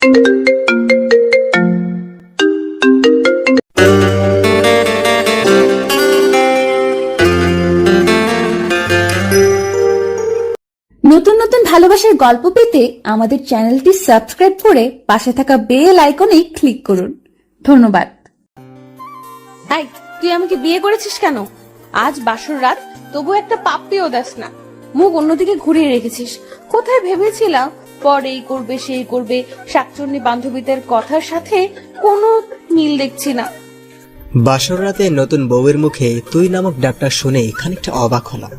নতুন নতুন ভালোবাসার গল্প পেতে আমাদের চ্যানেলটি সাবস্ক্রাইব করে পাশে থাকা বেল আইকনে ক্লিক করুন। ধন্যবাদ। এই, তুই আমাকে বিয়ে করেছিস কেন? আজ বাসর রাত, তবু একটা পাপ্পিও দাস না। মুখ অন্যদিকে ঘুরিয়ে রেখেছিস। কোথায় ভেবেছিলাম পর এই করবে সেই করবে, শাকচুন্নি বান্ধবীদের কথার সাথে কোনো মিল দেখছি না। বাসর রাতে নতুন বউয়ের মুখে তুই নামক ডাকটা শুনে খানিকটা অবাক হলাম।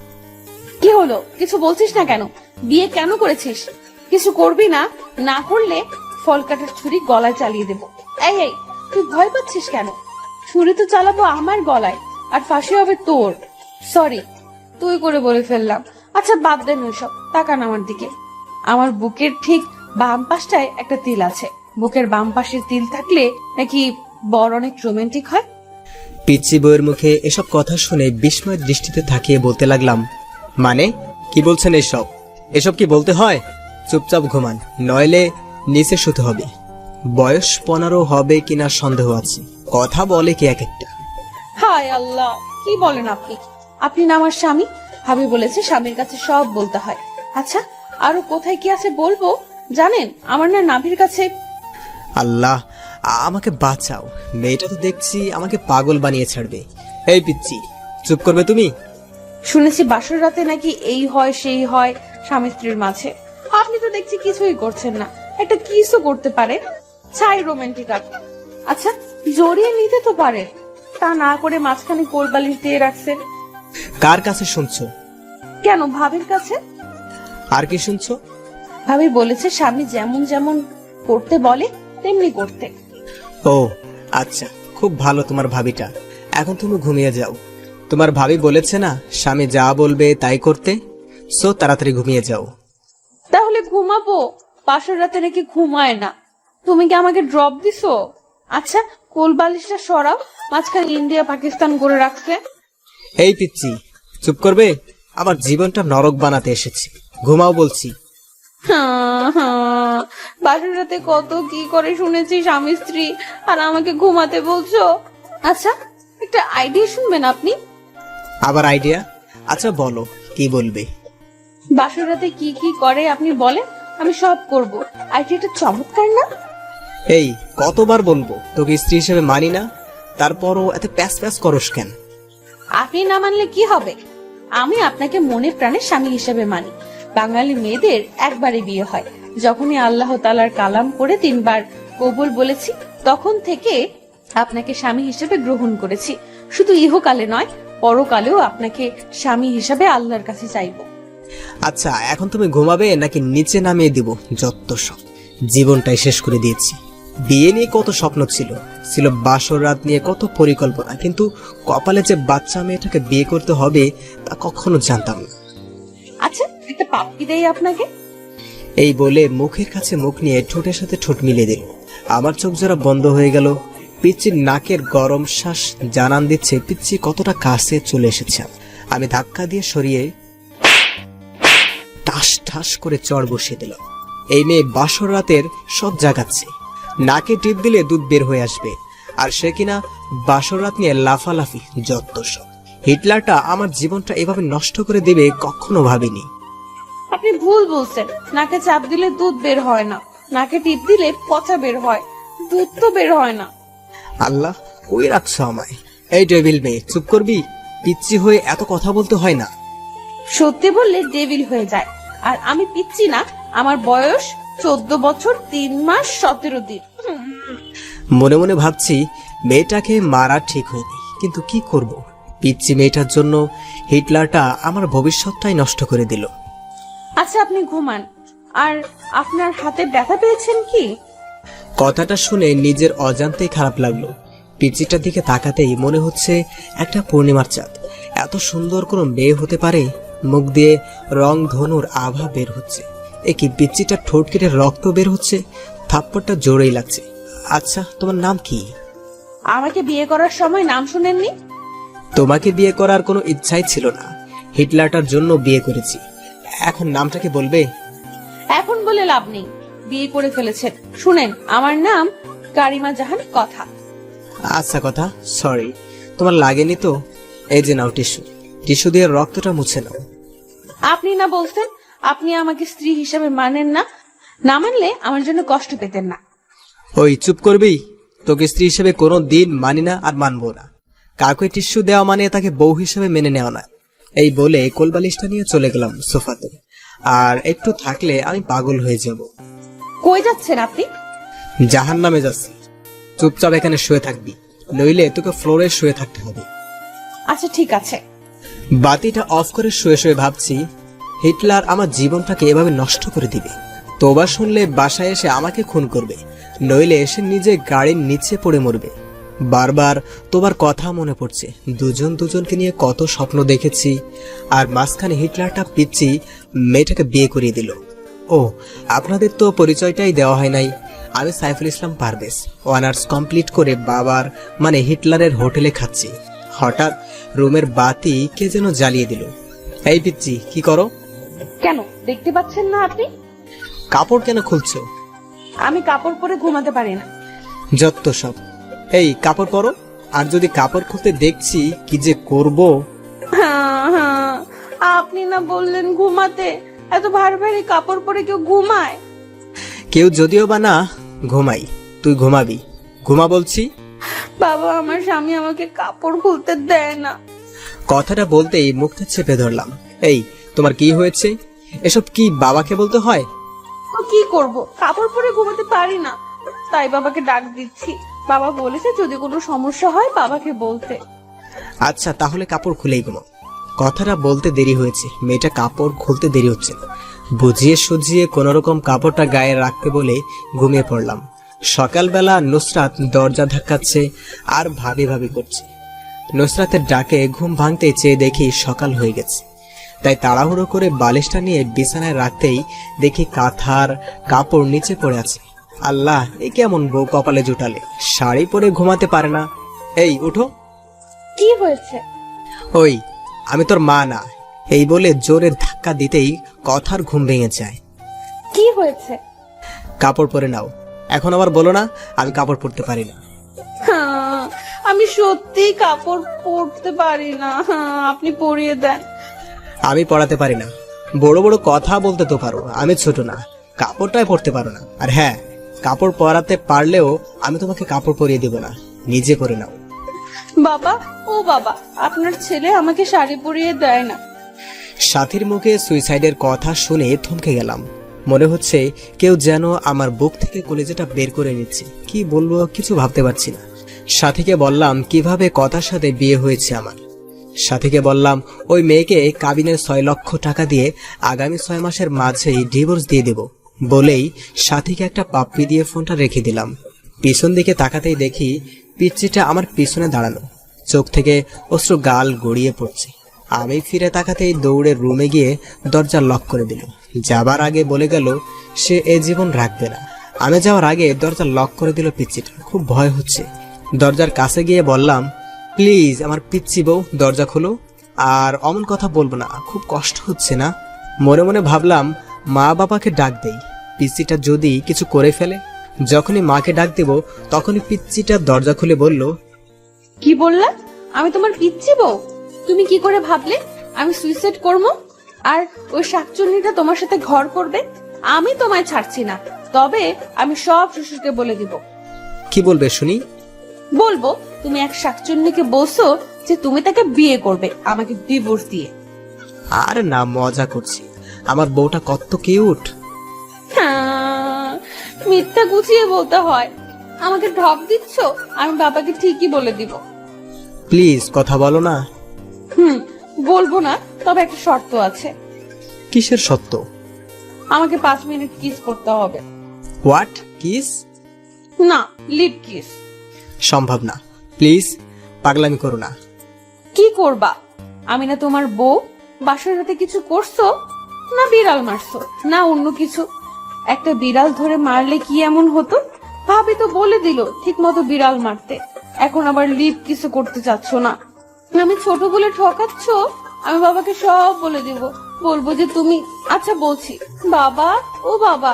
কি হলো? কিছু বলছিস না কেন? বিয়ে কেন করেছিস? কিছু করবি না? না করলে ফল কাটার ছুরি গলায় চালিয়ে দেব। এই এই, তুই ভয় পাচ্ছিস কেন? ছুরি তো চালাবো আমার গলায়, আর ফাঁসি হবে তোর। সরি, তুই করে বলে ফেললাম। আচ্ছা বাদ দেন ওইসব, তাকান আমার দিকে। আমার বুকের ঠিক বাম পাশটায় একটা তিল আছে। বুকের বাম পাশে তিল থাকলে নাকি বর অনেক রোমান্টিক হয়। পিচ্চি বউয়ের মুখে এসব কথা শুনে বিস্ময় দৃষ্টিতে তাকিয়ে বলতে লাগলাম, মানে কি বলছেন এসব? এসব কি বলতে হয়? চুপচাপ ঘুমান, নইলে নিচে শুতে হবে। বয়স 15 হবে কিনা সন্দেহ আছে। কথা বলে কি এক একটা। হায় আল্লাহ, কি বলেন আপনি? আপনি না আমার স্বামী। ভাবি বলেছে স্বামীর কাছে সব বলতে হয়। আচ্ছা, আরো কোথায় কি আছে বলবো? জানেন, আমার না নাভির কাছে। আল্লাহ, আমাকে বাঁচাও। মেয়েটা তো দেখছি আমাকে পাগল বানিয়ে ছাড়বে। এই পিচ্চি, চুপ করবে তুমি? শুনেছি বাসর রাতে নাকি এই হয় সেই হয় স্বামী স্ত্রীর মাঝে। আপনি তো দেখছি কিছুই করছেন না। একটা কিসও করতে পারে, ছাই রোমান্টিক আপনি। আচ্ছা, জড়িয়ে নিতে তো পারে, তা না করে মাঝখানে কোলবালিশ দিয়ে রাখছেন। কার কাছে শুনছো? কেন, ভাবির কাছে। আর কি শুনছো? ভাবি বলেছে স্বামী যেমন যেমন করতে বলে তেমনি করতে। ও আচ্ছা, খুব ভালো তোমার ভাবিটা। এখন তুমি ঘুমিয়ে যাও। তোমার ভাবি বলেছে না স্বামী যা বলবে তাই করতে। সো তাড়াতাড়ি ঘুমিয়ে যাও। তাহলে ঘুমাবো। বাসর রাতে নাকি ঘুমায় না। তুমি কি আমাকে ড্রপ দিছো? আচ্ছা, কোল বালিশটা সরাও, মাঝখানে ইন্ডিয়া পাকিস্তান করে রাখছে। এই পিচ্চি, চুপ করবে? আমার জীবনটা নরক বানাতে এসেছি। ঘুমাও বলছি। বাসর রাতে কত কি করে শুনেছি স্বামী স্ত্রী, আর আমাকে ঘুমাতে বলছো। আচ্ছা, একটা আইডিয়া শুনবেন আপনি? আবার আইডিয়া? আচ্ছা বলো, কি বলবে? বাসর রাতে কি কি করে আপনি বলেন, আমি সব করব। আইডিয়াটা চমৎকার না? এই কতবার বলবো তোকে স্ত্রী হিসেবে মানি না, তারপরও এত প্যাস প্যাস করস কেন? আপনি না মানলে কি হবে? আমি আপনাকে মনে প্রাণে স্বামী হিসেবে মানি। বাঙালি মেয়েদের একবারই বিয়ে হয়। যখনই আল্লাহ তাআলার কালাম করে 3 বার কবুল বলেছি, তখন থেকে আপনাকে স্বামী হিসেবে গ্রহণ করেছি। শুধু ইহকালে নয়, পরকালেও আপনাকে স্বামী হিসেবে আল্লাহর কাছে চাইব। আচ্ছা, এখন তুমি ঘুমাবে নাকি নিচে নামিয়ে দিব? যত সব, জীবনটাই শেষ করে দিয়েছি। বিয়ে নিয়ে কত স্বপ্ন ছিল, ছিল বাসর রাত নিয়ে কত পরিকল্পনা, কিন্তু কপালে যে বাচ্চা মেয়েটাকে বিয়ে করতে হবে তা কখনো জানতাম না। আচ্ছা, একটা পাপ্পি দেই আপনাকে। এই বলে মুখের কাছে মুখ নিয়ে ঠোঁটের সাথে ঠোঁট মিলিয়ে দিল। আমার চোখ জোড়া বন্ধ হয়ে গেল। পিচ্চির নাকের গরম শ্বাস জানান দিচ্ছে পিচ্চি কতটা কাছে চলে এসেছে। আমি ধাক্কা দিয়ে সরিয়ে ঠাস ঠাস করে চড় বসিয়ে দিল। এই মেয়ে বাসর রাতের সব জাগাচ্ছে। নাকে টিপ দিলে দুধ বের হয়ে আসবে, আর সে কিনা বাসর রাত নিয়ে লাফালাফি। যত সব, হিটলারটা আমার জীবনটা এভাবে নষ্ট করে দেবে কখনো ভাবিনি। আপনি ভুল বলছেন। নাকে চাপ দিলে দুধ বের হয় না, নাকে টিপ দিলে পচা বের হয়, দুধ তো বের হয় না। আল্লাহ, কই রাখছো আমায়? এই ডেভিল মেয়ে, চুপ করবি? পিচ্চি হয়ে এত কথা বলতে হয় না। সত্যি বললে ডেভিল হয়ে যায়। আর আমি পিচ্ছি না, আমার বয়স 14 বছর 3 মাস 17 দিন। মনে মনে ভাবছি মেয়েটাকে মারা ঠিক হয়নি, কিন্তু কি করব? পিচ্চি মেয়েটার জন্য হিটলারটা আমার ভবিষ্যৎটাই নষ্ট করে দিল। আচ্ছা, আপনি ঘুমান। আর আপনার হাতে ব্যথা পেয়েছেন কি? কথাটা শুনে নিজের অজান্তেই খারাপ লাগলো। পিচ্চিটার দিকে তাকাতেই মনে হচ্ছে একটা পূর্ণিমার চাঁদ। এত সুন্দর কোনো মেয়ে হতে পারে? মুখ দিয়ে রং ধনুর আভা বের হচ্ছে। কি পিচ্চিটার ঠোঁট কেটে রক্ত বের হচ্ছে। থাপ্পড়টা জোরেই লাগছে। আচ্ছা, তোমার নাম কি? আমাকে বিয়ে করার সময় নাম শুনেননি? তোমাকে বিয়ে করার কোনো ইচ্ছাই ছিল না, হিটলারটার জন্য বিয়ে করেছি। এখন নামটাকে বলবে? এখন বলে লাভ নেই। বিয়ে করে ফেলেছেন। শুনেন, আমার নাম কারিমা জাহান কথা। আচ্ছা কথা, সরি। তোমার লাগেনি তো? এই যে নাও টিস্যু, টিস্যু দিয়ে রক্তটা মুছে নাও। আপনি না বলছেন আপনি আমাকে স্ত্রী হিসেবে মানেন না? না মানলে আমার জন্য কষ্ট পেতেন না। ওই চুপ করবি? তোকে স্ত্রী হিসেবে কোনো দিন মানি না আর মানবো না। কাউকে টিস্যু দেওয়া মানে তাকে বউ হিসেবে মেনে নেওয়া না। এই বলে কোলবালিশটা নিয়ে চলে গেলাম সোফাতে। আর একটু থাকলে আমি পাগল হয়ে যাব। কই যাচ্ছেন আপনি? জাহান্নামে যাচ্ছি। চুপচাপ এখানে শুয়ে থাকবি, নইলে তোকে ফ্লোরে শুয়ে থাকতে হবে। আচ্ছা ঠিক আছে। বাতিটা অফ করে শুয়ে শুয়ে ভাবছি, হিটলার আমার জীবনটাকে এভাবে নষ্ট করে দিবে। তোবা শুনলে বাসায় এসে আমাকে খুন করবে, নইলে এসে নিজে গাড়ির নিচে পড়ে মরবে। বারবার তোবার কথা মনে পড়ছে। দুজন দুজনকে নিয়ে কত স্বপ্ন দেখেছি, আর মাঝখানে হিটলারটা পিচ্ছি মেয়েটাকে বিয়ে করিয়ে দিল। ও, আপনাদের তো পরিচয়টাই দেওয়া হয় নাই। আমি সাইফুল ইসলাম পারভেজ, অনার্স কমপ্লিট করে বাবার মানে হিটলারের হোটেলে খাচ্ছি। হঠাৎ রুমের বাতি কে যেন জ্বালিয়ে দিল। এই পিচ্ছি, কি করো? কেন দেখতে পাচ্ছেন না আপনি? কাপড় কেন খুলছো? আমি কাপড় পরে ঘুমাতে পারি না। যত সব। এই কাপড় পরো। আর যদি কাপড় খুলতে দেখছি কি যে করব। হ্যাঁ, আপনি না বললেন ঘুমাতে? এত ভারী ভারী কাপড় পরে কেউ ঘুমায়? কেউ যদিও বা না ঘুমাই, তুই ঘুমাবি। ঘুমা বলছি। বাবা, আমার স্বামী আমাকে কাপড় খুলতে দেয় না। কথাটা বলতেই মুখটা চেপে ধরলাম। এই, তোমার কি হয়েছে? এসব কি বাবাকে বলতে হয়? তো কি করব, কাপড় পরে ঘুমাতে পারি না, তাই বাবাকে ডাক দিচ্ছি। বাবা বলেছে যদি কোনো সমস্যা হয় বাবাকে বলতে। আচ্ছা তাহলে কাপড় খুলেই ঘুমাও। কথাটা বলতে দেরি হয়েছে, মেয়েটা কাপড় খুলতে দেরি হচ্ছে না। বুঝিয়ে সুঝিয়ে কোনোরকম কাপড়টা গায়ে রাখতে বলে ঘুমিয়ে পড়লাম। সকালবেলা নুসরাত দরজা ধাক্কাচ্ছে আর ভাবি ভাবি করছে। নুসরাতের ডাকে ঘুম ভাঙতে চেয়ে দেখি সকাল হয়ে গেছে। তাই তাড়াহুড়ো করে বালিশটা নিয়ে বিছানায় রাখতেই দেখি কাঁথার কাপড় নিচে পড়ে আছে। আল্লাহ, এ কেমন বউ কপালে জুটালে, শাড়ি পরে ঘুমাতে পারে না। এই উঠো। কি হয়েছে? ওই, আমি তোর মা না। এই বলে জোরে ধাক্কা দিতেই কথার ঘুম ভেঙে যায়। কি হয়েছে? কাপড় পরে নাও। এখন আবার বলো না আমি কাপড় পরতে পারি না। হ্যাঁ, আমি সত্যি কাপড় পরতে পারি না। হ্যাঁ, আপনি পরিয়ে দেন। আমি পরাতে পারি না। বড় বড় কথা বলতে তো পারো, আমি ছোট না। কাপড়টাই পরতে পারো না। আর হ্যাঁ, কাপড় পরাতে পারলেও আমি তোমাকে কাপড় পরিয়ে দেব না, নিজে পরে নাও। বাবা, ও বাবা, আপনার ছেলে আমাকে শাড়ি পরিয়ে দেয় না। সাথীর মুখে সুইসাইডের কথা শুনে থমকে গেলাম। মনে হচ্ছে কেউ যেন আমার বুক থেকে কলিজাটা বের করে নিচ্ছে। কি বলবো কিছু ভাবতে পারছি না। সাথীকে বললাম কিভাবে কথার সাথে বিয়ে হয়েছে আমার। সাথীকে বললাম ওই মেয়েকে কাবিনের 6 লক্ষ টাকা দিয়ে আগামী 6 মাসের মাঝেই ডিভোর্স দিয়ে দেব বলেই সাথীকে একটা পাপ্পি দিয়ে ফোনটা রেখে দিলাম। পিছন দিকে তাকাতেই দেখি পিচ্চিটা আমার পিছনে দাঁড়ানো, চোখ থেকে অশ্রু গাল গড়িয়ে পড়ছে। আমি ফিরে তাকাতেই দৌড়ে রুমে গিয়ে দরজা লক করে দিল। যাবার আগে বলে গেল সে এ জীবন রাখবে না। আমি যাওয়ার আগে দরজা লক করে দিল পিচ্চিটা। খুব ভয় হচ্ছে। দরজার কাছে গিয়ে বললাম, প্লিজ আমার পিচ্চি বউ দরজা খোলো। আর অমন কথা বলবো না, খুব কষ্ট হচ্ছে না। মনে মনে ভাবলাম মা বাবাকে ডাক দেই, পিচ্চিটা যদি কিছু করে ফেলে। যখনই মাকে ডাক দেব তখনই পিচ্চিটা দরজা খুলে বলল, কি বললা? আমি তোমার পিচ্ছি বউ? তুমি কি করে ভাবলে আমি সুইসাইড করবো? আর ওই শাকচুন্নিটা তোমার সাথে ঘর করবে? আমি তোমায় ছাড়ছি না, তবে আমি সব শ্বশুরকে বলে দিব। কি বলবে শুনি? বলবো তুমি এক শাকচুন্নিকে বলছো যে তুমি তাকে বিয়ে করবে আমাকে ডিভোর্স দিয়ে। আর না, মজা করছি। আমার বউটা কত কিউট। হ্যাঁ, মিথ্যা গুছিয়ে বলতে হয়। আমাকে ঢপ দিচ্ছ? আমি বাবাকে ঠিকই বলে দিব। প্লিজ কথা বলো না। বলবো না, তবে একটা শর্ত আছে। কিসের সত্য? আমাকে 5 মিনিট কিস করতে হবে। হোয়াট? কিস? না, লিপ কিস। সম্ভব না, প্লিজ পাগলামি করো না। কি করবা? আমি না তোমার বউ? বাসর রাতে কিছু করছো? না বিড়াল মারছো, না অন্য কিছু? একটা বিড়াল ধরে মারলে কি এমন হতো? ভাবি তো বলে দিল ঠিক মতো বিড়াল মারতে, এখন আবার লিপ কিছু করতে চাচ্ছ না। আমি ছোট বলে ঠকাচ্ছ? আমি বাবাকে সব বলে দিব, বলবো যে তুমি। আচ্ছা বলছি, বাবা, ও বাবা।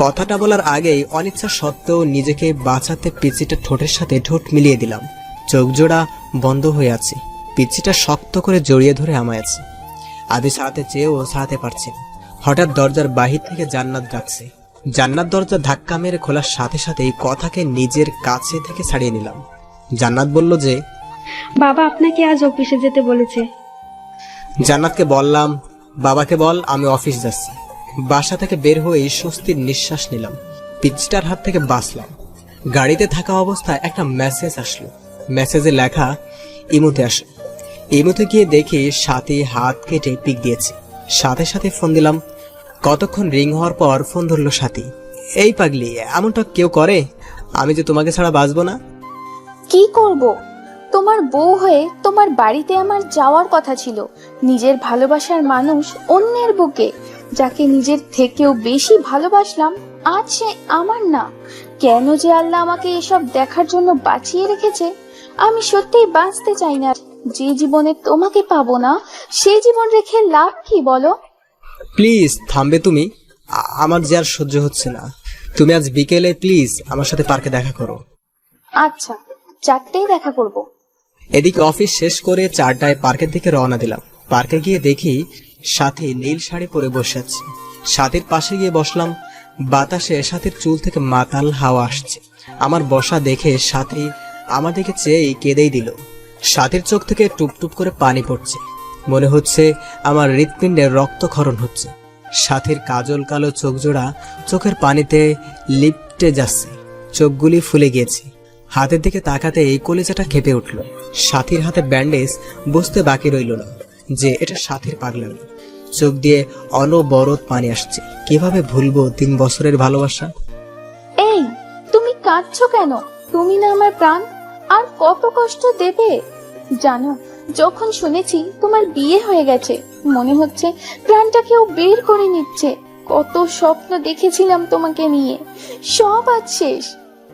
কথাটা বলার আগেই অনিচ্ছা সত্ত্বেও নিজেকে বাঁচাতে পিচ্চিটা ঠোঁটের সাথে ঠোঁট মিলিয়ে দিলাম। চোখ জোড়া বন্ধ হয়ে আছে। পিচ্চিটা শক্ত করে জড়িয়ে ধরে আমায় আছে। আমি ছাড়াতে চেয়েও ছাড়াতে পারছি না। হঠাৎ দরজার বাহির থেকে জান্নাত ডাকছে। জান্নাত দরজা ধাক্কা মেরে খোলার সাথে সাথেই কথাকে নিজের কাছে থেকে ছাড়িয়ে নিলাম। জান্নাত বলল যে, বাবা আপনাকে আজ অফিসে যেতে বলেছে। জান্নাতকে বললাম, বাবাকে বল আমি অফিস যাচ্ছি। বাসা থেকে বের হয়েই স্বস্তির নিঃশ্বাস নিলাম। পিচ্চিটার হাত থেকে বাঁচলাম। গাড়িতে থাকা অবস্থায় একটা মেসেজ আসলো। মেসেজে লেখা ইমোতে আসলো। ইমোতে গিয়ে দেখি সাথী হাত কেটে পিক দিয়েছে। সাথে সাথে ফোন দিলাম। কতক্ষণ রিং হওয়ার পর ফোন ধরলো সাথী। এই পাগলি, এমনটা কেউ করে? আমি যে তোমাকে ছাড়া বাঁচবো না। কি করব? তোমার বউ হয়ে তোমার বাড়িতে আমার যাওয়ার কথা ছিল। নিজের ভালোবাসার মানুষ অন্যের বুকে, যাকে নিজের থেকেও বেশি ভালোবাসলাম, আজ সে আমার না। কেন যে আল্লাহ আমাকে এসব দেখার জন্য বাঁচিয়ে রেখেছে? আমি সত্যিই বাঁচতে চাই না। যে জীবনে তোমাকে পাবো না, সে জীবন রেখে লাভ কি বলো? প্লিজ থামবে তুমি? আমার যে আর সহ্য হচ্ছে না। তুমি আজ বিকেলে প্লিজ আমার সাথে পার্কে দেখা করো। আচ্ছা, 4টায় দেখা করব। এদিকে অফিস শেষ করে 4টায় পার্কের দিকে রওনা দিলাম। পার্কে গিয়ে দেখি সাথী নীল শাড়ি পরে বসে আছে। সাথীর পাশে গিয়ে বসলাম। বাতাসে সাথীর চুল থেকে মাতাল হাওয়া আসছে। আমার বসা দেখে সাথী আমার দিকে চেয়েই কেঁদেই দিল। সাথীর চোখ থেকে টুপটুপ করে পানি পড়ছে। মনে হচ্ছে আমার হৃৎপিণ্ডে রক্তক্ষরণ হচ্ছে। সাথীর কাজল কালো চোখ জোড়া চোখের পানিতে লিপটে যাচ্ছে। চোখগুলি ফুলে গিয়েছে। হাতের দিকে তাকাতে এই কলিজাটা কেঁপে উঠল। সাথীর হাতে ব্যান্ডেজ বুঝতে বাকি রইল না যে এটা সাথীর পাগলামি। চোখ দিয়ে অনবরত পানি আসছে। কিভাবে ভুলবো 3 বছরের ভালোবাসা? এই, তুমি কাঁদছো কেন? তুমি না আমার প্রাণ। আর কত কষ্ট দেবে জানো? যখন শুনেছি তোমার বিয়ে হয়ে গেছে, মনে হচ্ছে প্রাণটা কেউ বের করে নিচ্ছে। কত স্বপ্ন দেখেছিলাম তোমাকে নিয়ে, সব আজ শেষ।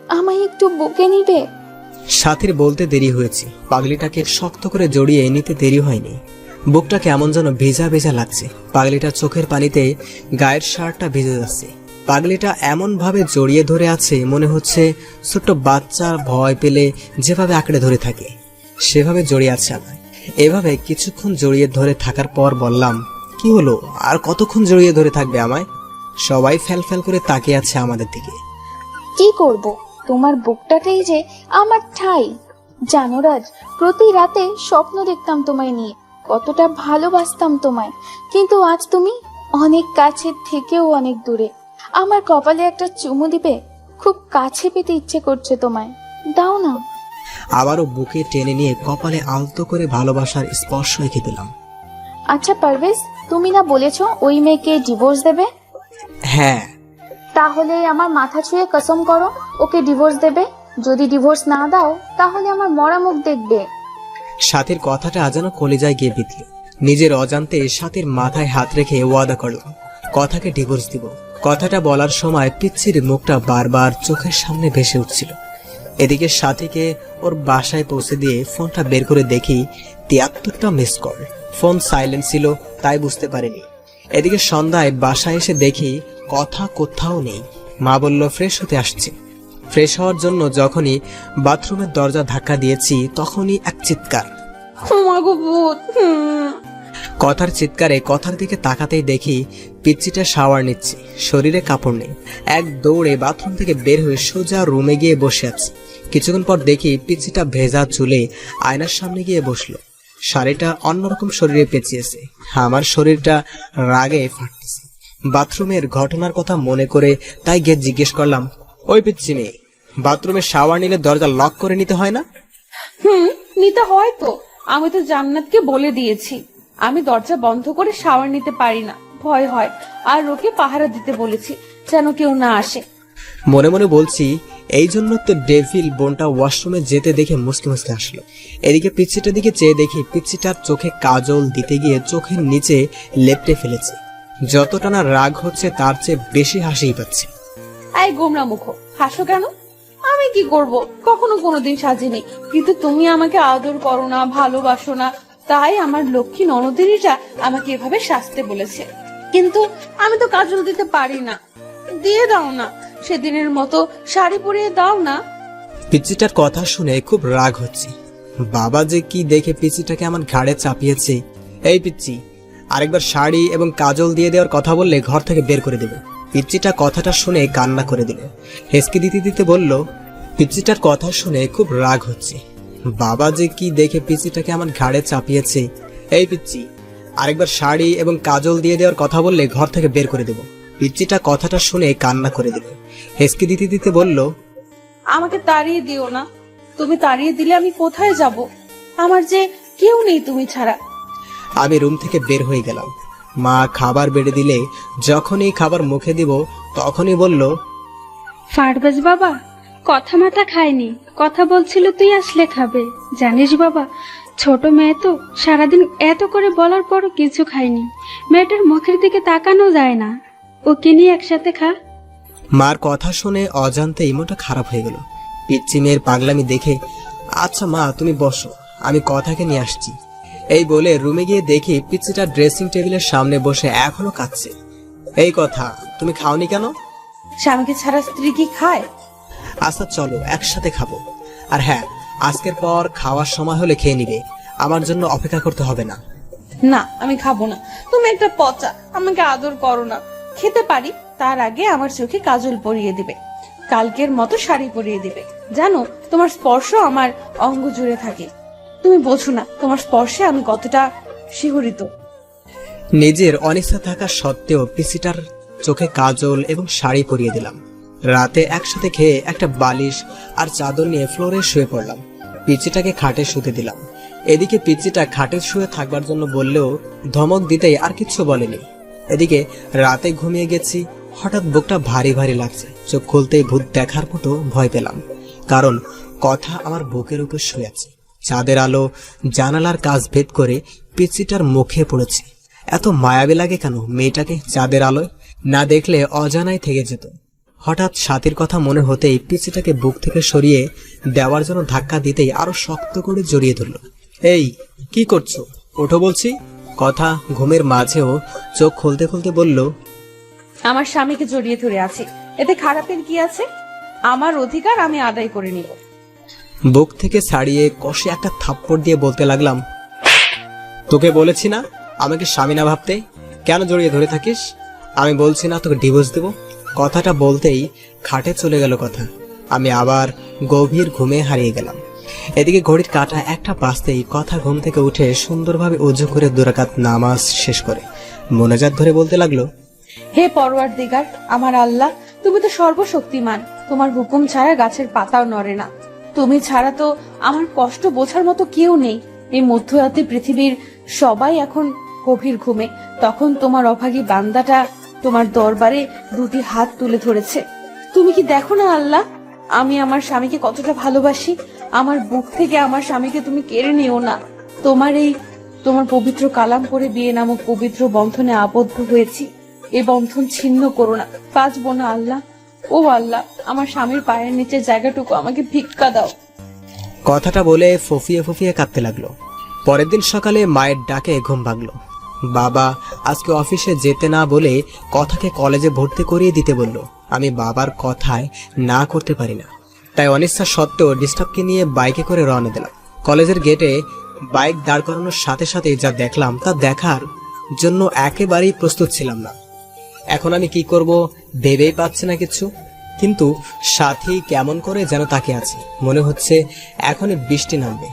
আমায় একটু বুকে নিবে? সাথীর বলতে দেরি হয়েছে। পাগলিটাকে শক্ত করে জড়িয়ে নিতে দেরি হয়নি। বুকটা কেমন যেন ভেজা ভেজা লাগছে। পাগলিটার চোখের পানিতে গায়ের শার্টটা ভিজে যাচ্ছে। পাগলিটা এমন ভাবে জড়িয়ে ধরে আছে, মনে হচ্ছে ছোট্ট বাচ্চা ভয় পেলে যেভাবে আঁকড়ে ধরে থাকে সেভাবে জড়িয়ে আছে আমায়। এভাবে কিছুক্ষণ জড়িয়ে ধরে থাকার পর বললাম, কি হলো? আর কতক্ষণ জড়িয়ে ধরে থাকবে আমায়? সবাই ফ্যাল ফ্যাল করে তাকিয়ে আছে আমাদের দিকে। কি করব? তোমার বুকটাতেই যে আমার ঠাই। জানো রাজ, প্রতি রাতে স্বপ্ন দেখতাম তোমায় নিয়ে, কতটা ভালোবাসতাম তোমায়। কিন্তু আজ তুমি অনেক কাছের থেকেও অনেক দূরে। আমার কপালে একটা চুমু দিবে? খুব কাছে পেতে ইচ্ছে করছে তোমায়, দাও না। আবারও বুকে টেনে নিয়ে কপালে আলতো করে ভালোবাসার স্পর্শ রেখে দিলাম। আচ্ছা পারভেজ, তুমি না বলেছো ওই মেয়েকে ডিভোর্স দেবে? হ্যাঁ। তাহলে আমার মাথা ছুঁয়ে কসম করো ওকে ডিভোর্স দেবে। যদি ডিভোর্স না দাও তাহলে আমার মরা মুখ দেখবে। সাথীর কথাটা যেন কলিজায় গিয়ে বিঁধল। নিজের অজান্তে সাথীর মাথায় হাত রেখে ওয়াদা করলাম কথাকে ডিভোর্স দিব। কথাটা বলার সময় পিচ্ছির মুখটা বারবার চোখের সামনে ভেসে উঠছিল। এদিকে সাথীকে ওর বাসায় পৌঁছে দিয়ে ফোনটা বের করে দেখি 73টা মিস কল। ফোন সাইলেন্ট ছিল, তাই বুঝতে পারিনি। এদিকে সন্ধ্যায় বাসায় এসে দেখি কথা কোথাও নেই। মা বলল ফ্রেশ হতে আসছে। ফ্রেশ হওয়ার জন্য যখনই বাথরুমের দরজা ধাক্কা দিয়েছি তখনই এক চিৎকার। কথার চিৎকারে কথার দিকে তাকাতেই দেখি পিচ্চিটা শাওয়ার নিচ্ছে, শরীরে কাপড় নেই। এক দৌড়ে বাথরুম থেকে বের হয়ে সোজা রুমে গিয়ে বসে আছে। কিছুক্ষণ পর দেখি পিচ্চিটা ভেজা চুলে আয়নার সামনে গিয়ে বসলো। শাড়িটা অন্যরকম শরীরে পেঁচিয়েছে। আমার শরীরটা রাগে ফাটতেছে। বাথরুমের ঘটনার কথা মনে করে তাই গিয়ে জিজ্ঞেস করলাম, ওই পিচ্চি মেয়ে, বাথরুমে শাওয়ার নিলে দরজা লক করে নিতে হয় না? নিতে হয় তো। আমি তো জান্নাতকে বলে দিয়েছি আমি দরজা বন্ধ করে শাওয়ার নিতে পারি না, ভয় হয়। আর ওকে পাহারা দিতে বলেছি যেন কেউ না আসে। মনে মনে বলছি, এই জন্য তো ডেভিল বোনটা ওয়াশরুমে যেতে দেখে মুসকে মুসকে আসলো। এদিকে পিচ্চিটার দিকে চেয়ে দেখি পিচ্চিটার চোখে কাজল দিতে গিয়ে চোখের নিচে লেপটে ফেলেছে। যতটা না রাগ হচ্ছে তার চেয়ে বেশি হাসিই পাচ্ছে। এই গোমরা মুখ, হাসো কেন? আমি কি করব? কখনো কোনোদিন সাজিনি, কিন্তু তুমি আমাকে আদর করো না, ভালোবাসো না, তাই আমার লক্ষ্মী ননদিনীটা আমাকে এভাবে সাজতে বলেছে। কিন্তু আমি তো কাজল দিতে পারি না। দিয়ে দাও না, সেদিনের মতো শাড়ি পরিয়ে দাও না। পিচ্চিটার কথা শুনে খুব রাগ হচ্ছে। বাবা যে কি দেখে পিচ্চিটাকে আমার ঘাড়ে চাপিয়েছে। এই পিচ্চি, আরেকবার শাড়ি এবং কাজল দিয়ে দেওয়ার কথা বললে ঘর থেকে বের করে দেবে। পিচ্চিটা কথাটা শুনে কান্না করে দিল। হেসকে দিতে দিতে বলল, পিচ্চিটার কথা শুনে খুব রাগ হচ্ছে। বাবা যে কি দেখে পিচ্চিটাকে আমার ঘাড়ে চাপিয়েছে। এই পিচ্চি, আরেকবার শাড়ি এবং কাজল দিয়ে দেওয়ার কথা বললে ঘর থেকে বের করে দেব। পিচ্চিটা কথাটা শুনে কান্না করে দিল। হেসকে দিতে দিতে বলল, আমাকে তাড়িয়ে দিও না, তুমি তাড়িয়ে দিলে আমি কোথায় যাব? আমার যে কেউ নেই তুমি ছাড়া। আমি রুম থেকে বের হয়ে গেলাম। মা খাবার বেড়ে দিলে যখনই খাবার মুখে দিব তখনই বলল, ফারবাজ বাবা কথা মাথা খায়নি, কথা বলছিল তুই আসলে খাবে। জানিস বাবা, ছোট মেয়ে তো সারাদিন এত করে বলার পরও কিছু খায়নি। মেয়েটার মুখের দিকে তাকানো যায় না, ওকে নিয়ে একসাথে খা। মার কথা শুনে অজান্তে ইমোটা খারাপ হয়ে গেল। পিচ্চি মেয়ের পাগলামি দেখে, আচ্ছা মা তুমি বসো, আমি কথাকে নিয়ে আসছি। এই বলে রুমে গিয়ে দেখি পিচ্চিটা ড্রেসিং টেবিলের সামনে বসে এখনো কাঁদছে। এই কথা, তুমি খাওনি কেন? স্বামীকে ছাড়া স্ত্রী কি খায়? আচ্ছা চলো একসাথে খাবো। আর হ্যাঁ, আজকের পর খাওয়ার সময় হলে খেয়ে নিবে, আমার জন্য অপেক্ষা করতে হবে না। না, আমি খাবো না। তুমি একটা পচা, আমাকে আদর করো না। খেতে পারি, তার আগে আমার চোখে কাজল পরিয়ে দিবে, কালকের মতো শাড়ি পরিয়ে দিবে। জানো, তোমার স্পর্শ আমার অঙ্গ জুড়ে থাকে। তুমি বোঝো না তোমার স্পর্শে আমি কতটা শিহরিত। নিজের অনিচ্ছা থাকা সত্ত্বেও পিসিটার চোখে কাজল এবং শাড়ি পরিয়ে দিলাম। রাতে একসাথে খেয়ে একটা বালিশ আর চাদর নিয়ে ফ্লোরে শুয়ে পড়লাম। পিচিটাকে খাটে শুতে দিলাম। এদিকে পিচিটা খাটে শুয়ে থাকবার জন্য বললেও ধমক দিতেই আর কিচ্ছু বলেনি। এদিকে রাতে ঘুমিয়ে গেছি, হঠাৎ বুকটা ভারী ভারী লাগছে। চোখ খুলতেই ভূত দেখার মতো ভয় পেলাম, কারণ কথা আমার বুকের উপর শুয়ে আছে। চাঁদের আলো জানালার কাচ ভেদ করে পিচিটার মুখে পড়েছে। এত মায়াবী লাগে কেন মেয়েটাকে চাঁদের আলোয়? না দেখলে অজানাই থেকে যেত। হঠাৎ সাথীর কথা মনে হতেই পিচিটাকে বুক থেকে সরিয়ে দেওয়ার জন্য ধাক্কা দিতেই আরো শক্ত করে জড়িয়ে ধরল। এই কি করছো? ওঠো বলছি। কথা ঘুমের মাঝেও চোখ খুলতে খুলতে বলল, আমার স্বামীকে জড়িয়ে ধরে আছি, এতে খারাপের কি আছে? আমার অধিকার আমি আদায় করে নিব। বুক থেকে ছাড়িয়ে কষে একটা থাপ্পড় দিয়ে বলতে লাগলাম, তোকে বলেছি না আমাকে স্বামী না ভাবতে? কেন জড়িয়ে ধরে থাকিস? আমি বলছি না তোকে ডিভোর্স দেব? কথাটা বলতেই খাটে চলে গেল কথা। আমি আবার গভীর ঘুমে হারিয়ে গেলাম। এদিকে ঘড়ির কাঁটা একটা বাজতেই কথা ঘুম থেকে উঠে সুন্দরভাবে ওযু করে 2 রাকাত নামাজ শেষ করে মোনাজাত ধরে বলতে লাগলো, হে পরওয়ারদিগার, আমার আল্লাহ, তুমি তো সর্বশক্তিমান। তোমার হুকুম ছাড়া গাছের পাতাও নড়ে না। তুমি ছাড়া তো আমার কষ্ট বোঝার মতো কেউ নেই। এই মধ্যরাতে পৃথিবীর সবাই এখন গভীর ঘুমে, তখন তোমার অভাগী বান্দাটা তোমার দরবারে 2টি হাত তুলে ধরেছে। তুমি কি দেখো না আল্লাহ, আমি আমার স্বামীকে কতটা ভালোবাসি? আমার বুক থেকে আমার স্বামীকে তুমি কেড়ে নিও না। তোমার পবিত্র কালাম করে বিয়ে নামক পবিত্র বন্ধনে আবদ্ধ হয়েছি, এই বন্ধন ছিন্ন করো না, বাঁচবো না আল্লাহ। ও আল্লাহ, আমার স্বামীর পায়ের নিচের জায়গাটুকু আমাকে ভিক্ষা দাও। কথাটা বলে ফুফিয়ে ফুফিয়ে কাঁদতে লাগলো। পরের দিন সকালে মায়ের ডাকে ঘুম ভাঙলো। বাবা আজকে অফিসে যেতে না বলে কথাকে কলেজে ভর্তি করিয়ে দিতে বলল। আমি বাবার কথায় না করতে পারি না, তাই অনিচ্ছা সত্ত্বেও ডিস্টার্বকে নিয়ে বাইকে করে রওনা দিলাম। কলেজের গেটে বাইক দাঁড় করানোর সাথে সাথে যা দেখলাম তা দেখার জন্য একেবারেই প্রস্তুত ছিলাম না। এখন আমি কি করব ভেবেই পাচ্ছি না কিছু। কিন্তু সাথী কেমন করে যেন তাকিয়ে আছে, মনে হচ্ছে এখনই বৃষ্টি নামবে।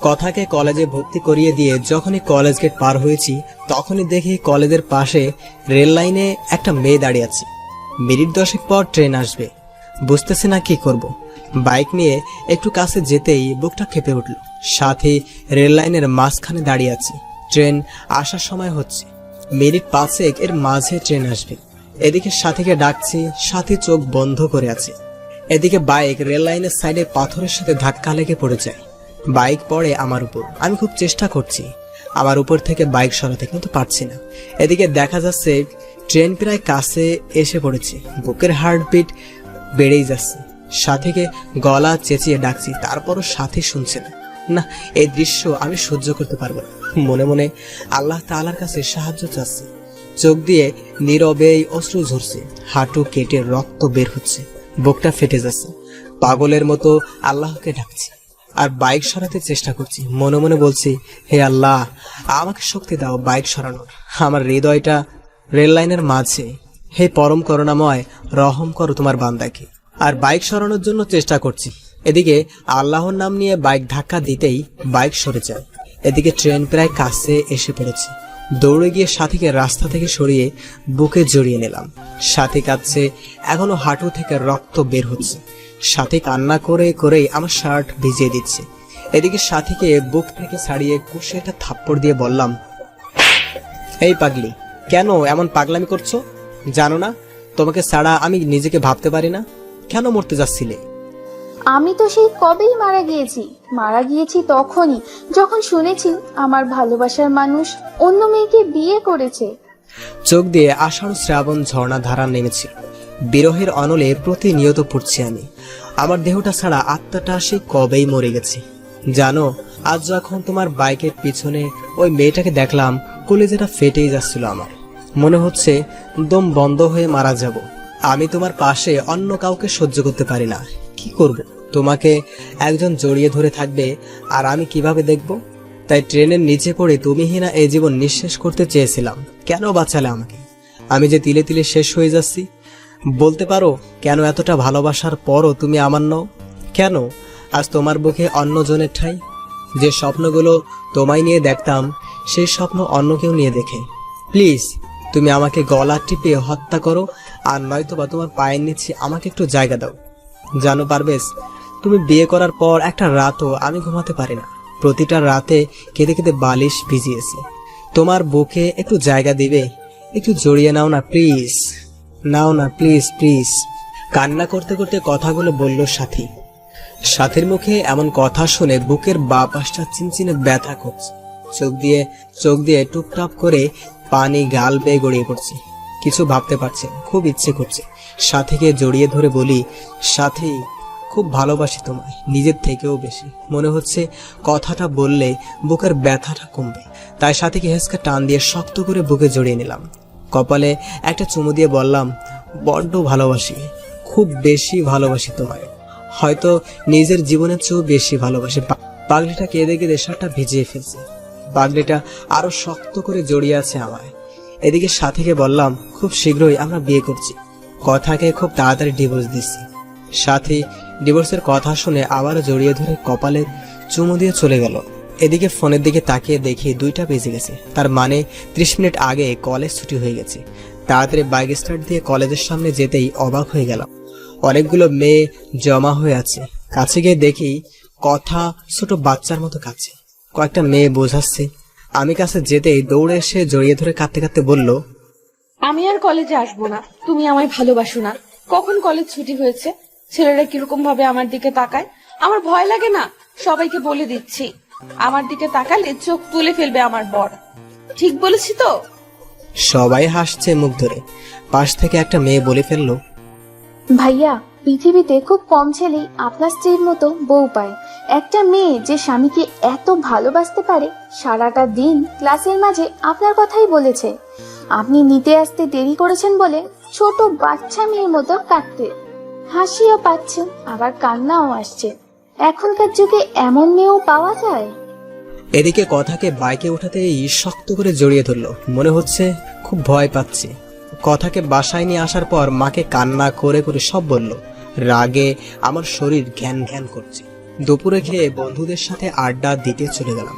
কথাকে কলেজে ভর্তি করিয়ে দিয়ে যখনই কলেজ গেট পার হয়েছি তখনই দেখি কলেজের পাশে রেল লাইনে একটা মেয়ে দাঁড়িয়ে আছে। মিনিট 10 পর ট্রেন আসবে, বুঝতেছি না কি করব। বাইক নিয়ে একটু কাছে যেতেই বুকটা কেঁপে উঠল। সাথী রেল লাইনের মাঝখানে দাঁড়িয়ে আছে, ট্রেন আসার সময় হচ্ছে, মিনিট 5 এর মাঝে ট্রেন আসবে। এদিকে সাথীকে ডাকছি, সাথী চোখ বন্ধ করে আছে। এদিকে বাইক রেল লাইনের সাইডে পাথরের সাথে ধাক্কা লেগে পড়ে যায়। বাইক পড়ে আমার উপর। আমি খুব চেষ্টা করছি আমার উপর থেকে বাইক সরাতে, কিন্তু পারছি না। এদিকে দেখা যাচ্ছে ট্রেন প্রায় কাছে এসে পড়েছে। বুকের হার্টবিট বেড়েই যাচ্ছে। সাথীকে গলা চেঁচিয়ে ডাকছি, তারপরও সাথী শুনছে না। না, এই দৃশ্য আমি সহ্য করতে পারবো না। মনে মনে আল্লাহ তাআলার কাছে সাহায্য চাচ্ছি। চোখ দিয়ে নীরবেই অশ্রু ঝরছে, হাঁটু কেটে রক্ত বের হচ্ছে, বুকটা ফেটে যাচ্ছে। পাগলের মতো আল্লাহকে ডাকছি আর বাইক সরাতে চেষ্টা করছি। মনে মনে বলছি, হে আল্লাহ, আমাকে শক্তি দাও বাইক সরানোর। আমার হৃদয়টা রেল লাইনের মাঝে। হে পরম করুণাময়, রহম করো তোমার বান্দাকে। আর বাইক সরানোর জন্য চেষ্টা করছি। এদিকে আল্লাহর নাম নিয়ে বাইক ধাক্কা দিতেই বাইক সরে যায়। এদিকে ট্রেন প্রায় কাছে এসে পড়েছে। দৌড়ে গিয়ে সাথীকে রাস্তা থেকে সরিয়ে বুকে জড়িয়ে নিলাম। সাথী কাঁদছে, এখনো হাঁটু থেকে রক্ত বের হচ্ছে। সাথী কান্না করে করেই আমার শার্ট ভিজিয়ে দিচ্ছে। এদিকে সাথীকে বুক থেকে ছাড়িয়ে কষে একটা থাপ্পড় দিয়ে বললাম, এই পাগলি, কেন এমন পাগলামি করছো? জানো না তোমাকে ছাড়া আমি নিজেকে ভাবতে পারি না? কেন মরতে যাচ্ছিলে? আমি তো সেই কবেই মারা গিয়েছি তখনই, যখন শুনেছি আমার ভালোবাসার মানুষ অন্য মেয়েকে বিয়ে করেছে। চোখ দিয়ে আষাঢ় শ্রাবণ ঝর্ণা ধারা নেমেছিল। বিরহের অনলে প্রতিনিয়ত পড়ছি আমি। আমার দেহটা ছাড়া আত্মাটা সেই কবেই মরে গেছে। জানো, আজ যখন তোমার বাইকের পিছনে ওই মেয়েটাকে দেখলাম, কলিজাটা ফেটেই যাচ্ছিল আমার। মনে হচ্ছে দম বন্ধ হয়ে মারা যাব। আমি তোমার পাশে অন্য কাউকে সহ্য করতে পারি না। কি করব? তোমাকে একজন জড়িয়ে ধরে থাকবে আর আমি কিভাবে দেখব? তাই ট্রেনের নিচে পড়ে তুমিহীনা এই জীবন নিঃশেষ করতে চেয়েছিলাম। কেন বাঁচালে আমাকে? আমি যে তিলে তিলে শেষ হয়ে যাচ্ছি। বলতে পারো কেন এতটা ভালোবাসার পরও তুমি আমার নও? কেন আজ তোমার বুকে অন্যজনের ঠাঁই? যে স্বপ্নগুলো তোমায় নিয়ে দেখতাম, সেই স্বপ্ন অন্য কেউ নিয়ে দেখে। প্লিজ, তুমি আমাকে গলা টিপে হত্যা করো, আর নয়তো বা তোমার পায়ের নিচে আমাকে একটু জায়গা দাও। জানো পারবেশ, তুমি বিয়ে করার পর একটা রাতও আমি ঘুমাতে পারি না। প্রতিটা রাতে কেঁদে কেঁদে বালিশ ভিজিয়েছি। তোমার বুকে একটু জায়গা দিবে? একটু জড়িয়ে নাও না প্লিজ, নাও না প্লিজ প্লিজ। কান্না করতে করতে কথাগুলো বলল সাথী। সাথীর মুখে এমন কথা শুনে বুকের বাঁ পাশটা চিনচিনে ব্যথা করছে। চোখ দিয়ে টুপটাপ করে পানি গাল বেয়ে গড়িয়ে পড়ছে। কিছু ভাবতে পারছে, খুব ইচ্ছে করছে সাথীকে জড়িয়ে ধরে বলি, সাথী, খুব ভালোবাসি তোমায়, নিজের থেকেও বেশি। মনে হচ্ছে কথাটা বললে বুকের ব্যথাটা কমবে। তাই সাথীকে হেঁচকা টান দিয়ে শক্ত করে বুকে জড়িয়ে নিলাম। কপালে একটা চুমু দিয়ে বললাম, বড্ড ভালোবাসি, খুব বেশি ভালোবাসি তোমায়, হয়তো নিজের জীবনের চেয়েও বেশি ভালোবাসি। পাগলিটা কেঁদে কেঁদে শার্টটা ভিজিয়ে ফেলছে। পাগলিটা আরো শক্ত করে জড়িয়ে আছে আমায়। এদিকে সাথীকে বললাম, খুব শীঘ্রই আমরা বিয়ে করছি, কথাকে খুব তাড়াতাড়ি ডিভোর্স দিচ্ছি। সাথী ডিভোর্সের কথা শুনে আবার জড়িয়ে ধরে কপালে চুমু দিয়ে চলে গেল। এদিকে ফোনের দিকে তাকিয়ে দেখি 2টা বেজে গেছে। তার মানে 30 মিনিট আগে কলেজ ছুটি হয়ে গেছে। তাড়াতাড়ি বাইক স্টার্ট দিয়ে কলেজের সামনে যেতেই অবাক হয়ে গেলাম। অনেকগুলো মেয়ে জমা হয়ে আছে। কাছে গিয়ে দেখি কথা ছোট বাচ্চার মতো কাছে। কয়েকটা মেয়ে বোঝাচ্ছে। আমি কাছে যেতেই দৌড়ে এসে জড়িয়ে ধরে কাঁদতে কাঁদতে বলল, আমি আর কলেজে আসবো না। তুমি আমায় ভালোবাসো না। কখন কলেজ ছুটি হয়েছে? ছেলেরা কিরকম ভাবে আমার দিকে তাকায়, আমার ভয় লাগে না? সবাইকে বলে দিচ্ছি, আমার দিকে তাকালে চোখ তুলে ফেলবে আমার বর। ঠিক বলেছি তো? সবাই হাসছে মুখ ধরে। পাশ থেকে একটা মেয়ে বলে ফেললো, ভাইয়া, পৃথিবীতে খুব কম ছেলেই আপনার স্ত্রীর মতো বউ পায়। একটা মেয়ে যে স্বামীকে এত ভালোবাসতে পারে, সারাটা দিন ক্লাসের মাঝে আপনার কথাই বলেছে। আপনি নিতে আসতে দেরি করেছেন বলে ছোট বাচ্চা মেয়ের মতো কাঁদতে, হাসিও পাচ্ছে আবার কান্নাও আসছে। এখনকার যুগে এমন মেয়েও পাওয়া যায়? এদিকে কথাকে বাইকে উঠাতেই শক্ত করে জড়িয়ে ধরলো। মনে হচ্ছে খুব ভয় পাচ্ছে। কথাকে বাসায় নিয়ে আসার পর মাকে কান্না করে করে সব বলল। রাগে আমার শরীর ঘ্যান ঘ্যান করছে। দুপুরে খেয়ে বন্ধুদের সাথে আড্ডা দিতে চলে গেলাম।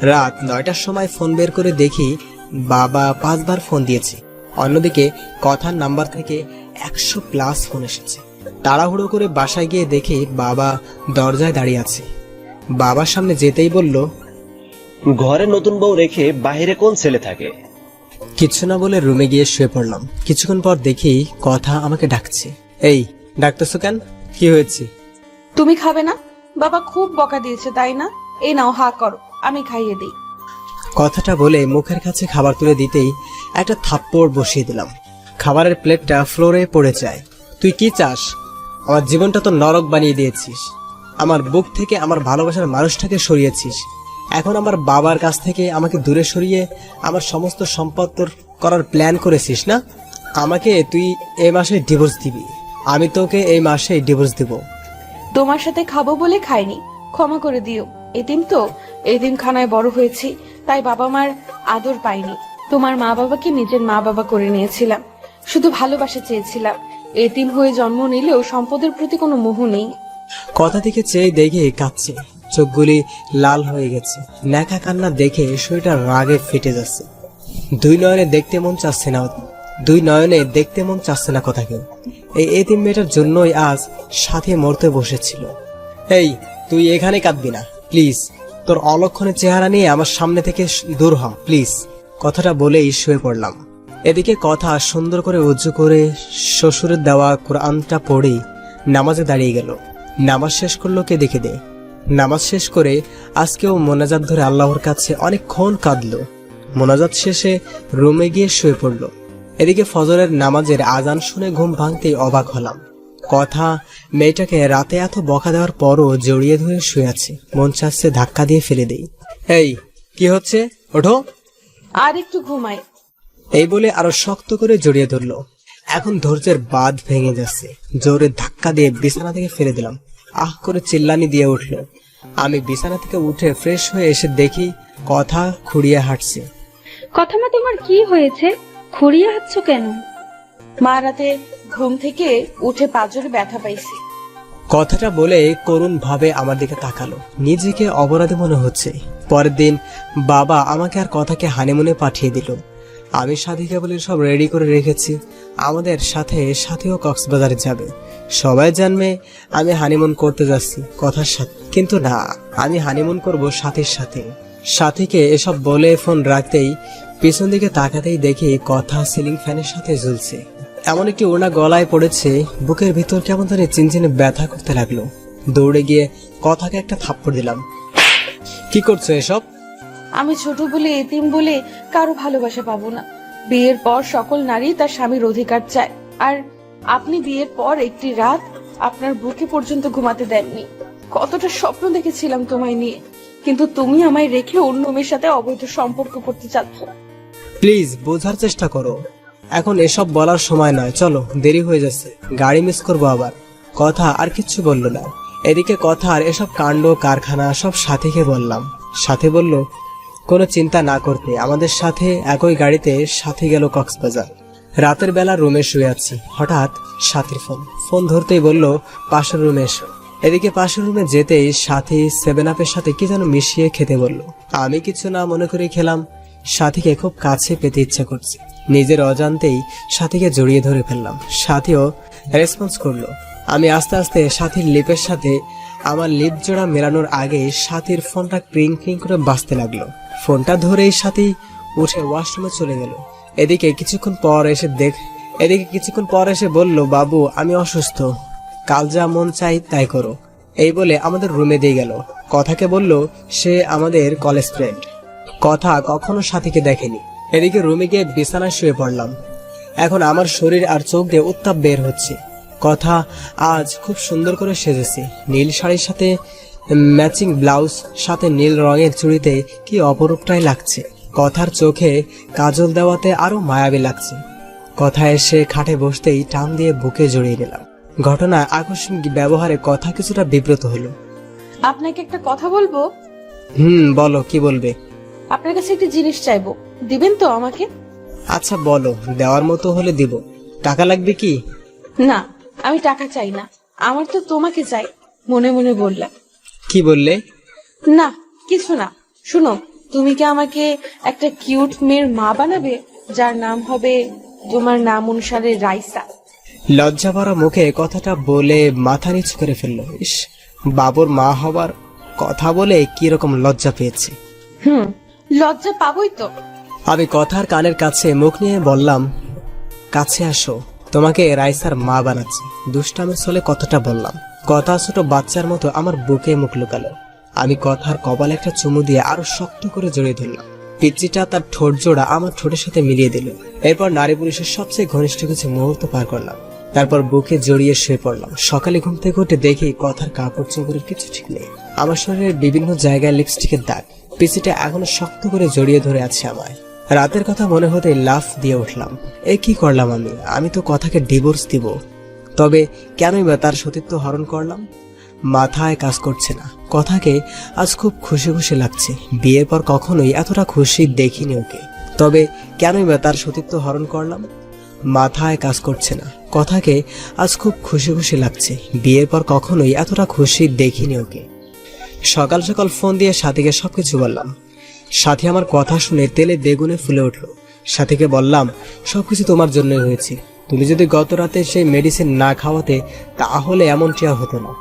রাত 9টার সময় ফোন বের করে দেখি বাবা 5 বার ফোন দিয়েছে। অন্যদিকে কথার নাম্বার থেকে 100+ ফোন এসেছে। তাড়াহুড়ো করে বাসায় গিয়ে দেখি বাবা দরজায় দাঁড়িয়ে আছে। বাবার সামনে যেতেই বলল, ঘরে নতুন বউ রেখে বাইরে কোন ছেলে থাকে? কিছু না বলে রুমে গিয়ে শুয়ে পড়লাম। কিছুক্ষণ পর দেখি কথা আমাকে ডাকছে। এই, ডাকতেছো কেন? কি হয়েছে? তুমি খাবে না? বাবা খুব বকা দিয়েছে তাই না? এই নাও, হা করো, আমি খাইয়ে দিই। কথাটা বলে মুখের কাছে খাবার তুলে দিতেই একটা থাপ্পড় বসিয়ে দিলাম। খাবারের প্লেটটা ফ্লোরে পড়ে যায়। তুই কি চাস? আমার জীবনটা তো নরক বানিয়ে দিয়েছিস। আমার বুক থেকে আমার ভালোবাসার মানুষটাকে সরিয়েছিস। এখন আমার বাবার কাছ থেকে আমাকে দূরে সরিয়ে আমার সমস্ত সম্পদ তোর করার প্ল্যান করেছিস না? আমাকে তুই এই মাসে ডিভোর্স দিবি, আমি তোকে এই মাসে ডিভোর্স দিব। তোমার সাথে খাবো বলে খাইনি, ক্ষমা করে দিও। এতিম তো, এতিমখানায় বড় হয়েছি, তাই বাবা মার আদর পাইনি। তোমার মা বাবাকে নিজের মা বাবা করে নিয়েছিলাম, শুধু ভালোবাসা চেয়েছিলাম। এতিম হয়ে জন্ম নিলেও সম্পদের প্রতি কোনো মোহ নেই। কথা থেকে চেয়ে দেখে কাঁদছে, চোখগুলি লাল হয়ে গেছে। ন্যাকা কান্না দেখে শরীরটা রাগে ফেটে যাচ্ছে। দুই নয়নে দেখতে মন চাচ্ছে না কথাকে। এই এতিম মেয়েটার জন্যই আজ সাথে মরতে বসেছিল। এই, তুই এখানে কাঁদবি না প্লিজ। তোর অলক্ষণের চেহারা নিয়ে আমার সামনে থেকে দূর হ প্লিজ। কথাটা বলেই শুয়ে পড়লাম। এদিকে কথা সুন্দর করে উজু করে শ্বশুরের দেওয়া কোরআনটা পড়েই নামাজে দাঁড়িয়ে গেল। নামাজ শেষ করলো কে দেখে দে। নামাজ শেষ করে আজকেও মোনাজাত ধরে আল্লাহর কাছে অনেকক্ষণ কাঁদলো। মোনাজাত শেষে রুমে গিয়ে শুয়ে পড়ল। এদিকে ফজরের নামাজের আজান শুনে ঘুম ভাঙতেই অবাক হলাম। কথা মেয়েটাকে রাতে এত বকা দেওয়ার পরও জড়িয়ে ধরে শুয়ে আছে। মন চাচ্ছে ধাক্কা দিয়ে ফেলে দেই। এই, কি হচ্ছে? ওঠো। আর একটু ঘুমাই। এই বলে আরো শক্ত করে জড়িয়ে ধরলো। এখন ধৈর্যের বাঁধ ভেঙে যাচ্ছে। জোরে ধাক্কা দিয়ে বিছানা থেকে ফেলে দিলাম। আহ করে চিল্লানি দিয়ে উঠলো। আমি বিছানা থেকে উঠে ফ্রেশ হয়ে এসে দেখি কথা খুঁড়িয়ে হাঁটছে। কথা মা, তোমার কি হয়েছে? খুঁড়িয়ে হাঁটছো কেন? মা রাতে ঘুম থেকে উঠে পাঁজরে ব্যথা পাইছি। কথাটা বলে করুণ ভাবে আমার দিকে তাকালো। নিজেকে অপরাধী মনে হচ্ছে। পরের দিন বাবা আমাকে আর কথাকে হানিমুনে পাঠিয়ে দিল। আমি সাথীকে বলে সব রেডি করে রেখেছি। আমাদের সাথেও কক্সবাজারে যাবে। সবাই জানবে আমি হানিমুন করতে যাচ্ছি কথার সাথে। কিন্তু না, আমি হানিমুন করব সাথীর সাথে। সাথীকে এসব বলে ফোন রাখতেই পিছন দিকে তাকাতেই দেখি কথা সিলিং ফ্যানের সাথে ঝুলছে। এমন একটি ওড়না গলায় পড়েছে, বুকের ভিতর কেমন ধরে চিনচিনে ব্যথা করতে লাগলো। দৌড়ে গিয়ে কথাকে একটা থাপ্পড় দিলাম। কি করছো এসব? আমি ছোট বলে, এতিম বলে কারো ভালোবাসা পাবো না। বিয়ের পর সকল নারী তার স্বামীর অধিকার চায়, আর আপনি বিয়ের পর একটি রাত আপনার বুকে পর্যন্ত ঘুমাতে দেননি। কতটা স্বপ্ন দেখেছিলাম তোমায় নিয়ে, কিন্তু তুমি আমায় রেখে অন্য মেয়ের সাথে অবৈধ সম্পর্ক করতে চাচ্ছ। প্লিজ বোঝার চেষ্টা করো। এখন এসব বলার সময় নয়, চলো, দেরি হয়ে যাচ্ছে, গাড়ি মিস করবো আবার। কথা আর কিচ্ছু বললো না। এদিকে কথার এসব কাণ্ড কারখানা সব সাথীকে বললাম। সাথী বলল কোনো চিন্তা না করতে। আমাদের সাথে একই গাড়িতে সাথী গেল কক্সবাজার। রাতের বেলা রুমে শুয়ে আছি, হঠাৎ সাথীর ফোন ধরতেই বলল পাশের রুমে এসো। এদিকে পাশের রুমে যেতেই সাথী 7 আপের সাথে কি যেন মিশিয়ে খেতে বলল। আমি কিছু না মনে করে খেলাম। সাথীকে খুব কাছে পেতে ইচ্ছা করছে। নিজের অজান্তেই সাথীকে জড়িয়ে ধরে ফেললাম। সাথীও রেসপন্স করলো। আমি আস্তে আস্তে সাথীর লিপের সাথে আমার লিপ জোড়া মেলানোর আগে সাথীর ফোনটা ক্রিং ক্রিং করে বাজতে লাগলো। ফোনটা ধরেই সাথী উঠে ওয়াশরুমে চলে গেল। এদিকে কিছুক্ষণ পর এসে বলল, বাবু আমি অসুস্থ, কাল যা মন চাই তাই করো। এই বলে আমাদের রুমে দিয়ে গেল। কথাকে বলল সে আমাদের কলেজ ফ্রেন্ড। কথা কখনো সাথীকে দেখেনি। এদিকে রুমে গিয়ে বিছানায় শুয়ে পড়লাম। এখন আমার শরীর আর চোখ দিয়ে উত্তাপ বের হচ্ছে। কথা আজ খুব সুন্দর করে সেজেছে। নীল শাড়ির সাথে ম্যাচিং ব্লাউজ, সাথে নীল রঙের চুড়িতে কি অপরূপটাই লাগছে। কথার চোখে কাজল দেওয়াতে আরো মায়াবী লাগছে। কথা এসে খাটে বসতেই টান দিয়ে বুকে জড়িয়ে নিলাম। ঘটনায় আকস্মিক ব্যবহারে কথা কিছুটা বিব্রত হলো। আপনাকে একটা কথা বলবো। বলো, কি বলবে? আপনার কাছে একটা জিনিস চাইবো, দিবেন তো আমাকে? আচ্ছা বলো, দেওয়ার মতো হলে দিব। টাকা লাগবে কি? না, আমি টাকা চাই না, আমার তো তোমাকে চাই। মনে মনে বললাম। কি বললে? না কিছু না। শুনো, তুমি কি আমাকে একটা কিউট মেয়ের মা বানাবে, যার নাম হবে তোমার নাম অনুসারে রাইসা? লজ্জা ভরা মুখে কথাটা বলে মাথা নিচু করে ফেললো। ইস, বাবুর মা হবার কথা বলে কি রকম লজ্জা পেয়েছে। লজ্জা পাবোই তো। আমি কথার কানের কাছে মুখ নিয়ে বললাম, কাছে আসো, তোমাকে রাইসার মা বানাচ্ছি। দুষ্টামের ছলে কথাটা বললাম। কথা ছোট বাচ্চার মতো আমার বুকে মুখ লুকালো। আমি কথার কপালে একটা চুমু দিয়ে আরো শক্ত করে জড়িয়ে ধরলাম। পিচ্চিটা তার ঠোঁট জোড়া আমার ঠোঁটের সাথে মিলিয়ে দিল। এরপর নারী পুরুষের সবচেয়ে ঘনিষ্ঠ কিছু মুহূর্ত পার করলাম। তারপর বুকে জড়িয়ে শুয়ে পড়লাম। সকালে ঘুম থেকে উঠে দেখি কথার কাপড় চোপড়ের কিছু ঠিক নেই। আমার শরীরের বিভিন্ন জায়গায় লিপস্টিকের দাগ। পিচিটা এখনো শক্ত করে জড়িয়ে ধরে আছে আমায়। রাতের কথা মনে হতে লাফ দিয়ে উঠলাম। এ কি করলাম আমি তো কথাকে ডিভোর্স দিব। তবে কেনই বা তার সতীত্ব হরণ করলাম? মাথায় কাজ করছে না। কথাকে আজ খুব খুশি খুশি লাগছে। বিয়ের পর কখনোই এতটা খুশি দেখিনি ওকে। তবে কেনই বা তার সতীত্ব হরণ করলাম? মাথায় কাজ করছে না। কথাকে আজ খুব খুশি খুশি লাগছে। বিয়ের পর কখনোই এতটা খুশি দেখিনি ওকে। সকাল সকাল ফোন দিয়ে সাথীকে সবকিছু বললাম। সাথী আমার কথা শুনে তেলে বেগুনে ফুলে উঠল। সাথীকে বললাম, সবকিছু তোমার জন্যই হয়েছে। তুমি যদি গত রাতে সেই মেডিসিন না খাওয়াতে তাহলে এমনটি আর হতো না।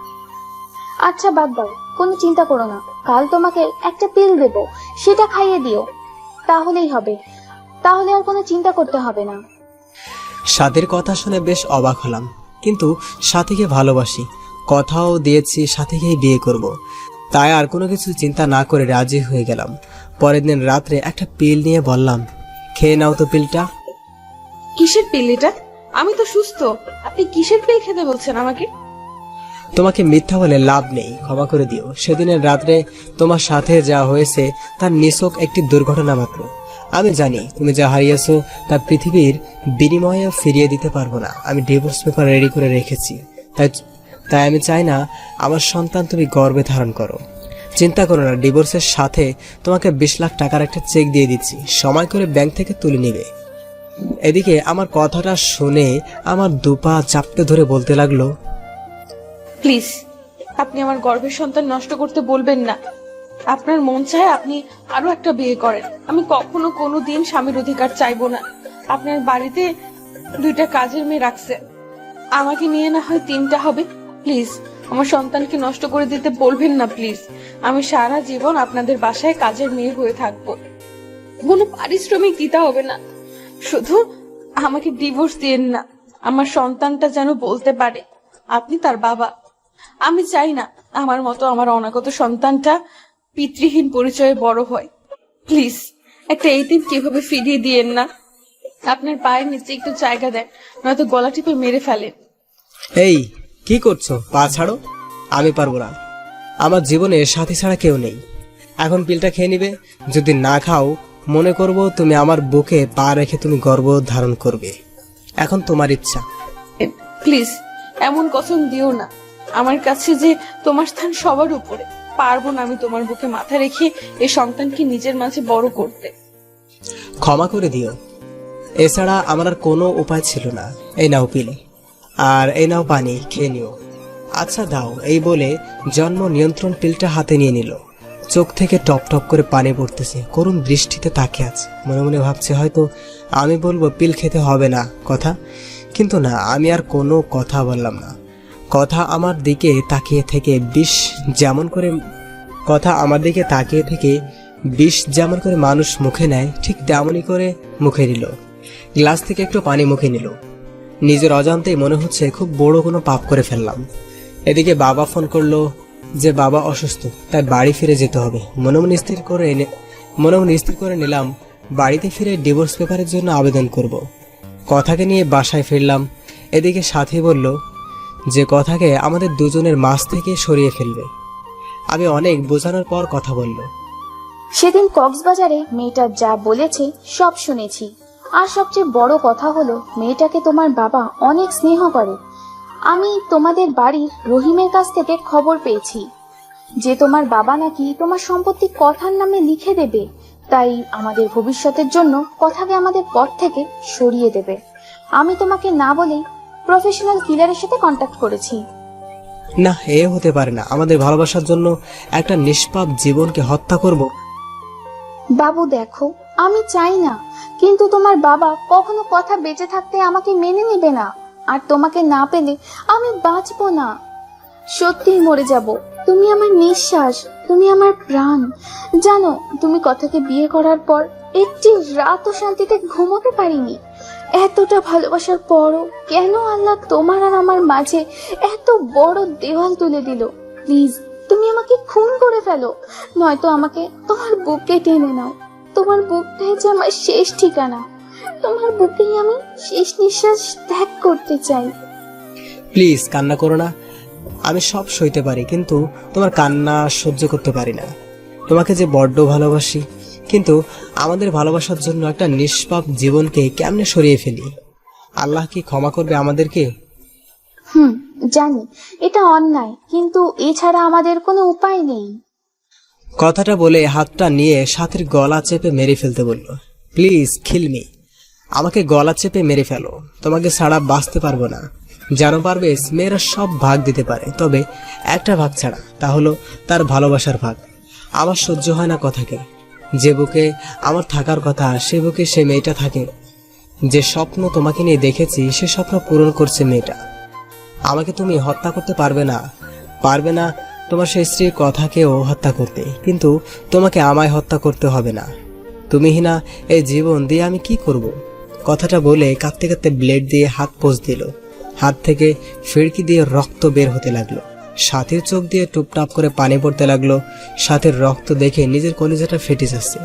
আচ্ছা বাদ দাও, কোনো চিন্তা করো না। কাল তোমাকে একটা পিল দেব, সেটা খাইয়ে দিও, তাহলেই হবে। তাহলে আর কোনো চিন্তা করতে হবে না। সাথীর কথা শুনে বেশ অবাক হলাম, কিন্তু সাথীকে ভালোবাসি, কথাও দিয়েছি সাথীকেই বিয়ে করব। তাই আর কোনো কিছু চিন্তা না করে রাজি হয়ে গেলাম। পরের দিন রাত্রে একটা পিল নিয়ে বললাম, খেয়ে নাও তো পিলটা। কিসের পিল এটা? আমি তো সুস্থ, আপনি কিসের পিল খেতে বলছেন আমাকে? তোমাকে মিথ্যা বলে লাভ নেই, ক্ষমা করে দিও। সেদিনের রাত্রে তোমার সাথে যা হয়েছে তার নিছক একটি দুর্ঘটনা মাত্র। আমি জানি তুমি যা হারিয়েছো তা পৃথিবীর বিনিময়ে ফিরিয়ে দিতে পারবো না। আমি ডিভোর্স পেপার রেডি করে রেখেছি। তাই আমি চাই না আমার সন্তান তুমি গর্ভে ধারণ করো। চিন্তা করো না, ডিভোর্সের সাথে তোমাকে 20 লাখ টাকার একটা চেক দিয়ে দিচ্ছি, সময় করে ব্যাংক থেকে তুলে নিবে। এদিকে আমার কথাটা শুনে আমার দুপা চাপটে ধরে বলতে লাগলো, প্লিজ, আপনি আমার গর্ভের সন্তান নষ্ট করতে বলবেন না। আপনার মন চায় আপনি আরো একটা বিয়ে করেন। আমি কখনো কোনো দিন স্বামীর অধিকার চাইবো না। আপনার বাড়িতে 2টা কাজের মেয়ে রাখছে, আমাকে নিয়ে না হয় 3টা হবে। প্লিজ, আমার সন্তানকে নষ্ট করে দিতে বলবেন না প্লিজ। আমি সারা জীবন আপনাদের বাসায় কাজের মেয়ে হয়ে থাকবো। কোনো পারিশ্রমিক দিতে হবে না, শুধু আমাকে ডিভোর্স দিয়েন না। আমার সন্তানটা যেন বলতে পারে আপনি তার বাবা। আমি চাই না আমার মতো আমার অনাগত সন্তানটা পিতৃহীন পরিচয়ে বড় হয়। প্লিজ, একটা এতিম কিভাবে ফিরিয়ে দিয়েন না। আপনার পায়ের নিচে একটু জায়গা দেন, নয়তো গলা টিপে মেরে ফেলেন। এই কি করছো? পা ছাড়ো। আমি পারবো না, আমার জীবনে সাথী ছাড়া কেউ নেই। এখন পিলটা খেয়ে নিবে। যদি না খাও মনে করব তুমি আমার বুকে পা রেখে তুমি গর্ভ ধারণ করবে। এখন তোমার ইচ্ছা। প্লিজ, এমন কসম দিও না। আমার কাছে যে তোমার স্থান সবার উপরে, পারবো না আমি তোমার বুকে মাথা রেখে এই সন্তানকে নিজের মাঝে বড় করতে। ক্ষমা করে দিও, এছাড়া আমার আর কোনো উপায় ছিল না। এই নাও পিল, আর এই নাও পানি, খেয়ে নিও। আচ্ছা দাও। এই বলে জন্ম নিয়ন্ত্রণ পিলটা হাতে নিয়ে নিল। চোখ থেকে টপ টপ করে পানি পড়তেছে, করুণ দৃষ্টিতে তাকিয়ে আছে। মনে মনে ভাবছে হয়তো আমি বলবো পিল খেতে হবে না কথা, কিন্তু না, আমি আর কোনো কথা বললাম না। কথা আমার দিকে তাকিয়ে থেকে বিষ যেমন করে মানুষ মুখে নেয়, ঠিক তেমনই করে মুখে নিল। গ্লাস থেকে একটু পানি মুখে নিল। নিজের অজান্তেই মনে হচ্ছে খুব বড় কোনো পাপ করে ফেললাম। এদিকে বাবা ফোন করলো যে বাবা অসুস্থ, তাই বাড়ি ফিরে যেতে হবে। মনে মনে স্থির করে নিলাম বাড়িতে ফিরে ডিভোর্স পেপারের জন্য আবেদন করব। কথাকে নিয়ে বাসায় ফিরলাম। এদিকে সাথী বলল যে কথাকে আমাদের দুজনের মাঝ থেকে সরিয়ে ফেলবে। আমি অনেক বোঝানোর পর কথা বলল। সেদিন কক্সবাজারে মেয়েটা যা বলেছে সব শুনেছি। আর সবচেয়ে বড় কথা হলো, মেয়েটাকে তোমার বাবা অনেক স্নেহ করে। আমি তোমাদের বাড়ির রহিমের কাছ থেকে খবর পেয়েছি যে তোমার বাবা নাকি তোমার সম্পত্তি কথার নামে লিখে দেবে। তাই আমাদের ভবিষ্যতের জন্য কথাকে আমাদের পথ থেকে সরিয়ে দেবে। আমি তোমাকে না বলেই প্রফেশনাল কিলারের সাথে কন্ট্যাক্ট করেছি। না, এ হতে পারে না। আমাদের ভালোবাসার জন্য একটা নিষ্পাপ জীবনকে হত্যা করব? বাবু দেখো, আমি চাই না, কিন্তু তোমার বাবা কখনো কথা বেঁচে থাকতে আমাকে মেনে নেবে না। আর তোমাকে না পেলে আমি বাঁচবো না, সত্যিই মরে যাব। তুমি আমার নিঃশ্বাস, তুমি আমার প্রাণ। জানো, তুমি কথাকে বিয়ে করার পর একটি রাতও শান্তিতে ঘুমোতে পারিনি। এতটা ভালোবাসার পরও কেন আল্লাহ তোমার আর আমার মাঝে এত বড় দেওয়াল তুলে দিল? প্লিজ, তুমি আমাকে খুন করে ফেলো, নয়তো আমাকে তোমার বুকে টেনে নাও। তোমার বুকটাই যে আমার শেষ ঠিকানা। তোমার বুকেই আমি শেষ নিঃশ্বাস ত্যাগ করতে চাই। প্লিজ কান্না করো না। আমি সব সইতে পারি, কিন্তু তোমার কান্না সহ্য করতে পারি না। তোমাকে যে বড্ড ভালোবাসি, কিন্তু আমাদের ভালোবাসার জন্য একটা নিষ্পাপ জীবনকে কেমনে সরিয়ে ফেলি? আল্লাহ কি ক্ষমা করবে আমাদেরকে? জানি এটা অন্যায়, কিন্তু এছাড়া আমাদের কোনো উপায় নেই। কথাটা বলে হাতটা নিয়ে সাথীর গলা চেপে মেরে ফেলতে বলল। প্লিজ কিল মি, আমাকে গলা চেপে মেরে ফেলো, তোমাকে ছাড়া বাঁচতে পারবো না। জানো পারবেশ, মেয়েরা সব ভাগ দিতে পারে, তবে একটা ভাগ ছাড়া, তা হলো তার ভালোবাসার ভাগ। আমার সহ্য হয় না কথাকে। যে বুকে আমার থাকার কথা সে বুকে সে মেয়েটা থাকে। যে স্বপ্ন তোমাকে নিয়ে দেখেছি সে স্বপ্ন পূরণ করছে মেয়েটা। আমাকে তুমি হত্যা করতে পারবে না তোমার সেই স্ত্রীর কথাকেও হত্যা করতে, কিন্তু তোমাকে আমায় হত্যা করতে হবে না। তুমিহীনা এই জীবন দিয়ে আমি কি করব? কথাটা বলে কাঁদতে কাঁদতে ব্লেড দিয়ে হাত পোঁছ দিল। হাত থেকে ফিরকি দিয়ে রক্ত বের হতে লাগলো। সাথীর চোখ দিয়ে টুপটাপ করে পানি পড়তে লাগলো। সাথীর রক্ত দেখে নিজের কলিজাটা ফেটে যাচ্ছে।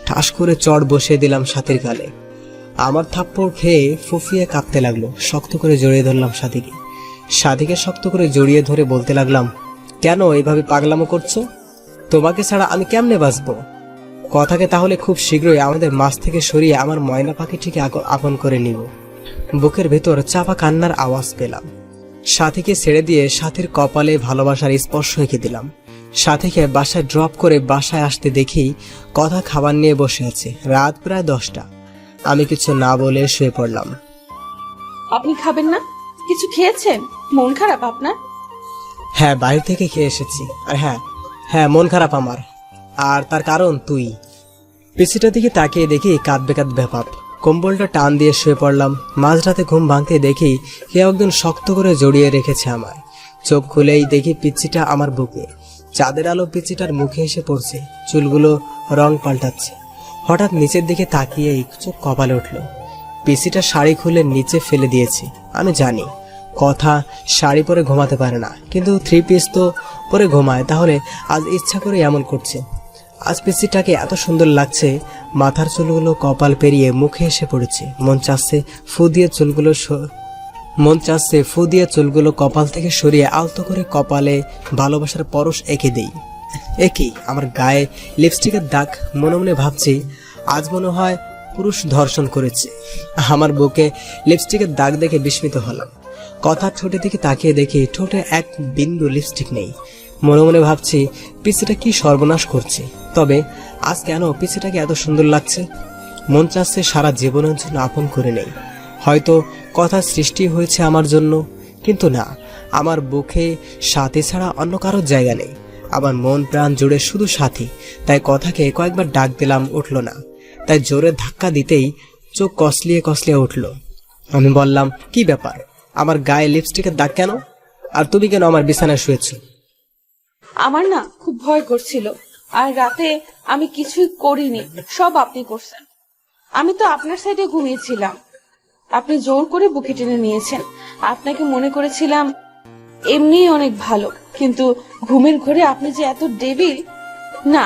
ঠাস করে চড় বসিয়ে দিলাম সাথীর গালে। আমার থাপ্পড় খেয়ে ফুফিয়ে কাঁপতে লাগলো। শক্ত করে জড়িয়ে ধরলাম সাথীকে শক্ত করে জড়িয়ে ধরে বলতে লাগলাম, কেন এইভাবে পাগলামো করছো? তোমাকে ছাড়া আমি কেমনে বাঁচবো? কথাকে তাহলে খুব শীঘ্রই আমাদের মাঝ থেকে সরিয়ে আমার ময়না পাখিটিকে আপন করে নিব। বুকের ভেতর চাপা কান্নার আওয়াজ পেলাম। সাথীকে ছেড়ে দিয়ে সাথীর কপালে ভালোবাসার স্পর্শ এঁকে দিলাম। সাথীকে বাসায় ড্রপ করে বাসায় আসতে দেখি কথা খাবার নিয়ে বসে আছে। রাত প্রায় 10টা। আমি কিছু না বলে শুয়ে পড়লাম। আপনি খাবেন না? কিছু খেয়েছেন? মন খারাপ আপনার? হ্যাঁ, বাইরে থেকে খেয়ে এসেছি। আর হ্যাঁ মন খারাপ আমার। আর তার কারণ তুই। পিছিটার দিকে তাকিয়ে দেখি কাঁদবে ভাব। কম্বলটা টান দিয়ে শুয়ে পড়লাম। মাঝরাতে ঘুম ভাঙতে দেখি কেউ একজন শক্ত করে জড়িয়ে রেখেছে আমায়। চোখ খুলেই দেখি পিচ্ছিটা আমার বুকে। চাঁদের আলো পিচ্ছিটার মুখে এসে পড়ছে। চুলগুলো রং পাল্টাচ্ছে। হঠাৎ নিচের দিকে তাকিয়েই চোখ কপালে উঠল। পিচ্ছিটা শাড়ি খুলে নিচে ফেলে দিয়েছি। আমি জানি কথা শাড়ি পরে ঘুমাতে পারে না, কিন্তু 3 পিস তো পরে ঘুমায়। তাহলে আজ ইচ্ছা করে এমন করছে। আজ পিচ্ছিটাকে এত সুন্দর লাগছে। মাথার চুলগুলো কপাল পেরিয়ে মুখে এসে পড়েছে। মন চাচ্ছে ফু দিয়ে চুলগুলো কপাল থেকে সরিয়ে আলতো করে কপালে ভালোবাসার পরশ এঁকে দেই। একই আমার গায়ে লিপস্টিকের দাগ। মনে মনে ভাবছি আজ মনে হয় পুরুষ ধর্ষণ করেছে। আমার বুকে লিপস্টিকের দাগ দেখে বিস্মিত হলাম। কথার ঠোঁটের দিকে তাকিয়ে দেখি ঠোঁটে এক বিন্দু লিপস্টিক নেই। মনে মনে ভাবছি পিছিটা কি সর্বনাশ করছে। তবে আজ কেন পিছিটাকে এত সুন্দর লাগছে? মন চাচ্ছে সারা জীবনের জন্য আপন করে নেই। হয়তো কথা সৃষ্টি হয়েছে আমার জন্য, কিন্তু না, আমার বুকে সাথী ছাড়া অন্য কারোর জায়গা নেই। আমার মন প্রাণ জুড়ে শুধু সাথী। তাই কথাকে কয়েকবার ডাক দিলাম, উঠল না। তাই জোরে ধাক্কা দিতেই চোখ কসলিয়ে উঠল। আমি বললাম, কি ব্যাপার? আমার গায়ে লিপস্টিকের দাগ কেন? আর তুমি কেন আমার বিছানায় শুয়েছ? আমার না খুব ভয় করছিল, আর রাতে আমি কিছুই করিনি, সব আপনি করছেন। আমি তো আপনার সাইডে ঘুমিয়েছিলাম, আপনি জোর করে বুকে টেনে নিয়েছেন। আপনাকে মনে করেছিলাম এমনি অনেক ভালো, কিন্তু ঘুমের ঘরে আপনি যে এত ডেভিল। না,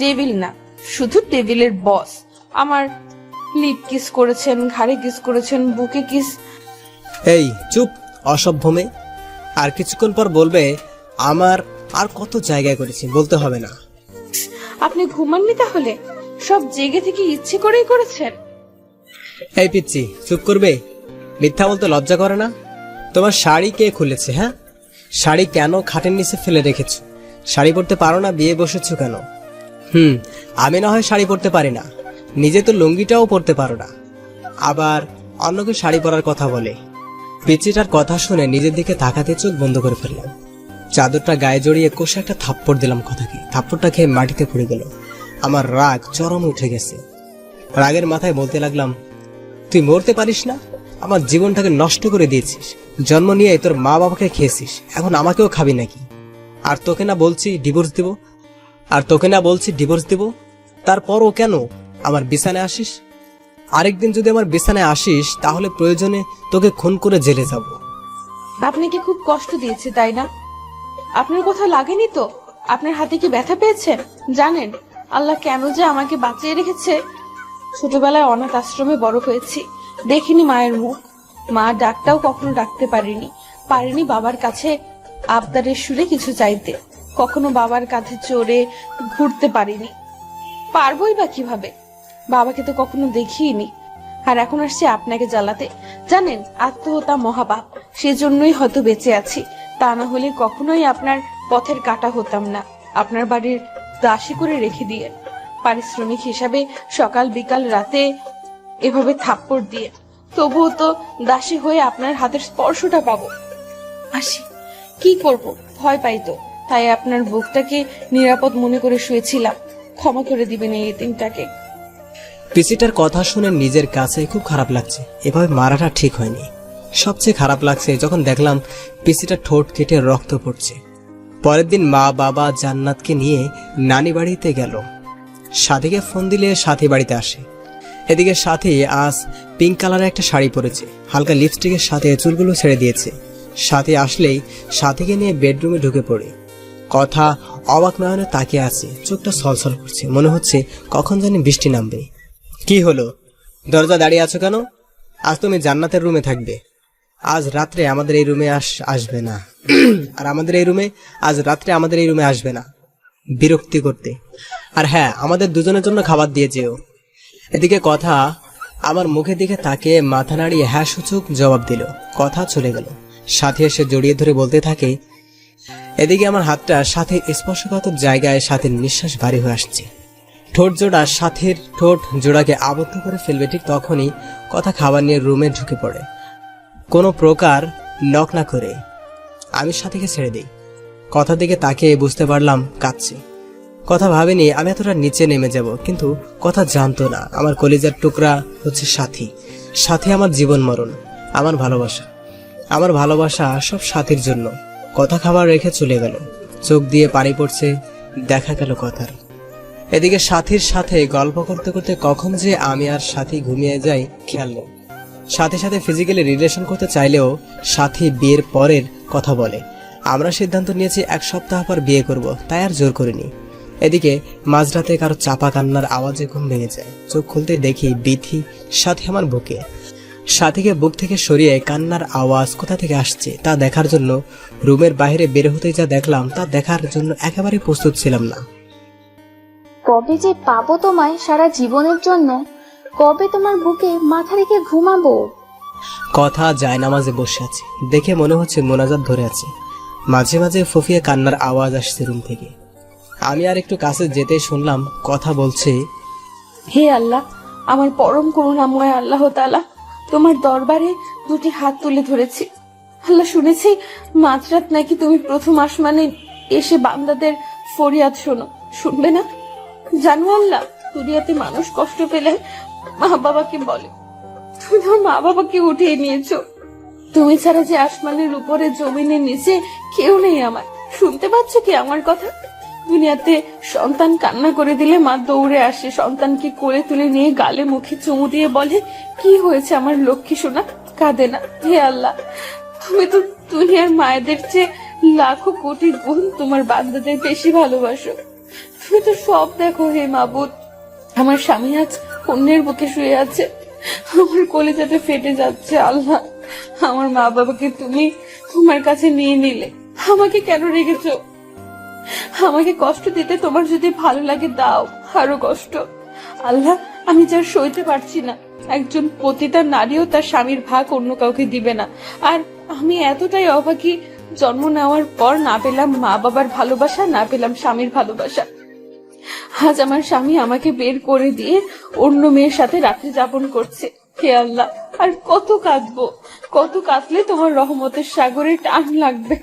ডেভিল না, শুধু টেবিলের বস। আমার লিপ কিস করেছেন, ঘাড়ে কিস করেছেন, বুকে কিস। এই চুপ, অসভ্য মেয়ে। আর কিছুক্ষণ পর বলবে আমার আর কত জায়গায় করেছি, বলতে হবে না। আপনি ঘুমাননি তাহলে? সব জেগে থেকে ইচ্ছে করেই করেছেন? এই পিচ্ছি, চুপ করবে? মিথ্যা বলতে লজ্জা করে না? তোমার শাড়ি কে খুলেছে? হ্যাঁ, শাড়ি কেন খাটের নিচে ফেলে রেখেছো? শাড়ি পরতে পারো না, বিয়ে বসেছো কেন? আমি না হয় শাড়ি পরতে পারি না, নিজে তো লুঙ্গিটাও পরতে পারো না, আবার অন্যকে শাড়ি পরার কথা বলে। পিচ্ছিটার কথা শুনে নিজের দিকে তাকাতে চোখ বন্ধ করে ফেললাম। চাদরটা গায়ে জড়িয়ে কষে একটা থাপ্পড় দিলাম কথাকে। থাপ্পড়টা খেয়ে মাটিতে পড়ে গেল। আমার রাগ চরম উঠে গেছে। রাগের মাথায় বলতে লাগলাম, তুই মরতে পারিস না? আমার জীবনটাকে নষ্ট করে দিয়েছিস। জন্ম নিয়ে তোর মা বাবাকে খেয়েছিস, এখন আমাকেও খাবি নাকি? আর তোকে না বলছি ডিভোর্স দিব, তারপরও কেন আমার বিছানায় আসিস? আরেকদিন যদি আমার বিছানায় আসিস তাহলে প্রয়োজনে তোকে খুন করে জেলে যাব। আপনাকে খুব কষ্ট দিয়েছে তাই না? আপনার কথা লাগেনি তো? আপনার হাতে কি ব্যথা পেয়েছেন? জানেন আল্লাহ কেন যে আমাকে বাঁচিয়ে রেখেছে? ছোটবেলায় অনাথ আশ্রমে বড় হয়েছি, দেখিনি মায়ের মুখ। মা ডাকটাও কখনো ডাকতে পারিনি বাবার কাছে আবদারের সুরে কিছু চাইতে। কখনো বাবার কাছে চড়ে ঘুরতে পারিনি। পারবোই বা কিভাবে? বাবাকে তো কখনো দেখিনি, আর এখন আসছে আপনাকে জ্বালাতে। জানেন, আত্মহত্যা মহাপাপ, সেজন্যই হয়তো বেঁচে আছি। তা না হলে কখনোই আপনার পথের কাটা হতাম না। আপনার বাড়ির দাসী করে রেখে দিয়ে, পারিশ্রমিক হিসাবে সকাল বিকাল রাতে এভাবে থাপ্পড় দিয়ে, তবুও তো দাসী হয়ে আপনার হাতের স্পর্শটা পাবো। আসি, কি করব, ভয় পাই তো, তাই আপনার বুকটাকে নিরাপদ মনে করে শুয়েছিলাম। ক্ষমা করে দিবেন এই এতিমটাকে। পিসিটার কথা শুনে নিজের কাছে খুব খারাপ লাগছে। এভাবে মারাটা ঠিক হয়নি। সবচেয়ে খারাপ লাগছে যখন দেখলাম পিসিটার ঠোঁট কেটে রক্ত পড়ছে। পরের দিন মা বাবা জান্নাতকে নিয়ে নানি বাড়িতে গেল। সাথীকে ফোন দিলে সাথী বাড়িতে আসে। এদিকে সাথী আজ পিঙ্ক কালারের একটা শাড়ি পরেছে, হালকা লিপস্টিকের সাথে চুলগুলো ছেড়ে দিয়েছে। সাথী আসলেই সাথীকে নিয়ে বেডরুমে ঢুকে পড়ে। কথা অবাক নয়নে তাকিয়ে আছে, চোখটা ছলছল করছে, মনে হচ্ছে কখন জানি বৃষ্টি নামবে। কি হলো, দরজা দাঁড়িয়ে আছো কেন? আজ তুমি জান্নাতের রুমে থাকবে, আজ রাত্রে আমাদের এই রুমে আসবে না। আর আমাদের এই রুমে আজ রাত্রে আমাদের এই রুমে আসবে না, বিরক্তি করতে। আর হ্যাঁ, আমাদের দুজনের জন্য খাবার দিয়ে যেও। এদিকে কথা আমার মুখের দিকে তাকিয়ে মাথা নাড়িয়ে হ্যাঁ সূচক জবাব দিল। কথা চলে গেল। সাথী এসে জড়িয়ে ধরে বলতে থাকে, এদিকে আমার হাতটা সাথীর স্পর্শকাতর জায়গায় সাথীর নিঃশ্বাস ভারী হয়ে আসছে। ঠোঁট জোড়া সাথীর ঠোঁট জোড়াকে আবদ্ধ করে ফেলবে ঠিক তখনই কথা খাবার নিয়ে রুমে ঢুকে পড়ে, কোনো প্রকার নক না করে। আমি সাথীকে ছেড়ে দিই। কথা দিকে তাকিয়ে বুঝতে পারলাম কাঁদছে। কথা ভাবেনি আমি এতটা নিচে নেমে যাব, কিন্তু কথা জানতো না আমার কলিজার টুকরা হচ্ছে সাথী। সাথী আমার জীবন মরণ, আমার ভালোবাসা। আমার ভালোবাসা সব সাথীর জন্য। কথা খাবার রেখে চলে গেল। চোখ দিয়ে পানি পড়ছে, দেখা গেল কথার। এদিকে সাথীর সাথে গল্প করতে করতে কখন যে আমি আর সাথী ঘুমিয়ে যাই খেয়াল নেই। সাথে সাথে ফিজিক্যালি রিলেশন করতে চাইলেও সাথী বিয়ের পরের কথা বলে। আমরা সিদ্ধান্ত নিয়েছি 1 সপ্তাহ পর বিয়ে করব, তাই আর জোর করিনি। এদিকে মাঝরাতে কারো চাপা কান্নার আওয়াজে ঘুম ভেঙে যায়। চোখ খুলতে দেখি বিথি সাথী আমার বুকে। সাথীকে বুক থেকে সরিয়ে কান্নার আওয়াজ কোথা থেকে আসছে তা দেখার জন্য রুমের বাইরে বের হতেই যা দেখলাম তা দেখার জন্য একেবারে প্রস্তুত ছিলাম না। কবে যে পাবো তোমায় সারা জীবনের জন্য, কবে তোমার বুকে মাথা রেখে ঘুমাবো। কথা যায় নামাজে বসে আছে, দেখে মনে হচ্ছে মোনাজাত ধরে আছে। মাঝে মাঝে ফুফিয়ে কান্নার আওয়াজ আসছে রুম থেকে। আমি আর একটু কাছে যেতে শুনলাম কথা বলছে, হে আল্লাহ, আমার পরম করুণাময় আল্লাহ তাআলা, তোমার দরবারে 2টি হাত তুলে ধরেছি। আল্লাহ, শুনেছি মাঝরাত নাকি তুমি প্রথম আসমানে এসে বান্দাদের ফরিয়াদ শোনো, শুনবে না? জানো আল্লাহ, দুনিয়াতে মানুষ কষ্ট পেলে মা বাবাকে বলে, তুমি তোমার মা বাবাকে উঠিয়ে নিয়েছো। তুমি ছাড়া যে আসমানের উপরে জমিনের নিচে কেউ নেই আমার। শুনতে পাচ্ছ কি আমার কথা? দুনিয়াতে সন্তান কান্না করে দিলে মা দৌড়ে আসে, সন্তানকে কোলে তুলে নিয়ে গালে মুখে চুমু দিয়ে বলে, কি হয়েছে আমার লক্ষ্মী সোনা, কাঁদে না। হে আল্লাহ, তুমি তো দুনিয়ার মায়েদের চেয়ে লাখো কোটি গুণ তোমার বান্দাদের বেশি ভালোবাসো। তুমি তো সব দেখো হে মাবুদ। আমার স্বামী আজ অন্যের বুকে শুয়ে আছে, আমার কলিজাতে ফেটে যাচ্ছে। আল্লাহ, আমার মা বাবাকে তুমি তোমার কাছে নিয়ে নিলে, আমাকে কেন রেখেছো? আমাকে কষ্ট দিতে তোমার যদি ভালো লাগে দাও, আরো কষ্ট। আল্লাহ, আমি যার সইতে পারছি না। একজন পতিতা নারীও তার স্বামীর ভাগ অন্য কাউকে দিবে না, আর আমি এতটাই অভাগী, জন্ম নেওয়ার পর না পেলাম মা বাবার ভালোবাসা, না পেলাম স্বামীর ভালোবাসা। আজ আমার স্বামী আমাকে বের করে দিয়ে অন্য মেয়ের সাথে রাত্রি যাপন করছে। হে আল্লাহ, আর কত কাঁদবো, কত কাঁদলে তোমার রহমতের সাগরে টান লাগবে,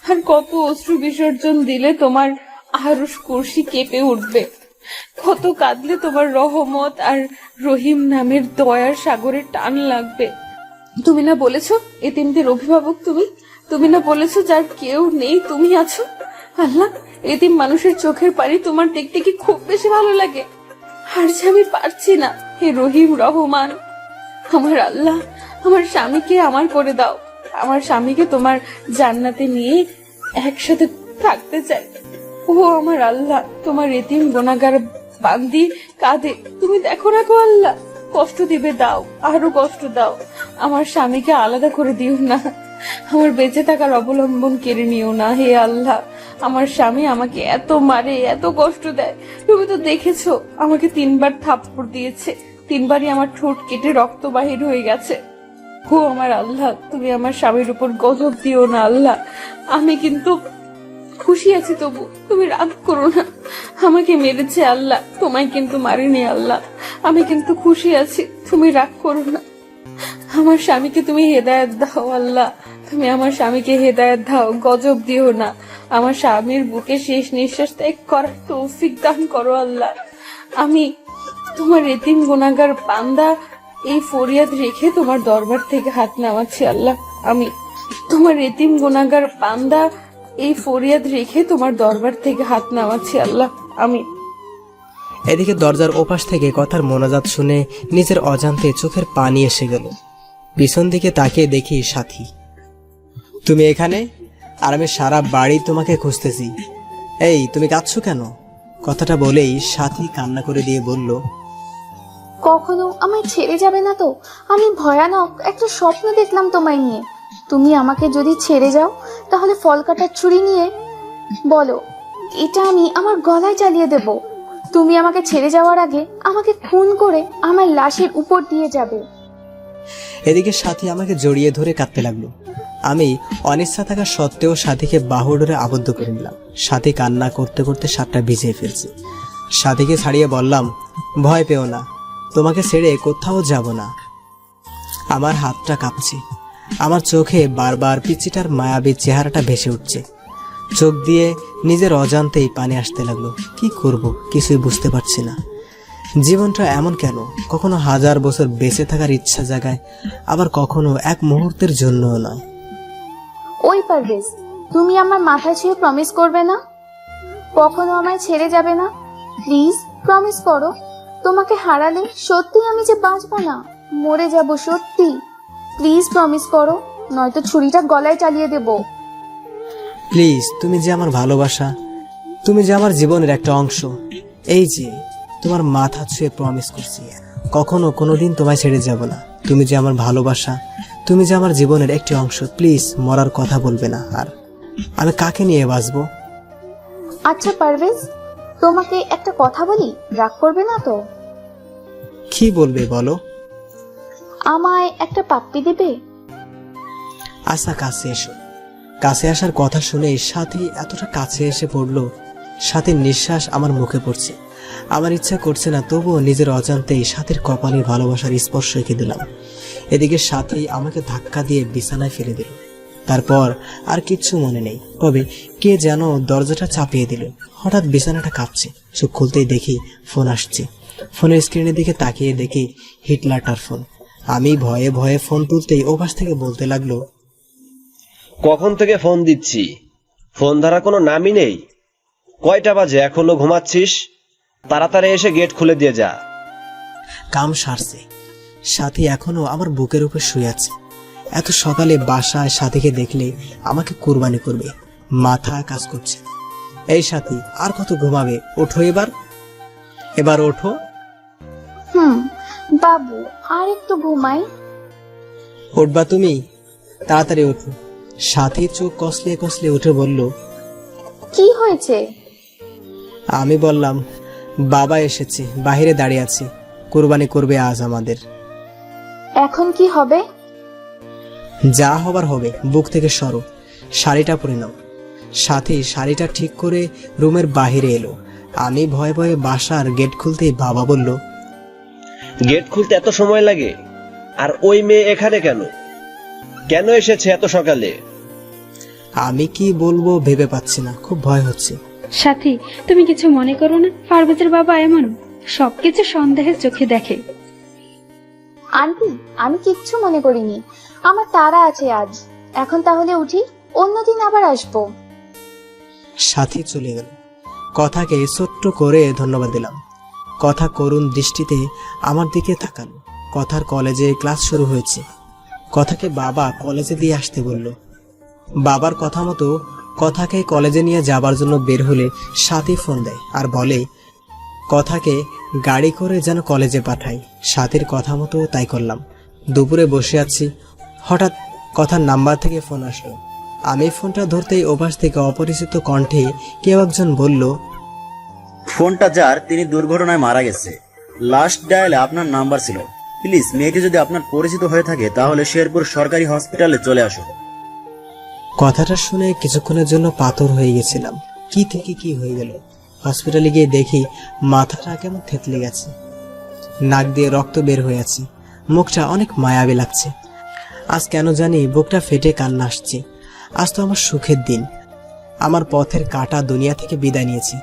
আর কত অশ্রু বিসর্জন দিলে তোমার আরশ কুরসি কেঁপে উঠবে, কত কাঁদলে তোমার রহমত আর রহিম নামের দয়ার সাগরে টান লাগবে। তুমি না বলেছো এতিমদের অভিভাবক তুমি? তুমি না বলেছো যার কেউ নেই তুমি আছো? আল্লাহ, এতিম মানুষের চোখের পানি তোমার দেখতে কি খুব বেশি ভালো লাগে? আর যে আমি পারছি না। হে রহিম রহমান, আমার আল্লাহ, আমার স্বামীকে আমার করে দাও। আমার স্বামীকে তোমার জান্নাতে নিয়ে একসাথে থাকতে চাই। ও আমার আল্লাহ, তোমার এতিম গুনাহগার বান্দি কাঁদে, তুমি দেখো না গো আল্লাহ, কষ্ট দিবে দাও, আরো কষ্ট দাও। আমার স্বামীকে আলাদা করে দিও না। আমার বেঁচে থাকার অবলম্বন কেড়ে নিও না হে আল্লাহ। আমার স্বামী আমাকে এত মারে, এত কষ্ট দেয়। তুমি তো দেখেছো, আমাকে 3বার থাপ্পড় দিয়েছে, 3বারই আমার ঠোঁট কেটে রক্ত বাহির হয়ে গেছে। ও আমার আল্লাহ, তুমি আমার স্বামীর উপর গজব দিও না আল্লাহ। আমি কিন্তু খুশি আছি, তবু তুমি রাগ করো না। আমাকে মেরেছে আল্লাহ, তোমায় কিন্তু মারিনি আল্লাহ। আমি কিন্তু খুশি আছি, তুমি রাগ করো না। আমার স্বামীকে তুমি হেদায়েত দাও আল্লাহ, তুমি আমার স্বামীকে হেদায়েত দাও, গজব দিও না। আমার স্বামীর বুকে শেষ নিঃশ্বাস ত্যাগ করার তৌফিক দান করো আল্লাহ। আমি তোমার এতিম গুনাহগার বান্দা এই ফরিয়াদ রেখে তোমার দরবার থেকে হাত নামাচ্ছি আল্লাহ। আমি তোমার এতিম গুনাহগার বান্দা এই ফরিয়াদ রেখে তোমার দরবার থেকে হাত নামাচ্ছি আল্লাহ। আমি এদিকে দরজার ওপাশ থেকে কথার মোনাজাত শুনে নিজের অজান্তে চোখের পানি এসে গেল। পিছন দিকে তাকিয়ে দেখি সাথী। তুমি এখানে? আর আমি সারা বাড়ি তোমাকে খুঁজতেছি। এই তুমি কাঁদছো কেন? কথাটা বলেই সাথী কান্না করে দিয়ে বলল, কখনো আমায় ছেড়ে যাবে না তো? আমি ভয়ানক একটা স্বপ্ন দেখলাম তোমায় নিয়ে। তুমি আমাকে যদি ছেড়ে যাও, তাহলে ফল কাটার ছুরি নিয়ে বলো এটা আমি আমার গলায় চালিয়ে দেব। তুমি আমাকে ছেড়ে যাওয়ার আগে আমাকে খুন করে আমার লাশের উপর দিয়ে যাবে। এদিকে সাথী আমাকে জড়িয়ে ধরে কাঁদতে লাগলো। আমি অনিচ্ছা থাকা সত্ত্বেও সাথীকে বাহু ধরে আবদ্ধ করে নিলাম। সাথী কান্না করতে করতে শার্টটা ভিজিয়ে ফেলছে। সাথীকে ছাড়িয়ে বললাম, ভয় পেও না, তোমাকে ছেড়ে কোথাও যাব না। আমার হাতটা কাঁপছে, আমার চোখে বারবার পিচিটার মায়াবী চেহারাটা ভেসে উঠছে। চোখ দিয়ে নিজের অজান্তেই পানি আসতে লাগলো। কি করব কিছুই বুঝতে পারছি না। জীবনটা এমন কেন? কখনো 1000 বছর বেঁচে থাকার ইচ্ছা জাগায়, আবার কখনো এক মুহূর্তের জন্যও নয়। ওই পারভেজ, তুমি আমার মাথায় ছুঁয়ে প্রমিস করবে না? কখনো আমায় ছেড়ে যাবে না? প্লিজ প্রমিস করো। তোমাকে হারালে সত্যি আমি যে বাঁচবো না, মরে যাব সত্যি। প্লিজ প্রমিস করো, নয়তো ছুরিটা গলায় চালিয়ে দেব। প্লিজ, তুমি যে আমার ভালোবাসা, তুমি যে আমার জীবনের একটা অংশ। এই যে তোমার মাথা ছুঁয়ে প্রমিস করছি, কখনো কোনোদিন তোমায় ছেড়ে যাব না। তুমি যে আমার ভালোবাসা, তুমি যে আমার জীবনের একটি অংশ। প্লিজ মরার কথা বলবে না। আর আমি কাকে নিয়ে বাঁচবো? আচ্ছা পারভেজ, তোমাকে একটা কথা বলি, রাগ করবে না তো? কি বলবে বলো? আমায় একটা পাপ্পি দেবে? আচ্ছা, কাছে এসো। কাছে আসার কথা শুনে সাথী এতটা কাছে এসে পড়লো, সাথীর নিঃশ্বাস আমার মুখে পড়ছে। আমার ইচ্ছা করছে না, তবুও নিজের অজান্তেই সাথীর কপালে ভালোবাসার স্পর্শ রেখে দিলাম। এদিকে সাথী আমাকে ধাক্কা দিয়ে বিছানায় ফেলে দিল। তারপর আর কিচ্ছু মনে নেই, তবে কে যেন দরজাটা চাপিয়ে দিল। হঠাৎ বিছানাটা কাঁপছে। চোখ খুলতেই দেখি ফোন আসছে। ফোনের স্ক্রিনের দিকে তাকিয়ে দেখি হিটলারটার ফোন। আমি ভয়ে ভয়ে ফোন তুলতেই ওপাশ থেকে বলতে লাগলো, কখন থেকে ফোন দিচ্ছি, ফোন ধরা কোনো নামই নেই। কয়টা বাজে, এখনো ঘুমাচ্ছিস? তাড়াতাড়ি এসে গেট খুলে দিয়ে যা। কাম সারছে, সাথী এখনো আমার বুকের উপর শুয়ে আছে। এত সকালে বাসায় সাথীকে দেখলে আমাকে কুরবানি করবে, মাথা কাজ করছে। এই সাথী, আর কত ঘুমাবে? ওঠো এবার, এবার ওঠো। বাবু, আর একটু ঘুমাই। উঠবা তুমি? তাড়াতাড়ি ওঠো। সাথী চোখ কসলে কসলে উঠে বলল, কি হয়েছে? আমি বললাম, বাবা এসেছে, বাহিরে দাঁড়িয়ে আছে, কুরবানি করবে আজ আমাদের। এখন কি হবে? যা হবার হবে, বুক থেকে সরো, শাড়িটা পরে নাও। সাথী শাড়িটা ঠিক করে রুমের বাহিরে এলো। আমি ভয়ে ভয়ে বাসার গেট খুলতেই বাবা বলল, গেট খুলতে এত সময় লাগে? আর ওই মেয়ে এখানে কেন? কেন এসেছে এত সকালে? আমি কি বলবো ভেবে পাচ্ছি না, খুব ভয় হচ্ছে। সাথী, তুমি কিছু মনে করো না, পারভেজের বাবা এমন সবকিছু সন্দেহের চোখে দেখে। আন্টি, আমি কিচ্ছু মনে করিনি। আমার তাড়া আছে আজ। এখন তাহলে উঠি, অন্যদিন আবার আসবো। সাথী চলে গেল। কথাকে ছোট্ট করে ধন্যবাদ দিলাম। কথা করুণ দৃষ্টিতে আমার দিকে তাকালো। কথার কলেজে ক্লাস শুরু হয়েছে। কথাকে বাবা কলেজে দিয়ে আসতে বলল। বাবার কথা মতো কথাকে কলেজে নিয়ে যাবার জন্য বের হলে সাথী ফোন দেয় আর বলে কথাকে গাড়ি করে যেন কলেজে পাঠাই। সাথীর কথা মতো তাই করলাম। দুপুরে বসে আছি, হঠাৎ কথার নাম্বার থেকে ফোন আসলো। আমি ফোনটা ধরতেই ওপাশ থেকে অপরিচিত কণ্ঠে কেউ একজন বলল, ফোনটা যার তিনি দুর্ঘটনায় মারা গেছে। লাস্ট ডায়ালে আপনার নাম্বার ছিল। প্লিজ মেয়েটি যদি আপনার পরিচিত হয়ে থাকে তাহলে শেরপুর সরকারি হসপিটালে চলে আসুন। কথাটা শুনে কিছুক্ষণের জন্য পাথর হয়ে গেছিলাম। কি থেকে কি হয়ে গেল। হসপিটালে গিয়ে দেখি মাথাটা কেমন থেতলে গেছে, নাক দিয়ে রক্ত বের হয়ে আছে, মুখটা অনেক মায়াবী লাগছে। আজ কেন জানি বুকটা ফেটে কান্না আসছে। আজ তো আমার সুখের দিন, আমার পথের কাটা দুনিয়া থেকে বিদায় নিয়েছে।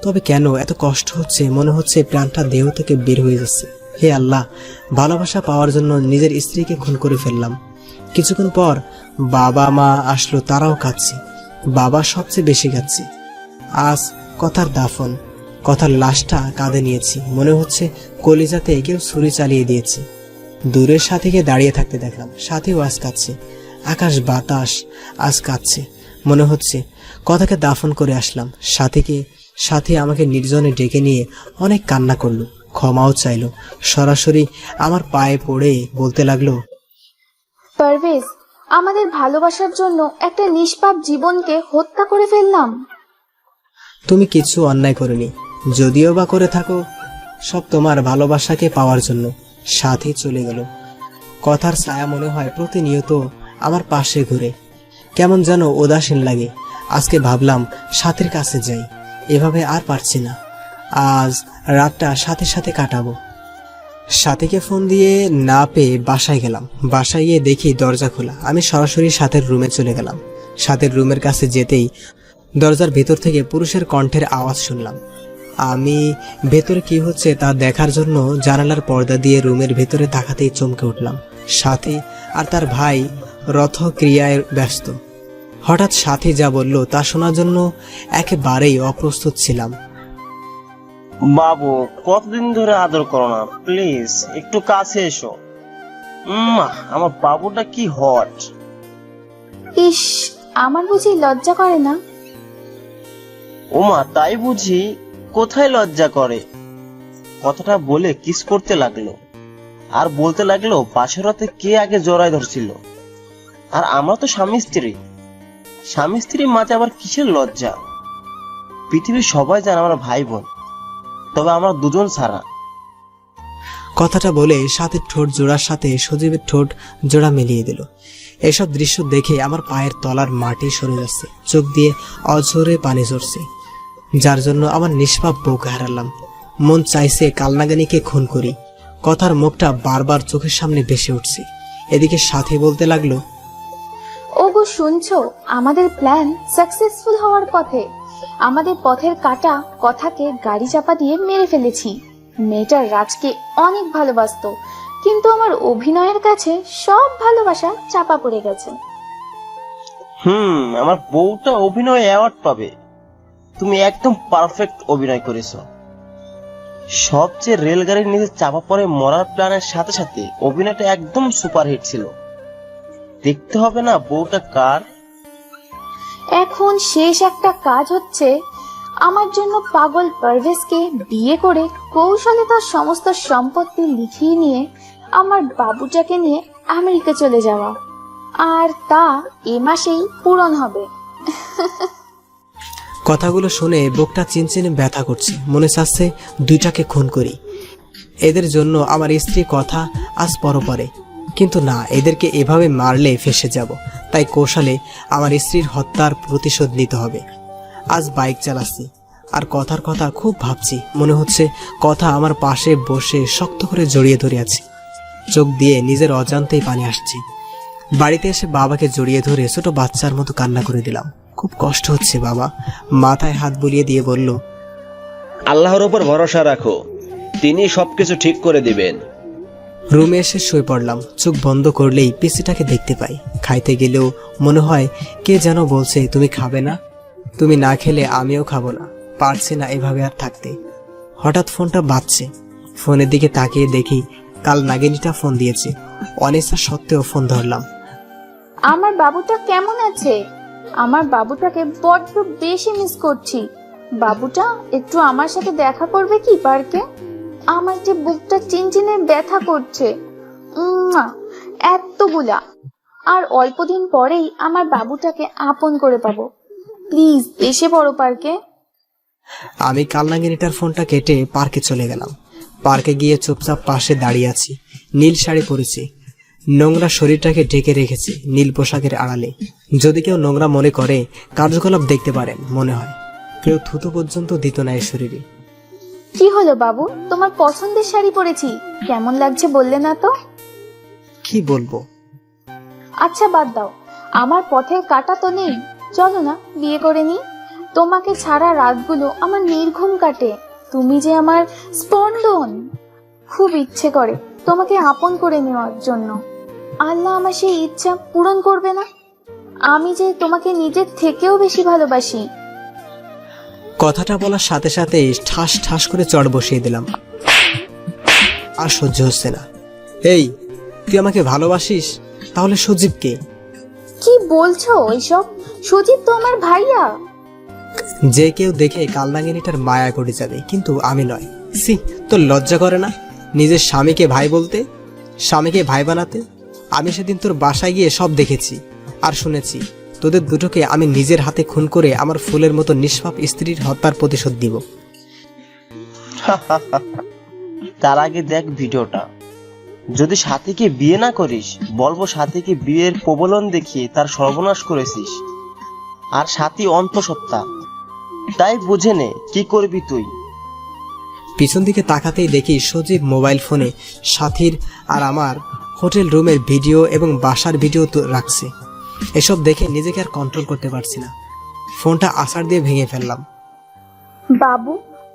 তবে কেন এত কষ্ট হচ্ছে, মনে হচ্ছে প্রাণটা দেহ থেকে বের হয়ে যাচ্ছে। হে আল্লাহ, ভালোবাসা পাওয়ার জন্য নিজের স্ত্রীকে খুন করে ফেললাম। কিছুক্ষণ পর বাবা মা আসলো, তারাও কাঁদছে। বাবা সবচেয়ে বেশি কাঁদছে। আজ কথার দাফন, কথার লাশটা কাঁধে নিয়েছি। মনে হচ্ছে কলিজাতে কেউ ছুরি চালিয়ে দিয়েছে। দূরের সাথীকে দাঁড়িয়ে থাকতে দেখলাম, সাথীও আজ কাঁদছে। আকাশ বাতাস আজ কাঁদছে। মনে হচ্ছে কথাকে দাফন করে আসলাম। সাথী আমাকে নির্জনে ডেকে নিয়ে অনেক কান্না করলো, ক্ষমাও চাইলো। সরাসরি আমার পায়ে পড়ে বলতে লাগলো, পারভেজ, আমাদের ভালোবাসার জন্য একটা নিষ্পাপ জীবনকে হত্যা করে ফেললাম। তুমি কিছু অন্যায় করনি, যদিও বা করে থাকো সব তোমার ভালোবাসাকে পাওয়ার জন্য। সাথী চলে গেল। কথার ছায়া মনে হয় প্রতিনিয়ত আমার পাশে ঘুরে। কেমন যেন উদাসীন লাগে। আজকে ভাবলাম সাথীর কাছে যাই, এভাবে আর পারছি না। আজ রাতটা সাথীর সাথে কাটাবো। সাথীকে ফোন দিয়ে না পেয়ে বাসায় গেলাম। বাসায় গিয়ে দেখি দরজা খোলা। আমি সরাসরি সাথীর রুমে চলে গেলাম। সাথীর রুমের কাছে যেতেই দরজার ভেতর থেকে পুরুষের কণ্ঠের আওয়াজ শুনলাম। আমি ভেতরে কি হচ্ছে তা দেখার জন্য জানালার পর্দা দিয়ে রুমের ভেতরে তাকাতেই চমকে উঠলাম। সাথী আর তার ভাই রথক্রিয়ায় ব্যস্ত। হঠাৎ সাথী যা বলল তা শোনার জন্য একেবারেই অপ্রস্তুত ছিলাম। বাবু, কতদিন ধরে আদর করো না, প্লিজ একটু কাছে এসো। আমার বাবুটা কি হট। ইস, আমার বুঝি লজ্জা করে না? ওমা, তাই বুঝি? কোথায় লজ্জা করে? কথাটা বলে কিস করতে লাগলো, আর বলতে লাগলো পাশের রাতে কে আগে জড়ায় ধরছিল। আর আমরা তো স্বামী স্ত্রীর মাঝে আবার কিসের লজ্জা? পৃথিবীর সবাই জানে আমরা ভাই বোন, তবে আমরা দুজন ছাড়া। কথাটা বলে সাথীর ঠোঁট জোড়ার সাথে সজীবের ঠোঁট জোড়া মিলিয়ে দিল। এসব দৃশ্য দেখে আমার পায়ের তলার মাটি সরে যাচ্ছে, চোখ দিয়ে অঝরে পানি ঝরছে, যার জন্য আমার নিষ্পাপ বউকে হারালাম। মন চাইছে কালনাগানিকে খুন করি। কথার মুখটা বারবার চোখের সামনে ভেসে উঠছে। এদিকে সাথী বলতে লাগলো, ওগো শুনছো, আমাদের প্ল্যান সাকসেসফুল হওয়ার পথে। আমাদের পথের কাটা কথাকে গাড়ি চাপা দিয়ে মেরে ফেলেছি। মেয়েটা রাজকে অনেক ভালোবাসতো, কিন্তু আমার অভিনয়ের কাছে সব ভালোবাসা চাপা পড়ে গেছে। আমার বউটা অভিনয় অ্যাওয়ার্ড পাবে। তুমি একদম পারফেক্ট অভিনয় করেছো। সবচেয়ে রেলগাড়ির নিচে চাপা পড়ে মরার প্ল্যানের সাথে সাথে অভিনয়টা একদম সুপারহিট ছিল। দেখতে হবে না বউটা কার? এখন শেষ একটা কাজ হচ্ছে, আমার জন্য পাগল পারভেজকে বিয়ে করে কৌশলে তার সমস্ত সম্পত্তি লিখিয়ে নিয়ে আমার বাবুটাকে নিয়ে আমেরিকা চলে যাওয়া। আর তা এ মাসেই পূরণ হবে। কথাগুলো শুনে বুকটা চিনচিনে ব্যথা করছে। মনে চাচ্ছে দুইটাকে খুন করি। এদের জন্য আমার স্ত্রী কথা আজ পরে, কিন্তু না, এদেরকে এভাবে মারলে ফেসে যাব। তাই কৌশলে আমার স্ত্রীর হত্যার প্রতিশোধ নিতে হবে। আজ বাইক চালাচ্ছি আর কথার কথা খুব ভাবছি। মনে হচ্ছে কথা আমার পাশে বসে শক্ত করে জড়িয়ে ধরে আছে। চোখ দিয়ে নিজের অজান্তেই পানি আসছে। বাড়িতে এসে বাবাকে জড়িয়ে ধরে ছোট বাচ্চার মতো কান্না করে দিলাম। খুব কষ্ট হচ্ছে বাবা। মাথায় হাত বুলিয়ে দিয়ে বলল, আল্লাহর উপর ভরসা রাখো, তিনি সবকিছু ঠিক করে দিবেন। রুমে এসে শুয়ে পড়লাম। চোখ বন্ধ করলেই পিসিটাকে দেখতে পাই। খাইতে গেলেও মনে হয় কে যেন বলছে, তুমি খাবে না? তুমি না খেলে আমিও খাবো না। পারছি না এভাবে আর থাকতে। হঠাৎ ফোনটা বাজছে। ফোনের দিকে তাকিয়ে দেখি কাল নাগিনীটা ফোন দিয়েছে। অনিচ্ছা সত্ত্বেও ফোন ধরলাম। আমার বাবুটা কেমন আছে? আমার বাবুটাকে বড্ড বেশি মিস করছি। বাবুটা একটু আমার সাথে দেখা করবে কি পার্কে? আমার যে বুকটা চিনচিনে ব্যথা করছে। এতগুলা। আর অল্প দিন পরেই আমার বাবুটাকে আপন করে পাবো। প্লিজ এসে পড়ো পার্কে। আমি কালনাগিনীটার ফোনটা কেটে পার্কে চলে গেলাম। পার্কে গিয়ে চুপচাপ পাশে দাঁড়িয়ে আছি। নীল শাড়ি পরেছি, নোংরা শরীরটাকে ঢেকে রেখেছি নীল পোশাকের আড়ালে। যদি কেউ নোংরা মনে করে কার্যকলাপ দেখতে পারেন মনে হয়। কেউ থুতু পর্যন্ত দিত না এই শরীরে। কি হলো বাবু, তোমার পছন্দের শাড়ি পরেছি, কেমন লাগছে বললে না তো? কি বলবো? আচ্ছা বাদ দাও, আমার পথের কাটা তো নেই, চলো না বিয়ে করে নি। তোমাকে ছাড়া রাতগুলো আমার নির্ঘুম কাটে, তুমি যে আমার স্পন্দন। খুব ইচ্ছে করে তোমাকে আপন করে নেওয়ার জন্য। আল্লাহ আমার সেই ইচ্ছা পূরণ করবে না? আমি যে তোমাকে নিজের থেকেও বেশি ভালোবাসি। কথাটা বলার সাথে সাথে ঠাস ঠাস করে চড় বসিয়ে দিলাম। আর সহ্য হচ্ছে না। এই, তুই আমাকে ভালোবাসিস? তাহলে সজীবকে? কি বলছো এইসব? সজীব তো আমার ভাইয়া। যে কেউ দেখে কালনাগিনীটার মায়া করে যাবে, কিন্তু আমি নয়। সি, তোর লজ্জা করে না নিজের স্বামীকে ভাই বলতে, স্বামীকে ভাই বানাতে? আমি সেদিন তোর বাসায় গিয়ে সব দেখেছি আর শুনেছি। তোদের দুটোকে আমি নিজের হাতে খুন করে আমার ফুলের মতো নিষ্পাপ স্ত্রীর হত্যার প্রতিশোধ দিব। তার আগে দেখ ভিডিওটা। যদি সাথীকে বিয়ে না করিস, বলবো সাথীকে বিয়ের প্রবলন দেখিয়ে তার সর্বনাশ করেছিস। আর সাথী অন্তঃসত্ত্বা, তাই বুঝে নে কি করবি তুই। পিছন দিকে তাকাতেই দেখি সজীব মোবাইল ফোনে সাথীর আর আমার হোটেল রুমের ভিডিও এবং বাসার ভিডিও রাখছে। এসব দেখে নিজেকে আর কন্ট্রোল করতে পারছি না। ফোনটা আছাড় দিয়ে ভেঙে ফেললাম। বাবু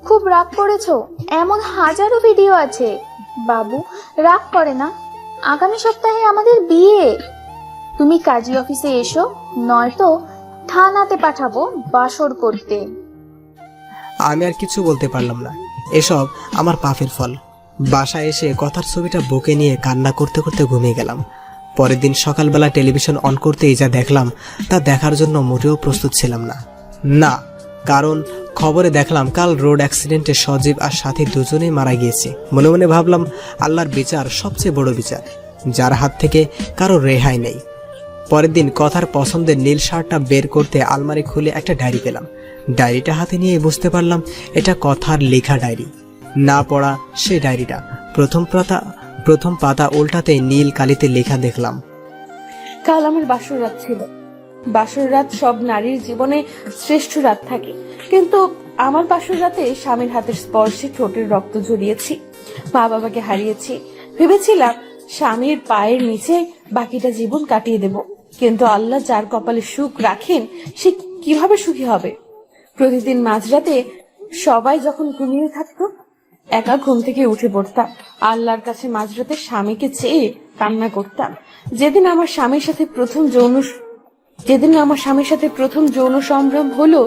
খুব রাগ করেছো? এমন হাজারো ভিডিও আছে। বাবু রাগ করে না, আগামী সপ্তাহে আমাদের বিয়ে। তুমি কাজী অফিসে এসো, নয়তো থানাতে পাঠাবো বাসর করতে। আমি আর কিছু বলতে পারলাম না। এসব আমার পাপের ফল। বাসায় এসে কথার ছবিটা বুকে নিয়ে কান্না করতে করতে ঘুমিয়ে গেলাম। পরের দিন সকালবেলা টেলিভিশন অন করতেই যা দেখলাম তা দেখার জন্য মোটেও প্রস্তুত ছিলাম না। কারণ খবরে দেখলাম কাল রোড অ্যাক্সিডেন্টে সজীব আর সাথী দুজনেই মারা গিয়েছে। মনে মনে ভাবলাম আল্লাহর বিচার সবচেয়ে বড় বিচার, যার হাত থেকে কারো রেহাই নেই। পরের দিন কথার পছন্দের নীল শার্টটা বের করতে আলমারি খুলে একটা ডায়েরি পেলাম। ডায়েরিটা হাতে নিয়ে বুঝতে পারলাম এটা কথার লেখা ডায়েরি। না পড়া সেই ডায়েরিটা প্রথম পাতা উল্টাতে নীল কালিতে লেখা দেখলাম, কাল আমার বাসর রাত ছিল। বাসর রাত সব নারীর জীবনে শ্রেষ্ঠ রাত থাকে, কিন্তু আমার বাসর রাতে স্বামীর হাতের স্পর্শে ঠোঁটের রক্ত ঝরিয়েছি, মা বাবাকে হারিয়েছি। ভেবেছিলাম স্বামীর পায়ের নিচে বাকিটা জীবন কাটিয়ে দেব, কিন্তু আল্লাহ যার কপালে সুখ রাখেন সে কিভাবে সুখী হবে। প্রতিদিন মাঝরাতে সবাই যখন ঘুমিয়ে থাকতো, একা ঘুম থেকে উঠে পড়তাম, আল্লাহর কাছে মাঝরাতে স্বামীকে চেয়ে কান্না করতাম। যেদিন আমার স্বামীর সাথে প্রথম যৌন সম্ভ্রম হলো,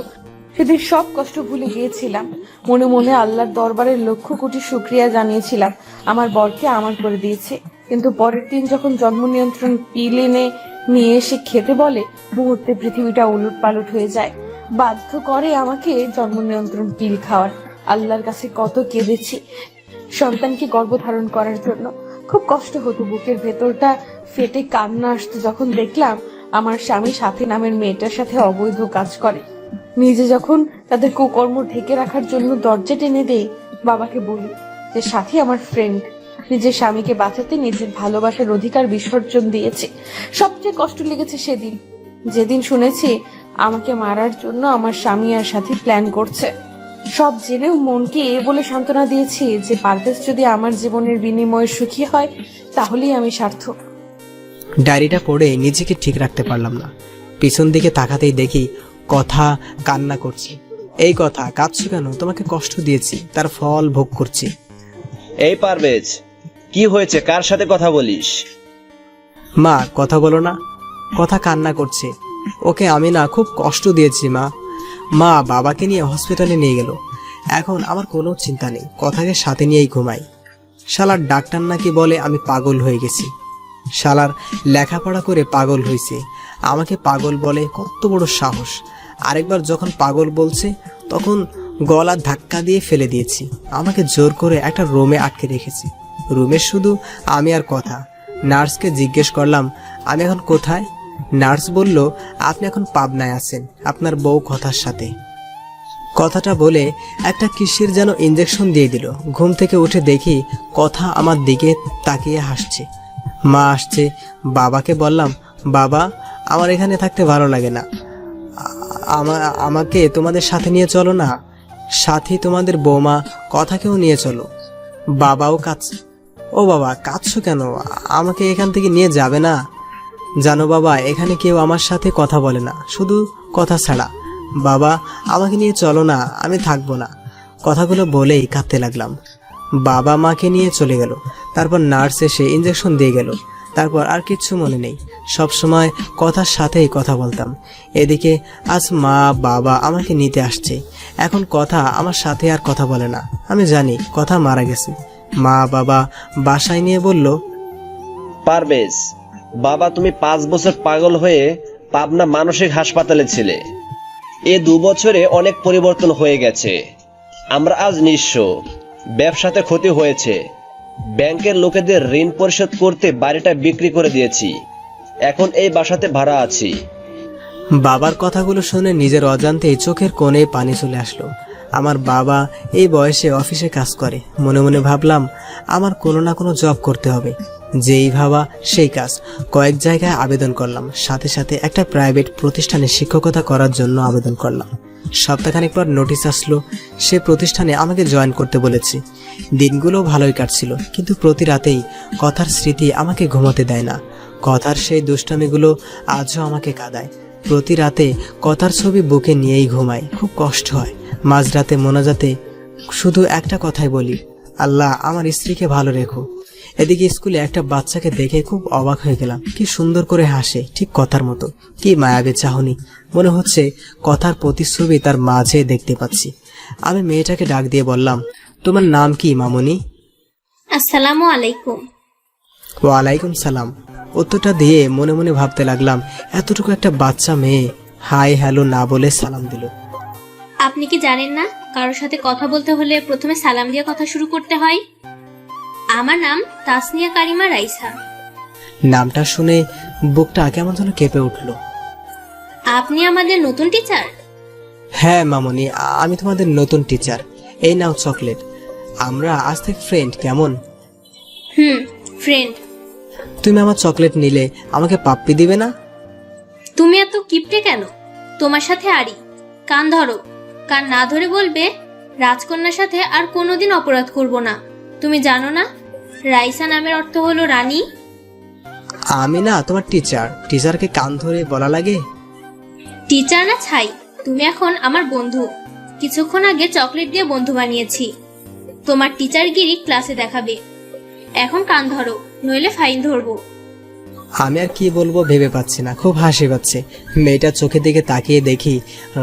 সেদিন সব কষ্ট ভুলে গিয়েছিলাম। মনে মনে আল্লাহর দরবারে লক্ষ কোটি শুকরিয়া জানিয়েছিলাম আমার বরকে আমার করে দিয়েছে। কিন্তু পরের দিন যখন জন্ম নিয়ন্ত্রণ পিল এনে নিয়ে এসে খেতে বলে, মুহূর্তে পৃথিবীটা উলট পালট হয়ে যায়। বাধ্য করে আমাকে জন্ম নিয়ন্ত্রণ পিল খাওয়ার। আল্লাহর কাছে কত কেঁদেছি সন্তানকে গর্ভধারণ করার জন্য। খুব কষ্ট হতো, বুকের ভেতরটা ফেটে কান্না আসতো যখন দেখলাম আমার স্বামী সাথী নামের মেয়েটার সাথে অবৈধ কাজ করে। নিজে যখন তাদের কুকর্ম ঢেকে রাখার জন্য দরজা টেনে দেই, বাবাকে বলি যে সাথী আমার ফ্রেন্ড, নিজের স্বামীকে বাঁচাতে নিজের ভালোবাসার অধিকার বিসর্জন দিয়েছে। সবচেয়ে কষ্ট লেগেছে সেদিন, যেদিন শুনেছি আমাকে মারার জন্য আমার স্বামী আর সাথী প্ল্যান করছে। সব জেনেও মনকে এ বলে সান্ত্বনা দিয়েছি যে পারভেজ যদি আমার জীবনের বিনিময়ে সুখী হয় তাহলেই আমি সার্থক। ডায়েরিটা পড়ে নিজেকে ঠিক রাখতে পারলাম না। পিছন দিকে তাকাতেই দেখি কথা কান্না করছে। এই কথা, কাঁদছো কেন? তোমাকে কষ্ট দিয়েছি, তার ফল ভোগ করছি। এই পারভেজ, কি হয়েছে? কার সাথে কথা বলিস? মা, কথা বলো না। কথা কান্না করছে। ওকে আমি না খুব কষ্ট দিয়েছি মা বাবাকে নিয়ে হসপিটালে নিয়ে গেল। এখন আমার কোনো চিন্তা নেই, কথাকে সাথে নিয়েই ঘুমাই। শালার ডাক্তার নাকি বলে আমি পাগল হয়ে গেছি। শালার লেখাপড়া করে পাগল হয়েছে, আমাকে পাগল বলে? কত বড় সাহস! আরেকবার যখন পাগল বলছে তখন গলা ধাক্কা দিয়ে ফেলে দিয়েছি। আমাকে জোর করে একটা রুমে আটকে রেখেছি। রুমে শুধু আমি আর কথা। নার্সকে জিজ্ঞেস করলাম আমি এখন কোথায়? নার্স বলল, আপনি এখন পাবনায় আছেন আপনার বউ কথার সাথে। কথাটা বলে একটা কিসের যেন ইঞ্জেকশন দিয়ে দিল। ঘুম থেকে উঠে দেখি কথা আমার দিকে তাকিয়ে হাসছে। মা আসছে। বাবাকে বললাম, বাবা আমার এখানে থাকতে ভালো লাগে না, আমাকে তোমাদের সাথে নিয়ে চলো না, সাথে তোমাদের বৌমা কথাকেও নিয়ে চলো। বাবাও কাঁদছে। ও বাবা, কাঁদছো কেন? আমাকে এখান থেকে নিয়ে যাবে না? জানো বাবা, এখানে কেউ আমার সাথে কথা বলে না, শুধু কথা ছাড়া। বাবা আমাকে নিয়ে চলো না, আমি থাকবো না। কথাগুলো বলেই কাঁদতে লাগলাম। বাবা মাকে নিয়ে চলে গেল। তারপর নার্স এসে ইঞ্জেকশন দিয়ে গেল। তারপর আর কিচ্ছু মনে নেই। সব সময় কথার সাথেই কথা বলতাম। এদিকে আজ মা বাবা আমাকে নিতে আসছে। এখন কথা আমার সাথে আর কথা বলে না। আমি জানি কথা মারা গেছে। মা বাবা বাসায় নিয়ে বলল, পারভেজ বাবা, তুমি 5 বছর পাগল হয়ে পাবনা মানসিক হাসপাতালে ছিলে। এ 2 বছরে অনেক পরিবর্তন হয়ে গেছে। আমরা আজ নিঃস্ব, ব্যবসাতে ক্ষতি হয়েছে, ব্যাংকের লোকেদের ঋণ পরিশোধ করতে বাড়িটা বিক্রি করে দিয়েছি। এখন এই বাসাতে ভাড়া আছি। বাবার কথাগুলো শুনে নিজের অজান্তেই চোখের কোণে পানি চলে আসলো। আমার বাবা এই বয়সে অফিসে কাজ করে। মনে মনে ভাবলাম আমার কোনো না কোনো জব করতে হবে। যেই ভাবা সেই কাজ। কয়েক জায়গায় আবেদন করলাম, সাথে সাথে একটা প্রাইভেট প্রতিষ্ঠানে শিক্ষকতা করার জন্য আবেদন করলাম। সপ্তাহখানেক পর নোটিশ আসলো, সে প্রতিষ্ঠানে আমাকে জয়েন করতে বলেছে। দিনগুলো ভালোই কাটছিল, কিন্তু প্রতি রাতেই কথার স্মৃতি আমাকে ঘুমাতে দেয় না। কথার সেই দুষ্টামিগুলো আজও আমাকে কাঁদায়। প্রতি রাতে কথার ছবি বুকে নিয়েই ঘুমাই। খুব কষ্ট হয়। মাঝরাতে মোনাজাতে শুধু একটা কথাই বলি, আল্লাহ আমার স্ত্রীকে ভালো রেখো। এদিকে স্কুলে একটা বাচ্চাকে দেখে খুব অবাক হয়ে গেলাম। কি সুন্দর করে হাসে, ঠিক কথার মতো। কি মায়াবী চাহনি, মনে হচ্ছে কথার প্রতিচ্ছবি তার মাঝে দেখতে পাচ্ছি। আমি মেয়েটাকে ডাক দিয়ে বললাম, তোমার নাম কি মামুনি? আসসালামু আলাইকুম। ওয়ালাইকুম সালাম। উত্তরটা দিয়ে মনে মনে ভাবতে লাগলাম, এতটুকু একটা বাচ্চা মেয়ে হাই হ্যালো না বলে সালাম দিল। আপনি কি জানেন না, কারোর সাথে কথা বলতে হলে প্রথমে সালাম দিয়ে কথা শুরু করতে হয়? আমার নাম তাসনিয়া কারিমা রাইসা। নামটা শুনে বুকটা কেমন যেন কেঁপে উঠলো। আপনি আমাদের নতুন টিচার? হ্যাঁ মামুনি, আমি তোমাদের নতুন টিচার। এই নাও চকলেট। আমরা আজ থেকে ফ্রেন্ড, কেমন? ফ্রেন্ড। তুমি আমার চকলেট নিলে আমাকে পাপ্পি দিবে না? তুমি এত কিপটে কেন? তোমার সাথে আরি। কান ধরো। কান না ধরে বলবে, রাজকন্যার সাথে আর কোনোদিন অপরাধ করব না। তুমি জানো না রাইসা নামের অর্থ হলো রানী? আমি না তোমার টিচার। টিচারকে কান ধরে বলা লাগে? টিচার না ছাই, তুমি এখন আমার বন্ধু। কিছুক্ষণ আগে চকলেট দিয়ে বন্ধু বানিয়েছি। তোমার টিচারগিরি ক্লাসে দেখাবে। এখন কান ধরো, নইলে ফাইন ধরবো। আমি আর কি বলবো ভেবে পাচ্ছি না। খুব হাসি পাচ্ছে। মেয়েটার চোখের দিকে তাকিয়ে দেখি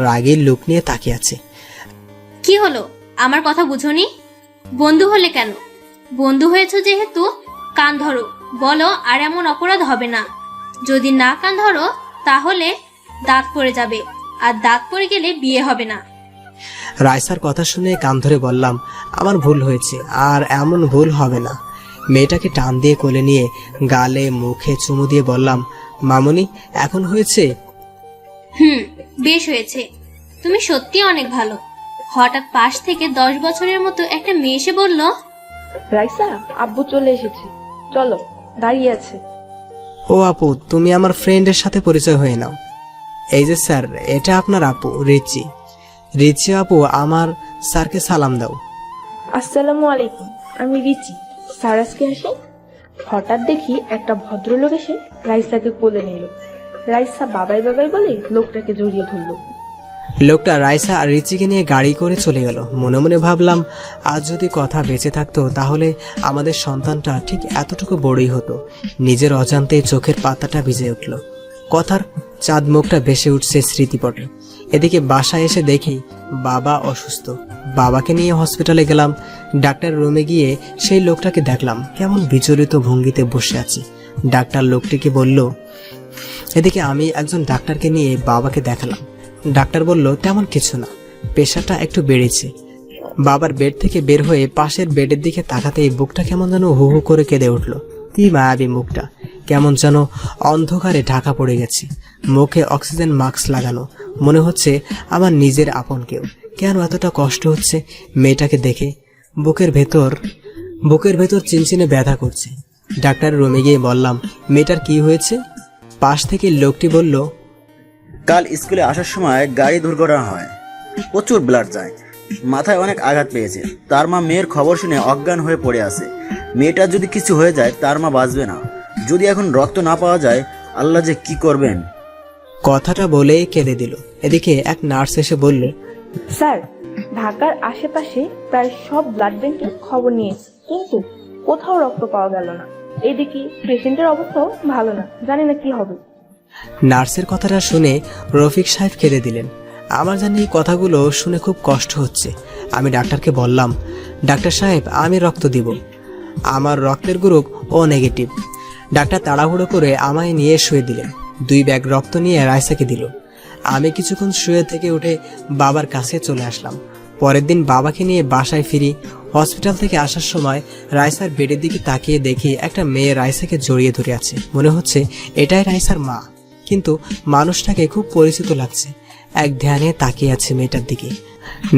রাগের লুক নিয়ে তাকিয়ে আছে। কি হলো, আমার কথা বুঝোনি? বন্ধু হলে কেন? বন্ধু হয়েছো যেহেতু কান ধরো, বলো আর এমন অপরাধ হবে না। যদি না কান ধরো তাহলে দাঁত পড়ে যাবে, আর দাঁত পড়ে গেলে বিয়ে হবে না। রাইসার কথা শুনে কান ধরে বললাম, আমার ভুল হয়েছে, আর এমন ভুল হবে না। মেয়েটাকে টান দিয়ে কোলে নিয়ে গালে মুখে চুমু দিয়ে বললাম, মামুনি এখন হয়েছে? বেশ হয়েছে। তুমি সত্যি অনেক ভালো। হঠাৎ পাশ থেকে 10 বছরের মতো একটা মেয়ে এসে বলল, রাইসা, আব্বু চলে এসেছে, চলো, দাঁড়িয়ে আছে। ও আপু, তুমি আমার ফ্রেন্ডের সাথে পরিচয় হয়ে নাও। এই যে স্যার, এটা আপনার আপু রিচি। রিচি আপু, আমার স্যারকে সালাম দাও। আসসালামু আলাইকুম, আমি রিচি। স্যার আজকে আসেন। হঠাৎ দেখি একটা ভদ্রলোক এসে রাইসাকে কোলে নিল। রাইসা বাবাই বাবাই বলে লোকটাকে জড়িয়ে ধরল। লোকটা রাইসা আর রিচিকে নিয়ে গাড়ি করে চলে গেল। মনে মনে ভাবলাম, আজ যদি কথা বেঁচে থাকতো তাহলে আমাদের সন্তানটা ঠিক এতটুকু বড়ই হতো। নিজের অজান্তেই চোখের পাতাটা ভিজে উঠল। কথার চাঁদ মুখটা ভেসে উঠছে স্মৃতিপটে। এদিকে বাসায় এসে দেখি বাবা অসুস্থ। বাবাকে নিয়ে হসপিটালে গেলাম। ডাক্তার রুমে গিয়ে সেই লোকটাকে দেখলাম কেমন বিচলিত ভঙ্গিতে বসে আছে। ডাক্তার লোকটিকে বলল। এদিকে আমি একজন ডাক্তারকে নিয়ে বাবাকে দেখালাম। ডাক্তার বলল, তেমন কিছু না, প্রেশারটা একটু বেড়েছে। বাবার বেড থেকে বের হয়ে পাশের বেডের দিকে তাকাতেই বুকটা কেমন যেন হু হু করে কেঁদে উঠল। কি মায়াবী মুখটা। কেমন যেন অন্ধকারে ঢাকা পড়ে গেছে। মুখে অক্সিজেন মাস্ক লাগানো, মনে হচ্ছে আমার নিজের আপন কেউ। কেন এতটা কষ্ট হচ্ছে মেয়েটাকে দেখে? বুকের ভেতর চিনচিনে ব্যথা করছে। ডাক্তারের রুমে গিয়ে বললাম, মেয়েটার কি হয়েছে? পাশ থেকে লোকটি বলল, কাল স্কুলে আসার সময় গাড়ি দুর্ঘটনা হয়, প্রচুর ব্লাড যায়, মাথায় অনেক আঘাত পেয়েছে। তার মা মেয়ের খবর শুনে অজ্ঞান হয়ে পড়ে আছে। মেয়েটার যদি কিছু হয়ে যায় তার মা বাঁচবে না। যদি এখন রক্ত না পাওয়া যায়, আল্লাহ যে কি করবেন। কথাটা বলেই কেঁদে দিল। এদিকে এক নার্স এসে বলল, স্যার, ঢাকার আশেপাশে প্রায় সব ব্লাড ব্যাংকে খবর নিয়েছি, কিন্তু কোথাও রক্ত পাওয়া গেল না। এদিকে পেশেন্টের অবস্থাও ভালো না, জানি না কি হবে। নার্সের কথাটা শুনে রফিক সাহেব কেঁদে দিলেন। আমার জানি এই কথাগুলো শুনে খুব কষ্ট হচ্ছে। আমি ডাক্তারকে বললাম, ডাক্তার সাহেব, আমি রক্ত দিব, আমার রক্তের গ্রুপ ও নেগেটিভ। ডাক্তার তাড়াহুড়ো করে আমায় নিয়ে শুয়ে দিলেন। 2 ব্যাগ রক্ত নিয়ে রাইসাকে দিল। আমি কিছুক্ষণ শুয়ে থেকে উঠে বাবার কাছে চলে আসলাম। পরের দিন বাবাকে নিয়ে বাসায় ফিরি। হসপিটাল থেকে আসার সময় রাইসার বেডের দিকে তাকিয়ে দেখি একটা মেয়ে রাইসাকে জড়িয়ে ধরে আছে। মনে হচ্ছে এটাই রাইসার মা, কিন্তু মানুষটাকে খুব পরিচিত লাগছে। এক ধ্যানে তাকিয়ে আছে মেয়েটার দিকে।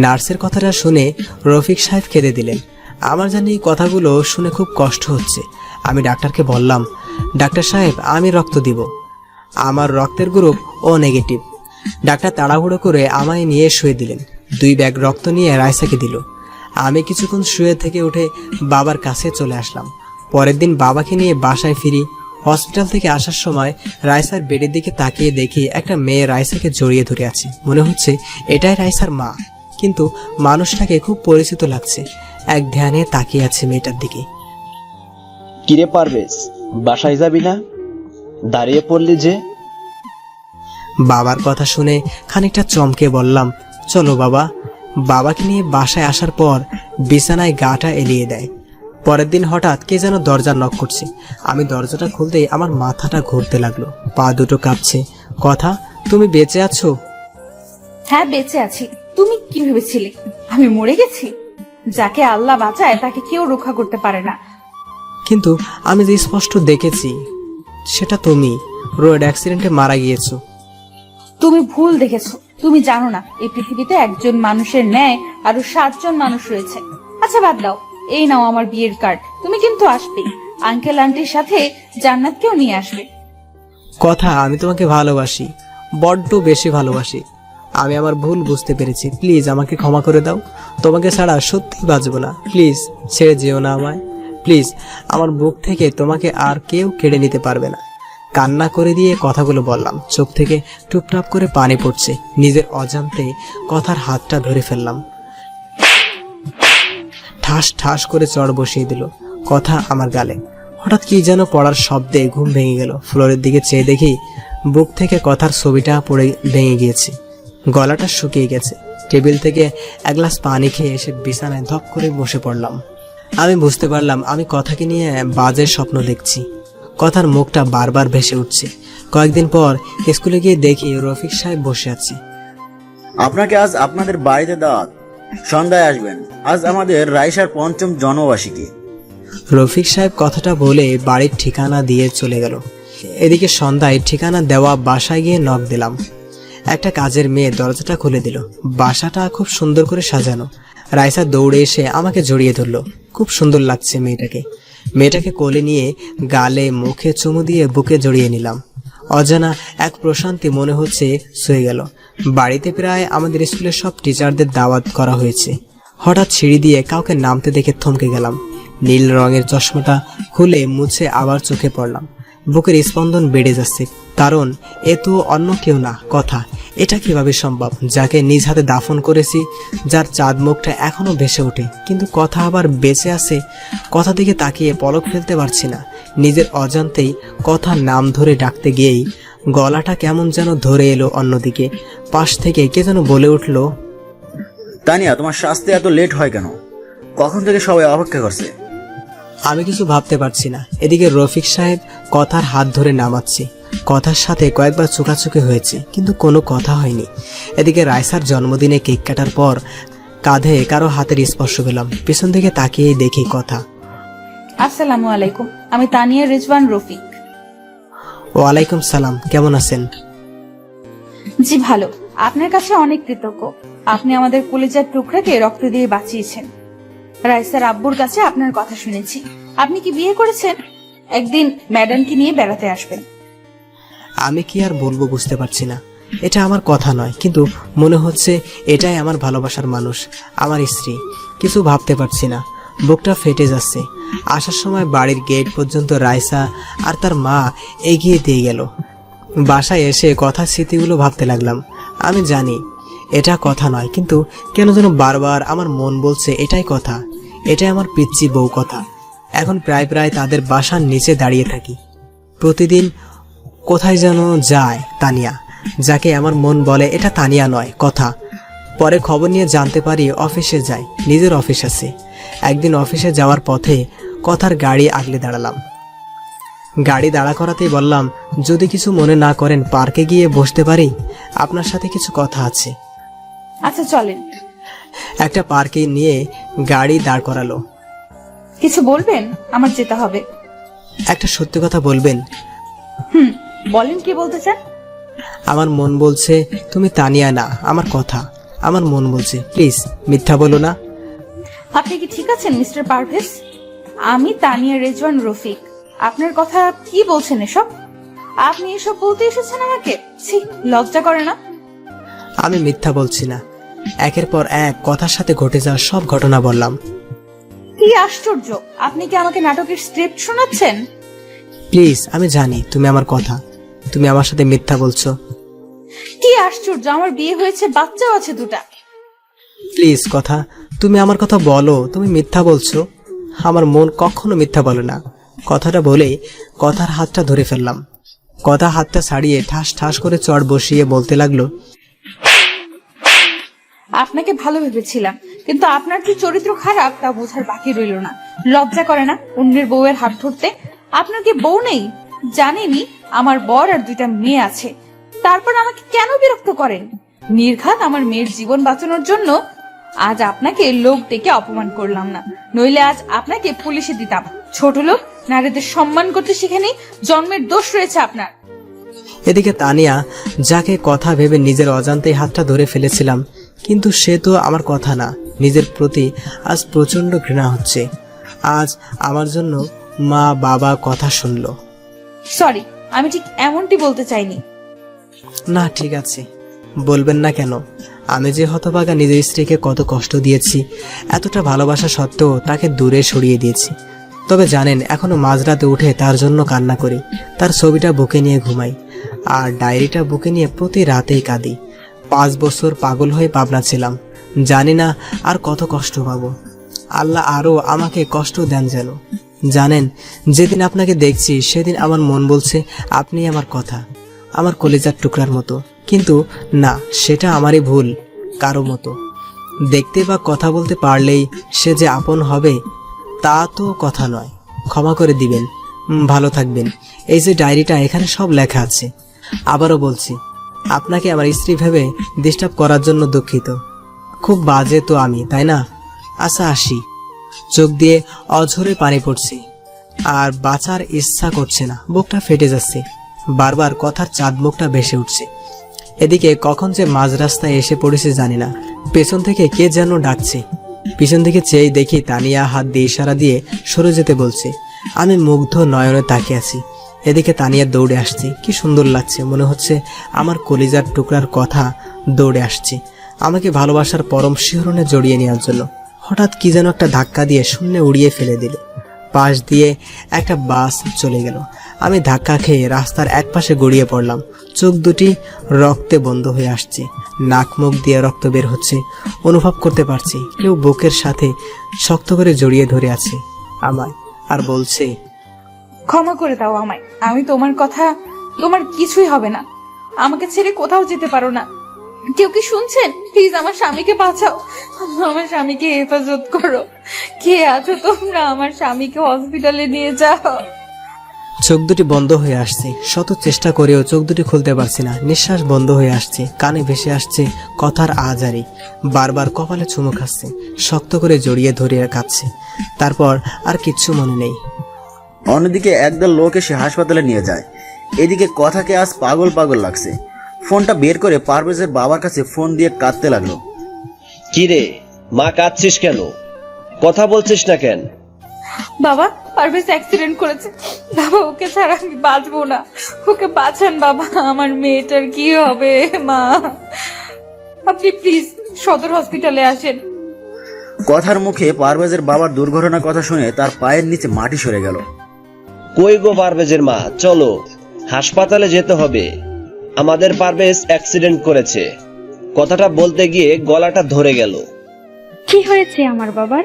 নার্সের কথাটা শুনে রফিক সাহেব কেঁদে দিলেন। আমার জানি এই কথাগুলো শুনে খুব কষ্ট হচ্ছে। আমি ডাক্তারকে বললাম, ডাক্তার সাহেব, আমি রক্ত দিব, আমার রক্তের গ্রুপ ও নেগেটিভ। ডাক্তার তাড়াহুড়ো করে আমায় নিয়ে শুয়ে দিলেন। 2 ব্যাগ রক্ত নিয়ে রাইসাকে দিল। আমি কিছুক্ষণ শুয়ে থেকে উঠে বাবার কাছে চলে আসলাম। পরের দিন বাবাকে নিয়ে বাসায় ফিরি। হসপিটাল থেকে আসার সময় রাইসার বেডের দিকে তাকিয়ে দেখি একটা মেয়ে রাইসাকে জড়িয়ে ধরে আছে। মনে হচ্ছে এটাই রাইসার মা, কিন্তু মানুষটাকে খুব পরিচিত লাগছে। এক ধ্যানে তাকিয়ে আছে মেয়েটার দিকে। কিরে পারভেজ, বাসায় যাবি না? দাঁড়িয়ে পড়লি যে? বাবার কথা শুনে খানিকটা চমকে বললাম, চলো বাবা। বাবাকে নিয়ে বাসায় আসার পর বিছানায় গাটা এলিয়ে দেয়। পরের দিন হঠাৎ কে যেন দরজা নক করছে। আমি দরজাটা খুলতেই আমার মাথাটা ঘুরতে লাগলো, পা দুটো কাঁপছে। কথা, তুমি বেঁচে আছো? হ্যাঁ, বেঁচে আছি। তুমি কি ভেবেছিলে আমি মরে গেছি? যাকে আল্লাহ বাঁচায় তাকে কেউ রক্ষা করতে পারে না। কিন্তু আমি যে স্পষ্ট দেখেছি সেটা তুমি রোড অ্যাক্সিডেন্টে মারা গিয়েছো। তুমি ভুল দেখেছো। তুমি জানো না এই পৃথিবীতে একজন মানুষের ন্যায় আরো 7 জন মানুষ রয়েছে। আচ্ছা বাদ দাও, এই নাও আমার বিয়ের কার্ড। তুমি কিন্তু আসবে, আঙ্কেল আন্টির সাথে জান্নাতকেও নিয়ে আসবে। কথা, আমি তোমাকে ভালোবাসি, বড্ড বেশি ভালোবাসি। আমি আমার ভুল বুঝতে পেরেছি, প্লিজ আমাকে ক্ষমা করে দাও। তোমাকে ছাড়া সত্যি বাঁচবো না, প্লিজ ছেড়ে যেও না আমায়। প্লিজ, আমার বুক থেকে তোমাকে আর কেউ কেড়ে নিতে পারবে না। কান্না করে দিয়ে কথাগুলো বললাম। চোখ থেকে টুপটাপ করে পানি পড়ছে। নিজের অজান্তে কথার হাতটা ধরে ফেললাম। ঠাস ঠাস করে চড় বসিয়ে দিল কথা আমার গালে। হঠাৎ কি যেন পড়ার শব্দে ঘুম ভেঙে গেল। ফ্লোরের দিকে চেয়ে দেখি বুক থেকে কথার ছবিটা পড়ে ভেঙে গিয়েছে, গলাটা শুকিয়ে গেছে। টেবিল থেকে 1 গ্লাস পানি খেয়ে এসে বিছানায় ধপ করে বসে পড়লাম। আমি বুঝতে পারলাম আমি কথাকে নিয়ে বাজে স্বপ্ন দেখছি। কথার মুখটা বারবার ভেসে উঠছে। কয়েকদিন পর স্কুলে গিয়ে দেখি রফিক সাহেব বসে আছে। আপনাকে আজ আপনাদের বাড়িতে দাওয়াত, সন্ধ্যায় আসবেন। আজ আমাদের রাইসার 5ম জন্মবার্ষিকী। রফিক সাহেব কথাটা বলে বাড়ির ঠিকানা দিয়ে চলে গেল। এদিকে সন্ধ্যায় ঠিকানা দেওয়া বাসায় গিয়ে নক দিলাম। একটা কাজের মেয়ে দরজাটা খুলে দিল। বাসাটা খুব সুন্দর করে সাজানো। রাইসা দৌড়ে এসে আমাকে জড়িয়ে ধরলো। খুব সুন্দর লাগছে মেয়েটাকে কোলে নিয়ে গালে মুখে চুমু দিয়ে বুকে জড়িয়ে নিলাম। অজানা এক প্রশান্তি মনে হচ্ছে ছুঁয়ে গেল। বাড়িতে প্রায় আমাদের স্কুলের সব টিচারদের দাওয়াত করা হয়েছে। হঠাৎ সিঁড়ি দিয়ে কাউকে নামতে দেখে থমকে গেলাম। নীল রঙের চশমাটা খুলে মুছে আবার চোখে পড়লাম। বুকের স্পন্দন বেড়ে যাচ্ছে, কারণ এ তো অন্য কেউ না, কথা। এটা কিভাবে সম্ভব? যাকে নিজ হাতে দাফন করেছি, যার চাঁদ মুখটা এখনো ভেসে ওঠে, কিন্তু কথা আবার বেঁচে আছে। কথা দিকে তাকিয়ে পলক ফেলতে পারছি না। নিজের অজান্তেই কথার নাম ধরে ডাকতে গিয়েই গলাটা কেমন যেন ধরে এলো অন্যদিকে। পাশ থেকে কে যেন বলে উঠল, তানিয়া, তোমার শাস্তি এত লেট হয় কেন? কখন থেকে সবাই অপেক্ষা করছে। আমি কিছু ভাবতে পারছি না। এদিকে রফিক সাহেব কথার হাত ধরে নামাচ্ছে। কথার সাথে কয়েকবার চোখাচোখি হয়েছে, কিন্তু কোনো কথা হয়নি। এদিকে রাইসার জন্মদিনে কেক কাটার পর কাঁধে কারো হাতের স্পর্শ পেলাম। পিছন থেকে তাকিয়ে দেখি কথা। আসসালামু আলাইকুম, আমি তানিয়া রিজওয়ান রফিক। ওয়ালাইকুম সালাম, কেমন আছেন? জি ভালো, আপনার কাছে অনেক কৃতজ্ঞ। আপনি আমাদের কলিজার টুকরাকে রক্ত দিয়ে বাঁচিয়েছেন। রাইসার আব্বুর কাছে আপনার কথা শুনেছি। আপনি কি বিয়ে করেছেন? একদিন ম্যাডামকে নিয়ে বেড়াতে আসবেন। আমি কি আর বলবো বুঝতে পারছি না। এটা আমার কথা নয়, কিন্তু মনে হচ্ছে এটাই আমার ভালোবাসার মানুষ, আমার স্ত্রী। কিছু ভাবতে পারছি না, বুকটা ফেটে যাচ্ছে। আসার সময় বাড়ির গেট পর্যন্ত রাইসা আর তার মা এগিয়ে দিয়ে গেল। বাসায় এসে কথার স্মৃতিগুলো ভাবতে লাগলাম। আমি জানি এটা কথা নয়, কিন্তু কেন যেন বারবার আমার মন বলছে এটাই কথা, এটাই আমার পিচ্চি বউ কথা। এখন প্রায় প্রায় তাদের বাসার নিচে দাঁড়িয়ে থাকি। প্রতিদিন কোথায় যেন যায় তানিয়া, যাকে আমার মন বলে এটা তানিয়া নয়, কথা। পরে খবর নিয়ে জানতে পারি অফিসে যায়, নিজের অফিস আছে। একদিন অফিসে যাওয়ার পথে কথার গাড়ি আগলে দাঁড়ালাম। গাড়ি দাঁড়া করাতেই বললাম, যদি কিছু মনে না করেন পার্কে গিয়ে বসতে পারি, আপনার সাথে কিছু কথা আছে। আচ্ছা চলেন। একটা পার্কে নিয়ে গাড়ি দাঁড় করালো। কিছু বলবেন? আমার যেতে হবে। একটা সত্যি কথা বলবেন? বলেন, কি বলতে চান? আমার মন বলছে তুমি তানিয়া না, আমার কথা। আমার মন বলছে প্লিজ মিথ্যা বলো না। আপনি কি ঠিক আছেন মিস্টার পারভেজ? আমি তানিয়া রেজওয়ান রফিক। আপনার কথা কি বলছেন এসব? আপনি এসব বলতে এসেছেন আমাকে? ছি, লজ্জা করে না? আমি মিথ্যা বলছি না, একের পর এক কথার সাথে ঘটে যাওয়া সব ঘটনা বললাম। কি আশ্চর্য, আপনি কি আমাকে নাটকের স্ক্রিপ্ট শোনাচ্ছেন? প্লিজ, আমি জানি তুমি আমার কথা, তুমি আমার সাথে মিথ্যা বলছো। কি আশ্চর্য, আমার বিয়ে হয়েছে, বাচ্চাও আছে দুটা। প্লিজ কথা, তুমি আমার কথা বলো, তুমি মিথ্যা বলছো। আমার মন কখনো মিথ্যা বলে না। কথাটা বলে কথার হাতটা ধরে ফেললাম। কথা হাতটা ছাড়িয়ে ঠাস ঠাস করে চড় বসিয়ে বলতে লাগলো, আপনাকে ভালো ভেবেছিলাম, কিন্তু আপনার কি চরিত্র খারাপ তা বোঝার বাকি রইল না। লজ্জা করে না অন্যের বউয়ের হাত ধরতে? আপনার কি বউ নেই? জানেনই আমার বর আর দুইটা মেয়ে আছে, তারপর আমাকে কেন বিরক্ত করেন? নির্ঘাত আমার মেয়ের জীবন বাঁচানোর জন্য আজ আপনাকে লোক ডেকে অপমান করলাম না, নইলে আজ আপনাকে পুলিশে দিতাম। ছোট লোক, নারীদের সম্মান করতে শিখেনি, জন্মের দোষ রয়েছে আপনার। এদিকে তানিয়া, যাকে কথা ভেবে নিজের অজান্তেই হাতটা ধরে ফেলেছিলাম, কিন্তু সে তো আমার কথা না। নিজের প্রতি আজ প্রচন্ড ঘৃণা হচ্ছে। আজ আমার জন্য মা বাবা কথা শুনলো। সরি, আমি ঠিক এমনটি বলতে চাইনি। না ঠিক আছে, বলবেন না কেন? আমি যে হতভাগা নিজের স্ত্রীকে কত কষ্ট দিয়েছি, এতটা ভালোবাসা সত্ত্বেও তাকে দূরে সরিয়ে দিয়েছি। তবে জানেন, এখনো মাঝরাতে উঠে তার জন্য কান্না করি, তার ছবিটা বুকে নিয়ে ঘুমাই, আর ডায়েরিটা বুকে নিয়ে প্রতি রাতেই কাঁদি। 5 বছর পাগল হয়ে পাবনা ছিলাম, জানি না আর কত কষ্ট পাবো। আল্লাহ আরো আমাকে কষ্ট দেন যেন। জানেন, যেদিন আপনাকে দেখছি সেদিন আমার মন বলছে আপনি আমার কথা, আমার কলিজার টুকরার মতো। কিন্তু না, সেটা আমারই ভুল, কারো মতো। দেখতে বা কথা বলতে পারলেই সে যে আপন হবে তা তো কথা নয়। ক্ষমা করে দিবেন, ভালো থাকবেন। এই যে ডায়েরিটা, এখানে সব লেখা আছে। আবারও বলছি, আপনাকে আমার স্ত্রী ভেবে ডিস্টার্ব করার জন্য দুঃখিত। খুব বাজে তো আমি, তাই না? আচ্ছা আসি। চোখ দিয়ে অঝরে পানি পড়ছে, আর বাঁচার ইচ্ছা করছে না, বুকটা ফেটে যাচ্ছে। বারবার কথার চাঁদ মুখটা ভেসে উঠছে। এদিকে কখন যে মাঝ রাস্তায় এসে পড়েছে জানি না। পেছন থেকে কে যেন ডাকছে। পিছন দিকে চেয়ে দেখি তানিয়া হাত দিয়ে ইশারা দিয়ে সরে যেতে বলছে। আমি মুগ্ধ নয়নে তাকিয়ে আছি। এদিকে তানিয়া দৌড়ে আসছে। কি সুন্দর লাগছে, মনে হচ্ছে আমার কলিজার টুকরার কথা দৌড়ে আসছে আমাকে ভালোবাসার পরম শিহরণে জড়িয়ে নেওয়ার জন্য। হঠাৎ কি যেন একটা ধাক্কা দিয়ে শূন্যে উড়িয়ে ফেলে দিল। পাশ দিয়ে একটা বাস চলে গেল। আমি ধাক্কা খেয়ে রাস্তার একপাশে গড়িয়ে পড়লাম। চোখ দুটি রক্তে বন্ধ হয়ে আসছে, নাক মুখ দিয়ে রক্ত বের হচ্ছে। অনুভব করতে পারছি কেউ বুকের সাথে শক্ত করে জড়িয়ে ধরে আছে আমায়, আর বলছে, ক্ষমা করে দাও আমায়, আমি তোমার কথা, তোমার কিছুই হবে না, আমাকে ছেড়ে কোথাও যেতে পারো না। কেউ কি শুনছেন? প্লিজ আমার স্বামীকে বাঁচাও, আমার স্বামীকে হেফাজত করো। কে আছো তোমরা? আমার স্বামীকে হসপিটালে নিয়ে যাও। চোখ দুটি বন্ধ হয়ে আসছে। শত চেষ্টা করেও চোখ দুটি খুলতে পারছি না। নিঃশ্বাস বন্ধ হয়ে আসছে, কানে ভেসে আসছে কথার আজারি। বারবার কপালে চুমু খাচ্ছে, শক্ত করে জড়িয়ে ধরে কাঁদছে। তারপর আর কিচ্ছু মনে নেই। অন্যদিকে একদল লোক এসে হাসপাতালে নিয়ে যায়। এদিকে কথাকে আজ পাগল পাগল লাগছে। ফোনটা বের করে পারভেজের বাবার কাছে ফোন দিয়ে কাঁদতে লাগলো। কি রে মা, কাঁদছিস কেন? কথা বলছিস না কেন? বাবা, পারভেজ অ্যাক্সিডেন্ট করেছে। বাবা, ওকে ছাড়া আমি বাঁচবো না। ওকে বাঁচান বাবা, আমার মেয়েটার কি হবে? মা, আপনি প্লিজ সদর হসপিটালে আসেন। কথার মুখে পারভেজের বাবার দুর্ঘটনার কথা শুনে তার পায়ের নিচে মাটি সরে গেল। কই গো পারভেজের মা, চলো হাসপাতালে যেতে হবে। আমাদের পারভেজ অ্যাক্সিডেন্ট করেছে। কথাটা বলতে গিয়ে গলাটা ধরে গেল। কি হয়েছে আমার বাবার?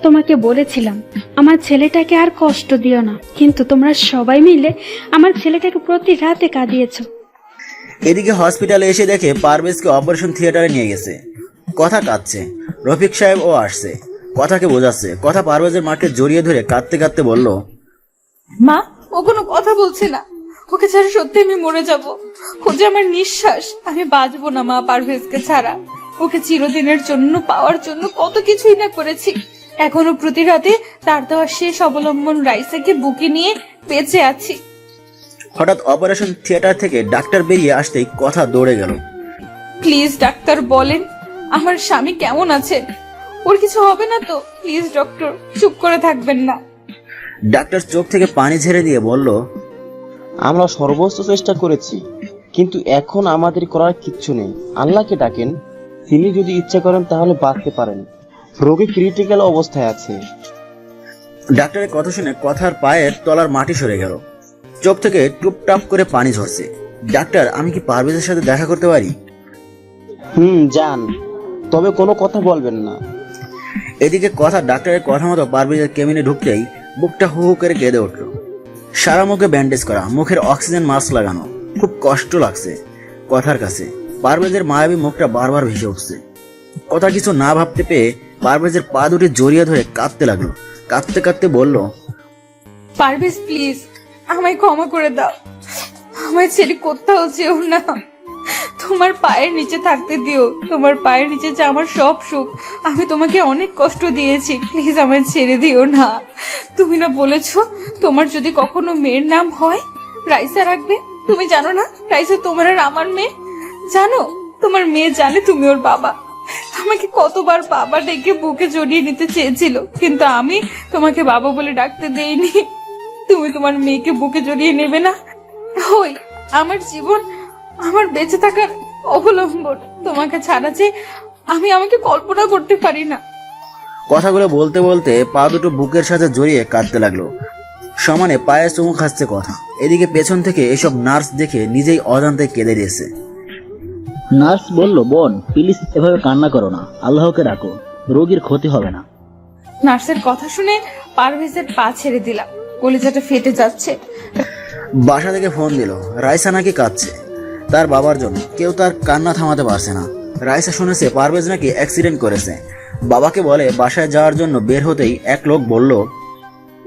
তোমাকে বলেছিলাম আমার ছেলেটাকে আর কষ্ট দিও না, কিন্তু তোমরা সবাই মিলে আমার ছেলেটাকে প্রতি রাতে কাঁদিয়েছো। এদিকে হসপিটালে এসে দেখে পারভেজকে অপারেশন থিয়েটারে নিয়ে গেছে। কথা কাঁদছে। রফিক সাহেব ও আসছে, কথাকে বোঝাচ্ছে। কথা পারভেজের মাকে জড়িয়ে ধরে কাঁদতে কাঁদতে বলল, মা, ও কোনো কথা বলছে না। ওকে ছাড়া সত্যি আমি মরে যাব। ও যে আমার নিঃশ্বাস, আমি বাঁচবো না মা পারভেজকে ছাড়া। ওকে চিরদিনের জন্য পাওয়ার জন্য কত কিছুই না করেছি। এখনো প্রতি রাতে তার দেওয়া শেষ অবলম্বন রাইসাকে বুকে নিয়ে বেঁচে আছি। হঠাৎ অপারেশন থিয়েটার থেকে ডাক্তার বেরিয়ে আসতেই কথা দৌড়ে গেল। প্লিজ ডাক্তার বলেন আমার স্বামী কেমন আছে? ওর কিছু হবে না তো? প্লিজ ডক্টর, চুপ করে থাকবেন না। ডাক্তার চোখ থেকে পানি ঝেড়ে দিয়ে বলল, আমরা সর্বোচ্চ চেষ্টা করেছি, কিন্তু এখন আমাদের করার কিচ্ছু নেই। আল্লাহকে ডাকেন, তিনি যদি ইচ্ছা করেন তাহলে বাঁচতে পারেন। রোগী ক্রিটিক্যাল অবস্থায় আছে। ডাক্তারের কথা শুনে কথার পায়ের তলার মাটি সরে গেল। চোখ থেকে টুপটাপ করে পানি ঝরছে। ডাক্তার, আমি কি পারভেজের সাথে দেখা করতে পারি? যান, তবে কোনো কথা বলবেন না। এদিকে কথা ডাক্তারের কথা মতো পারভেজের কেবিনে ঢুকতেই বুকটা হু হু করে কেঁদে উঠল। সারা মুখে ব্যান্ডেজ করা, মুখের অক্সিজেন মাস্ক লাগানো, খুব কষ্ট লাগছে কথার কাছে। পারভেজের মায়াবী মুখটা বারবার ভেসে উঠছে। কথা কিছু না ভাবতে পেয়ে পারভেজের পা দুটি জড়িয়ে ধরে কাঁদতে লাগলো। কাঁদতে কাঁদতে বলল, পারভেজ প্লিজ আমায় ক্ষমা করে দাও। আমায় ছেড়ে কোথাও যেও না। তোমার পায়ের নিচে থাকতে দিও। তোমার পায়ের নিচে যে আমার সব সুখ। আমি তোমাকে অনেক কষ্ট দিয়েছি, প্লিজ আমায় ছেড়ে দিও না। তুমি না বলেছো তোমার যদি কখনো মেয়ের নাম হয় রাইসা রাখবে? তুমি জানো না রাইসা তোমার আর আমার মেয়ে? জানো তোমার মেয়ে জানে তুমি ওর বাবা। আমাকে কতবার বাবা ডেকে বুকে জড়িয়ে নিতে চেয়েছিল, কিন্তু আমি তোমাকে বাবা বলে ডাকতে দেইনি। তুমি তোমার মেয়েকে বুকে জড়িয়ে নেবে না? ওই আমার জীবন, আমার বেঁচে থাকার অবলম্বন। তোমাকে ছাড়া যে আমি আমাকে কল্পনা করতে পারি না। কথাগুলো বলতে বলতে পা দুটো বুকের সাথে জড়িয়ে কাঁদতে লাগলো। সমানে পায়ে চুমু খাচ্ছে কথা। এদিকে পেছন থেকে এসব নার্স দেখে নিজেই অজান্তে কেঁদে দিয়েছে। নার্স বলল, বোন প্লিজ এভাবে কান্না করো না, আল্লাহকে ডাকো, রোগীর ক্ষতি হবে না। নার্সের কথা শুনে পারভেজের পা ছেড়ে দিলাম। কলিজাটা ফেটে যাচ্ছে। বাসা থেকে ফোন দিল, রাইসা নাকি কাঁদছে তার বাবার জন্য। কেউ তার কান্না থামাতে পারছে না। রাইসা শুনেছে পারভেজ নাকি অ্যাক্সিডেন্ট করেছে। বাবাকে বলে বাসায় যাওয়ার জন্য বের হতেই এক লোক বলল,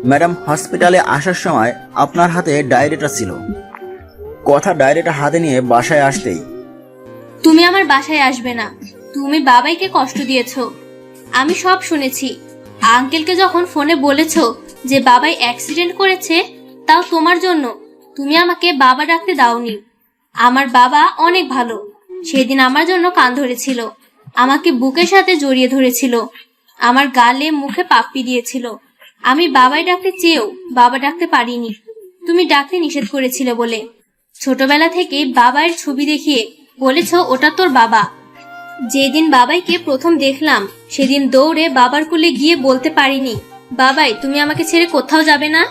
ম্যাডাম হসপিটালে আসার সময় আপনার হাতে ডায়েরিটা ছিল। কথা ডায়েরিটা হাতে নিয়ে বাসায় আসতেই, তুমি আমার বাসায় আসবে না, তুমি বাবাইকে কষ্ট দিয়েছো। আমি সব শুনেছি। আঙ্কেলকে যখন ফোনে বলেছো যে বাবাই অ্যাক্সিডেন্ট করেছে, তাও তোমার জন্য। তুমি আমাকে বাবা ডাকতে দাওনি। আমার বাবা অনেক ভালো। সেদিন আমার জন্য কান ধরেছিল, আমাকে বুকের সাথে জড়িয়ে ধরেছিল, আমার গালে মুখে পাপ্পি দিয়েছিল। আমি বাবাই ডাকতে চেয়েও বাবা ডাকতে পারিনি, তুমি ডাকতে নিষেধ করেছিলে বলে। ছোটবেলা থেকে বাবার ছবি দেখিয়ে বলেছো ওটা তোর বাবা। যেদিন বাবাইকে প্রথম দেখলাম সেদিন দৌড়ে বাবার কোলে গিয়ে বলতে পারিনি, বাবাই তুমি আমাকে ছেড়ে কোথাও যাবে না।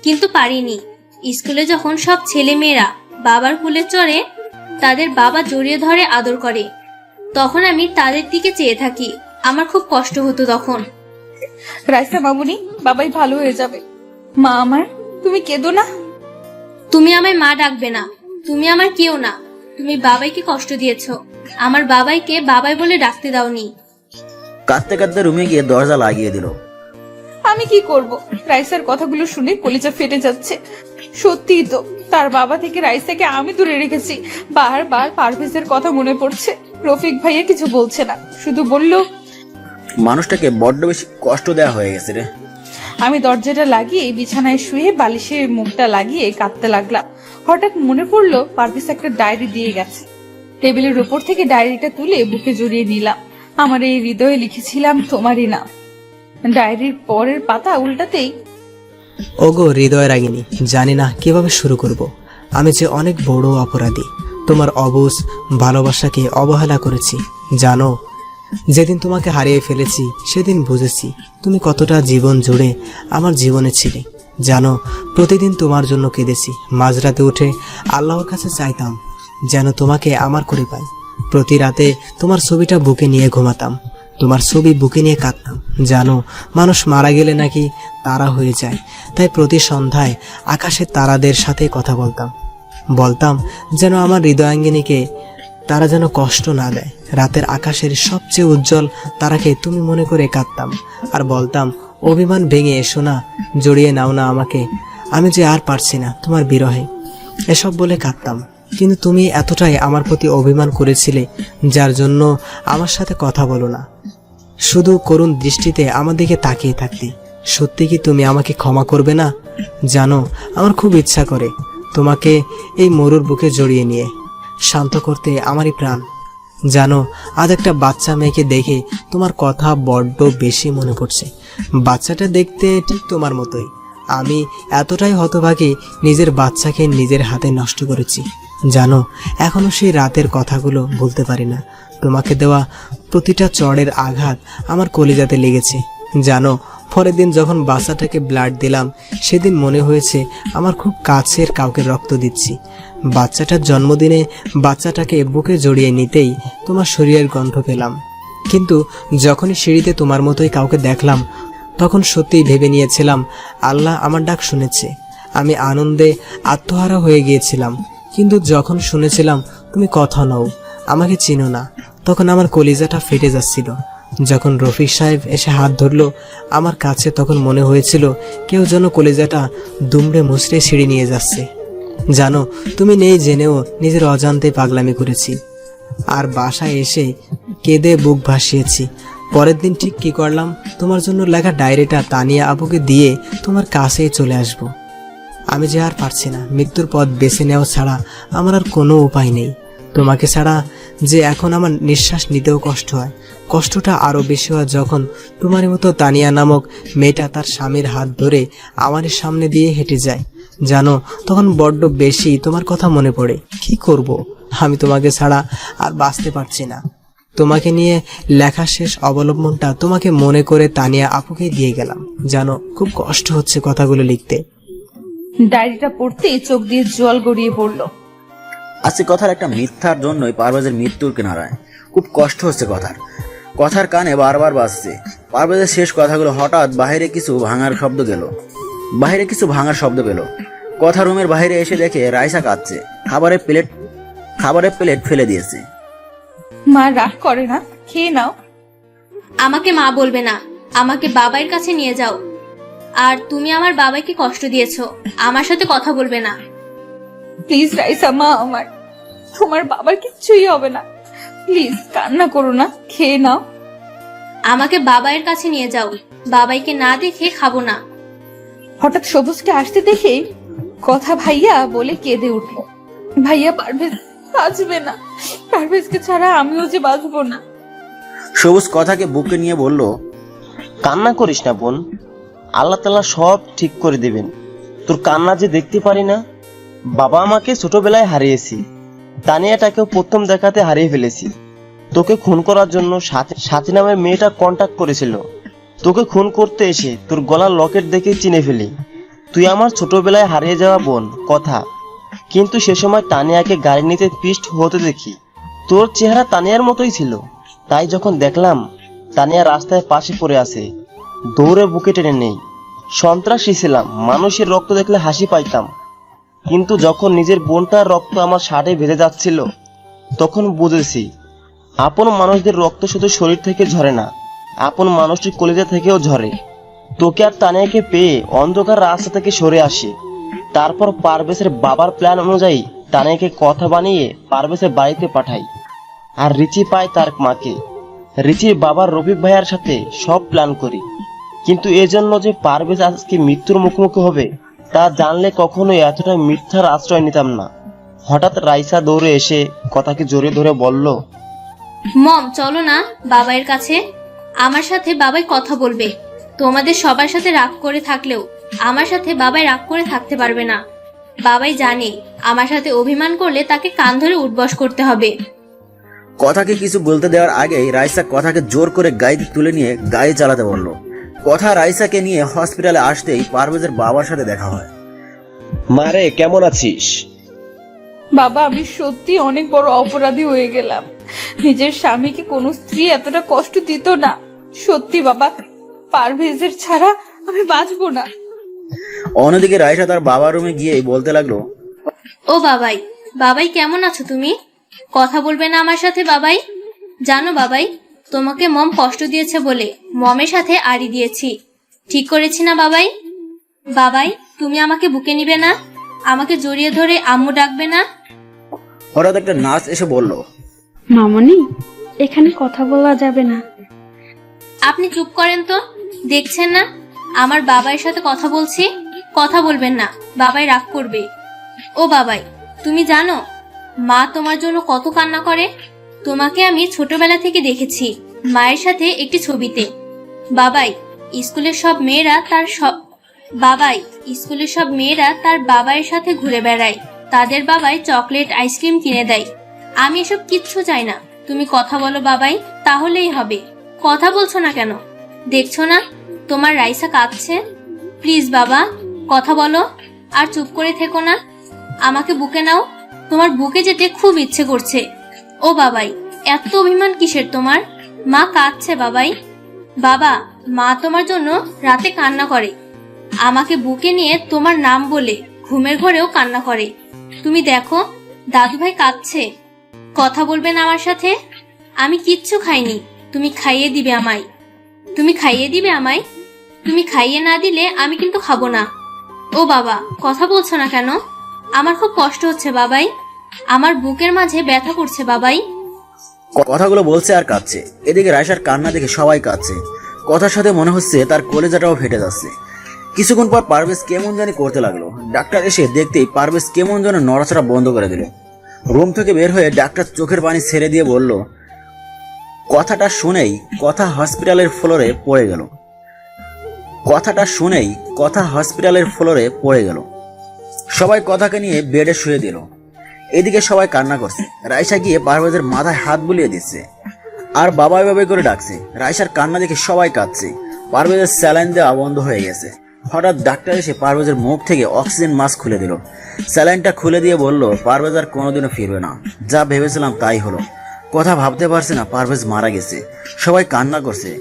কিন্তু পারিনি। স্কুলে যখন সব ছেলে মেয়েরা বাবার কোলে চড়ে, তাদের বাবা জড়িয়ে ধরে আদর করে, তখন আমি তাদের দিকে চেয়ে থাকি। আমার খুব কষ্ট হতো তখন। রাইসা মামুনি, বাবাই ভালো হয়ে যাবে। মা আমার, তুমি কেঁদো না। তুমি আমায় মা ডাকবে না, তুমি আমার কেউ না। তুমি বাবাইকে কষ্ট দিয়েছো, আমার বাবাইকে বাবাই বলে ডাকতে দাওনি। কাঁদতে কাঁদতে রুমে গিয়ে দরজা লাগিয়ে দিল। আমি কি করব? রাইসার কথাগুলো শুনে কলিজা ফেটে যাচ্ছে। সত্যিই তো, তার বাবা থেকে রাইসাকে আমি দূরে রেখেছি। বারবার পারভেজের কথা মনে পড়ছে। রফিক ভাইয়া কিছু বলছে না, শুধু বলল, মানুষটাকে বড্ড বেশি কষ্ট দেওয়া হয়ে গেছে রে। আমি দরজাটা লাগিয়ে বিছানায় শুয়ে বালিশের মুখটা লাগিয়ে কাঁদতে লাগলাম। হঠাৎ মনে পড়লো পারভেজ একটা ডায়েরি দিয়ে গেছে। টেবিলের উপর থেকে ডায়েরিটা তুলে বুকে জড়িয়ে নিলাম। আমার এই হৃদয়ে লিখেছিলাম তোমারই নাম। ডায়েরির পরের পাতা উল্টাতেই ওগো হৃদয় রাগিনী, জানি না কিভাবে শুরু করব। আমি যে অনেক বড় অপরাধী, তোমার অবুঝ ভালোবাসাকে অবহেলা করেছি। জানো, যেদিন তোমাকে হারিয়ে ফেলেছি সেদিন বুঝেছি তুমি কতটা জীবন জুড়ে আমার জীবনে ছিলে। জানো, প্রতিদিন তোমার জন্য কেঁদেছি। মাঝরাতে উঠে আল্লাহর কাছে চাইতাম যেন তোমাকে আমার করে পাই। প্রতি রাতে তোমার ছবিটা বুকে নিয়ে ঘুমাতাম, তোমার ছবি বুকে নিয়ে কাঁদতাম। জানো, মানুষ মারা গেলে নাকি তারা হয়ে যায়, তাই প্রতি সন্ধ্যায় আকাশের তারাদের সাথে কথা বলতাম যেন আমার হৃদয়াঙ্গিনীকে তারা যেন কষ্ট না দেয়। রাতের আকাশের সবচেয়ে উজ্জ্বল তারাকে তুমি মনে করে কাঁদতাম আর বলতাম, অভিমান ভেঙে এসো না, জড়িয়ে নাও না আমাকে, আমি যে আর পারছি না তোমার বিরহে। এসব বলে কাঁদতাম, কিন্তু তুমি এতটাই আমার প্রতি অভিমান করেছিলে যার জন্য আমার সাথে কথা বলো না, শুধু করুণ দৃষ্টিতে আমার দিকে তাকিয়ে থাকতে। সত্যি কি তুমি আমাকে ক্ষমা করবে না? জানো, আমার খুব ইচ্ছা করে তোমাকে এই মরুর বুকে জড়িয়ে নিয়ে শান্ত করতে আমারই প্রাণ। জানো, আজ একটা বাচ্চা মেয়েকে দেখে তোমার কথা বড্ড বেশি মনে পড়ছে। বাচ্চাটা দেখতে ঠিক তোমার মতোই। আমি এতটাই হতভাগী, নিজের বাচ্চাকে নিজের হাতে নষ্ট করেছি। জানো, এখনো সেই রাতের কথাগুলো ভুলতে পারি না। তোমাকে দেওয়া প্রতিটা চড়ের আঘাত আমার কলিজাতে লেগেছে। জানো, পরের দিন যখন বাচ্চাটাকে ব্লাড দিলাম সেদিন মনে হয়েছে আমার খুব কাছের কাউকে রক্ত দিচ্ছি। বাচ্চাটার জন্মদিনে বাচ্চাটাকে বুকে জড়িয়ে নিতেই তোমার শরীরের গন্ধ পেলাম, কিন্তু যখনই সিঁড়িতে তোমার মতোই কাউকে দেখলাম তখন সত্যিই ভেবে নিয়েছিলাম আল্লাহ আমার ডাক শুনেছে। আমি আনন্দে আত্মহারা হয়ে গিয়েছিলাম, কিন্তু যখন শুনেছিলাম তুমি কথা নও, আমাকে চিনো না, তখন আমার কলিজাটা ফেটে যাচ্ছিল। যখন রফিক সাহেব এসে হাত ধরলো আমার কাছে, তখন মনে হয়েছিল কেউ যেন কলিজাটা দুমড়ে মুচড়ে ছিঁড়ে নিয়ে যাচ্ছে। জানো, তুমি নেই জেনেও নিজের অজান্তে পাগলামি করেছি আর বাসায় এসে কেঁদে বুক ভাসিয়েছি। পরের দিন ঠিক কি করলাম, তোমার জন্য লেখা ডায়েরিটা তানিয়া আপুকে দিয়ে তোমার কাছেই চলে আসব। আমি যে আর পারছি না, মৃত্যুর পথ বেছে নেওয়া ছাড়া আমার আর কোনো উপায় নেই। তোমাকে ছাড়া যে এখন আমার নিঃশ্বাস নিতেও কষ্ট হয়, কষ্টটা আরও বেশি হয় যখন তোমার মতো তানিয়া নামক মেয়েটা তার স্বামীর হাত ধরে আমার সামনে দিয়ে হেঁটে যায়। জানো, তখন বড্ড বেশি তোমার কথা মনে পড়ে। কি করব, আমি তোমাকে ছাড়া আর বাঁচতে পারছি না। তোমাকে নিয়ে লেখা শেষ অবলম্বনটা তোমাকে মনে করে তানিয়া আপুকে দিয়ে গেলাম। জানো, খুব কষ্ট হচ্ছে কথাগুলো লিখতে। ডায়েরিটা পড়তেই চোখ দিয়ে জল গড়িয়ে পড়লো। আজকে কথার একটা মিথ্যার জন্যই পারভেজের মৃত্যুর কিনারায়। খুব কষ্ট হচ্ছে কথার কানে বারবার বাজছে। পারভেজের শেষ কথাগুলো হঠাৎ বাইরে কিছু ভাঙার শব্দ পেল। কথা রুমের বাইরে এসে দেখে রাইসা কাঁদছে, খাবারের প্লেট ফেলে দিয়েছে। মা রাগ করে না, খেয়ে নাও। আমাকে মা বলবে না, আমাকে বাবার কাছে নিয়ে যাও। আর তুমি আমার বাবাকে কষ্ট দিয়েছো, আমার সাথে কথা বলবে না। প্লিজ রাইসা, মা আমার, তোমার বাবার কিচ্ছুই হবে না। প্লিজ কান্না করো না, খেয়ে নাও। আমাকে বাবাইয়ের কাছে নিয়ে যাও, বাবাইকে না দেখে খাবো না। হঠাৎ সবুজকে আসতে দেখে কথা ভাইয়া বলে কেঁদে উঠলো। ভাইয়া, পারভেজ বাঁচবে না, পারভেজকে ছাড়া আমিও যে বাঁচবো না। সবুজ কথাকে বুকে নিয়ে বলল, কান্না করিস না বোন, আল্লাহ তাআলা সব ঠিক করে দিবেন। তোর কান্না যে দেখতে পারি না। বাবা আমাকে ছোটবেলায় হারিয়েছি, তানিয়াটাকেও প্রথম দেখাতে হারিয়ে ফেলেছি। তোকে খুন করার জন্য সাথী নামের মেয়েটা কন্টাক্ট করেছিল। তোকে খুন করতে এসে তোর গলার লকেট দেখে চিনে ফেলি। তুই আমার ছোটবেলায় হারিয়ে যাওয়া বোন কথা, কিন্তু সে সময় তানিয়াকে গাড়ি নিতে পিষ্ট হতে দেখি। তোর চেহারা তানিয়ার মতোই ছিল, তাই যখন দেখলাম তানিয়া রাস্তায় পাশে পড়ে আছে, দৌড়ে বুকে টেনে নেই। সন্ত্রাসী ছিলাম, মানুষের রক্ত দেখলে হাসি পাইতাম, কিন্তু যখন নিজের বোনটার রক্ত আমার শার্টে ভেজে যাচ্ছিল তখন বুঝেছি আপন মানুষদের রক্ত শুধু শরীর থেকে ঝরে না, আপন মানুষটির কলিজা থেকেও ঝরে। তোকে আর তানিয়াকে পেয়ে অন্ধকার রাস্তা থেকে সরে আসি। তারপর পারভেজের বাবার প্ল্যান অনুযায়ী তানিয়াকে কথা বানিয়ে পারভেজের বাড়িতে পাঠাই, আর রিচি পায় তার মাকে। রিচির বাবার রফিক ভাইয়ার সাথে সব প্ল্যান করি, কিন্তু এজন্য যে পারভেজ আজকে মৃত্যুর মুখোমুখি হবে তা জানলে কখনোই এতটা মিথ্যার আশ্রয় নিতাম না। হঠাৎ রাইসা দৌড়ে এসে কথাকে জোরে ধরে বলল, মম চলো না বাবাইয়ের কাছে, আমার সাথে বাবাই কথা বলবে। তোমাদের সবার সাথে রাগ করে থাকলেও আমার সাথে বাবাই রাগ করে থাকতে পারবে না। বাবাই জানে আমার সাথে অভিমান করলে তাকে কান ধরে উঠবস করতে হবে। কথাকে কিছু বলতে দেওয়ার আগেই রাইসা কথাকে জোর করে গাড়িতে তুলে নিয়ে গাড়ি চালাতে বলল। কথা রাইসাকে নিয়ে হসপিটালে আসতেই পারভেজের বাবার সাথে দেখা হয়। মারে, কেমন আছিস? বাবা, আমি সত্যি অনেক বড় অপরাধী হয়ে গেলাম। নিজের স্বামীকে কোনো স্ত্রী এতটা কষ্ট দিত না। সত্যি বাবা, পারভেজের ছাড়া আমি বাঁচবো না। অন্যদিকে রাইসা তার বাবার রুমে গিয়েই বলতে লাগলো, ও বাবাই, বাবাই কেমন আছো তুমি? কথা বলবে না আমার সাথে বাবাই? জানো বাবাই, তোমাকে মম কষ্ট দিয়েছে বলে মমের সাথে আড়ি দিয়েছি। ঠিক করেছি না বাবাই? বাবাই, তুমি আমাকে বুকে নিবে না? আমাকে জড়িয়ে ধরে আম্মু ডাকবে না? হঠাৎ একটা নার্স এসে বলল, মামনি, এখানে কথা বলা যাবে না। আপনি চুপ করেন তো, দেখছেন না আমার বাবাইয়ের সাথে কথা বলছি? কথা বলবেন না, বাবাই রাগ করবে। ও বাবাই, তুমি জানো মা তোমার জন্য কত কান্না করে? তোমাকে আমি ছোটবেলা থেকে দেখেছি মায়ের সাথে একটি ছবিতে। বাবাই, স্কুলের সব মেয়েরা তার বাবাইয়ের সাথে ঘুরে বেড়ায়। তাদের বাবাই চকলেট আইসক্রিম কিনে দেয়। আমি এসব কিচ্ছু চাই না। তুমি কথা বলো বাবাই, তাহলেই হবে। কথা বলছো না কেন? দেখছো না তোমার রাইসা কাঁদছে? প্লিজ বাবা, কথা বলো, আর চুপ করে থেকো না। আমাকে বুকে নাও, তোমার বুকে যেতে খুব ইচ্ছে করছে। ও বাবাই, এত অভিমান কিসের তোমার? মা কাঁদছে বাবাই। বাবা, মা তোমার জন্য রাতে কান্না করে। আমাকে বুকে নিয়ে তোমার নাম বলে ঘুমের ঘরেও কান্না করে। তুমি দেখো দাদু ভাই কাঁদছে। কথা বলবে না আমার সাথে? আমি কিচ্ছু খাইনি, তুমি খাইয়ে দিবে আমায়। তুমি খাইয়ে না দিলে আমি কিন্তু খাবো না। ও বাবা, কথা বলছো না কেন? আমার খুব কষ্ট হচ্ছে বাবাই, আমার বুকের মাঝে ব্যথা করছে বাবাই। কথাগুলো বলছে আর কাঁদছে। এদিকে রাইসার কান্না দেখে সবাই কাঁদছে। কথার সাথে মনে হচ্ছে তার কলেজাটাও ফেটে যাচ্ছে। কিছুক্ষণ পর পারভেজ কেমন জানি করতে লাগলো। ডাক্তার এসে দেখতেই পারভেজ কেমন যেন নড়াচড়া বন্ধ করে দিল। রুম থেকে বের হয়ে ডাক্তার চোখের পানি ছেড়ে দিয়ে বলল, কথাটা শুনেই কথা হসপিটালের ফ্লোরে পড়ে গেল। সবাই কথাকে নিয়ে বেডে শুয়ে দিল। এদিকে সবাই কান্না করছে। রাইসা গিয়ে পারভেজের মাথায় হাত বুলিয়ে দিচ্ছে আর বাবাই বাবাই করে ডাকছে। রাইসার কান্না দেখে সবাই কাঁদছে। পারভেজের স্যালাইন দেওয়া বন্ধ হয়ে গেছে। হঠাৎ ডাক্তার এসে পারভেজের মুখ থেকে অক্সিজেন মাস্ক খুলে দিল। স্যালাইনটা খুলে দিয়ে বলল, পারভেজ আর কোনোদিনও ফিরবে না। যা ভেবেছিলাম তাই হলো। কথা ভাবতে পারছে না পারভেজ মারা গেছে। সবাই কান্না করছে।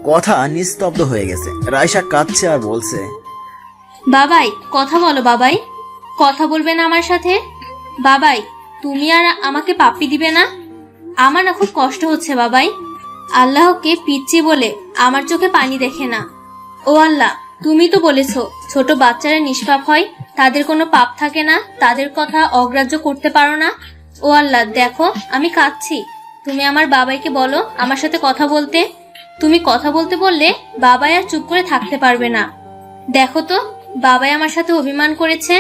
কথা নিস্তব্ধ হয়ে গেছে। রাইসা কাঁদছে আর বলছে, বাবাই, কথা বলো বাবাই। কথা বলবে না আমার সাথে? বাবাই, তুমি আর আমাকে পাপ্পি দিবে না? আমার না খুব কষ্ট হচ্ছে বাবাই। আল্লাহকে পিচ্ছি বলে আমার চোখে পানি দেখে না। ও আল্লাহ, তুমি তো বলেছো ছোট বাচ্চারা নিষ্পাপ হয়, তাদের কোনো পাপ থাকে না, তাদের কথা অগ্রাহ্য করতে পারো না। ও আল্লাহ, দেখো আমি কাঁদছি। তুমি আমার বাবাইকে বলো আমার সাথে কথা বলতে। তুমি কথা বলতে বললে বাবাই আর চুপ করে থাকতে পারবে না। দেখো তো, বাবাই আমার সাথে অভিমান করেছে।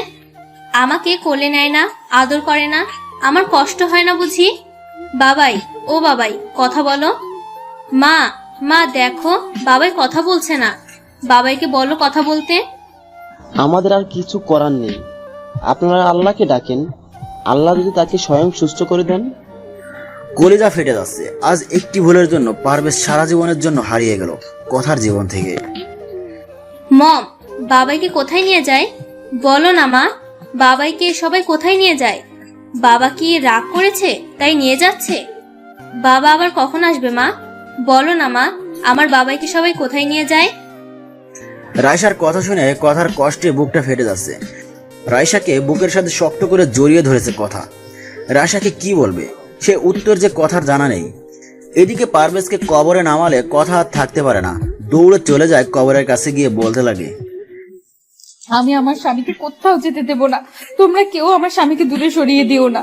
আমাকে কোলে নেয় না, আদর করে না। আমার কষ্ট হয় না বুঝি? বাবাই, ও বাবাই, কথা বলো। মা দেখো, বাবাই কথা বলছে না। বাবাইকে বলো কথা বলতে। আমাদের আর কিছু করার নেই, আপনারা আল্লাহকে ডাকেন। আল্লাহ যদি তাকে স্বয়ং সুস্থ করে দেন। কলিজা ফেটে যাচ্ছে। আজ একটি ভুলের জন্য পারভেজ সারা জীবনের জন্য হারিয়ে গেল কথার জীবন থেকে। মম, বাবাইকে কোথায় নিয়ে যায়? বলো না মা, বাবাইকে সবাই কোথায় নিয়ে যায়? বাবা কি রাগ করেছে তাই নিয়ে যাচ্ছে? বাবা আবার কখন আসবে মা? বলো না মা, আমার বাবাইকে সবাই কোথায় নিয়ে যায়? রাইসার কথা শুনে কথার কষ্টে বুকটা ফেটে যাচ্ছে। রাইসাকে বুকের সাথে শক্ত করে জড়িয়ে ধরেছে কথা। রাইসাকে কি বলবে? সে উত্তর যে কথার জানা নেই। এদিকে পারভেজকে কবরে নামালে কথা আর থাকতে পারে না। দৌড়ে চলে যায় কবরের কাছে গিয়ে বলতে লাগে, আমি আমার স্বামীকে কোথাও যেতে দেব না। তোমরা কেউ আমার স্বামীকে দূরে সরিয়ে দিও না।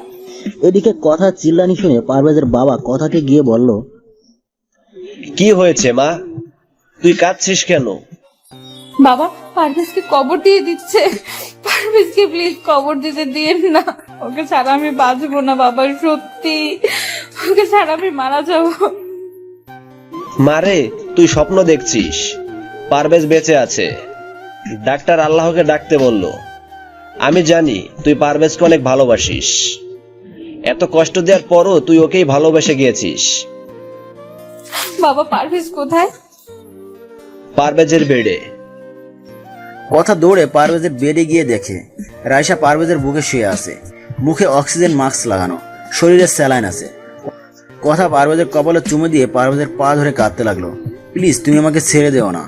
এদিকে কথা চিল্লানি শুনে পারভেজের বাবা কথাকে গিয়ে বলল, কি হয়েছে মা? তুই কাঁদছিস কেন? বাবা পারভেজকে কবর দিয়ে দিচ্ছে, পারভেজকে প্লিজ কবর দিতে দিয়েন না, ওকে ছাড়া আমি বাঁচবো না বাবা, সত্যি ওকে ছাড়া আমি মারা যাবো। মারে, তুই স্বপ্ন দেখছিস, পারভেজ বেঁচে আছে। ডাক্তার আল্লাহকে ডাকতে বলল। আমি জানি তুই পারভেজকে অনেক ভালোবাসিস, এত কষ্ট দেওয়ার পরও তুই ওকেই ভালোবেসে গিয়েছিস। বাবা পারভেজ কোথায়? পারভেজের বেডে। কথা দৌড়ে পারভেজের বেডে গিয়ে দেখে রাইসা পারভেজের বুকে শুয়ে আছে, মুখে অক্সিজেন মাস্ক লাগানো, শরীরে স্যালাইন আছে। কথা পারভেজের কপালে চুমু দিয়ে পারভেজের পা ধরে কাঁদতে লাগলো। প্লিজ তুমি আমাকে ছেড়ে দেও না,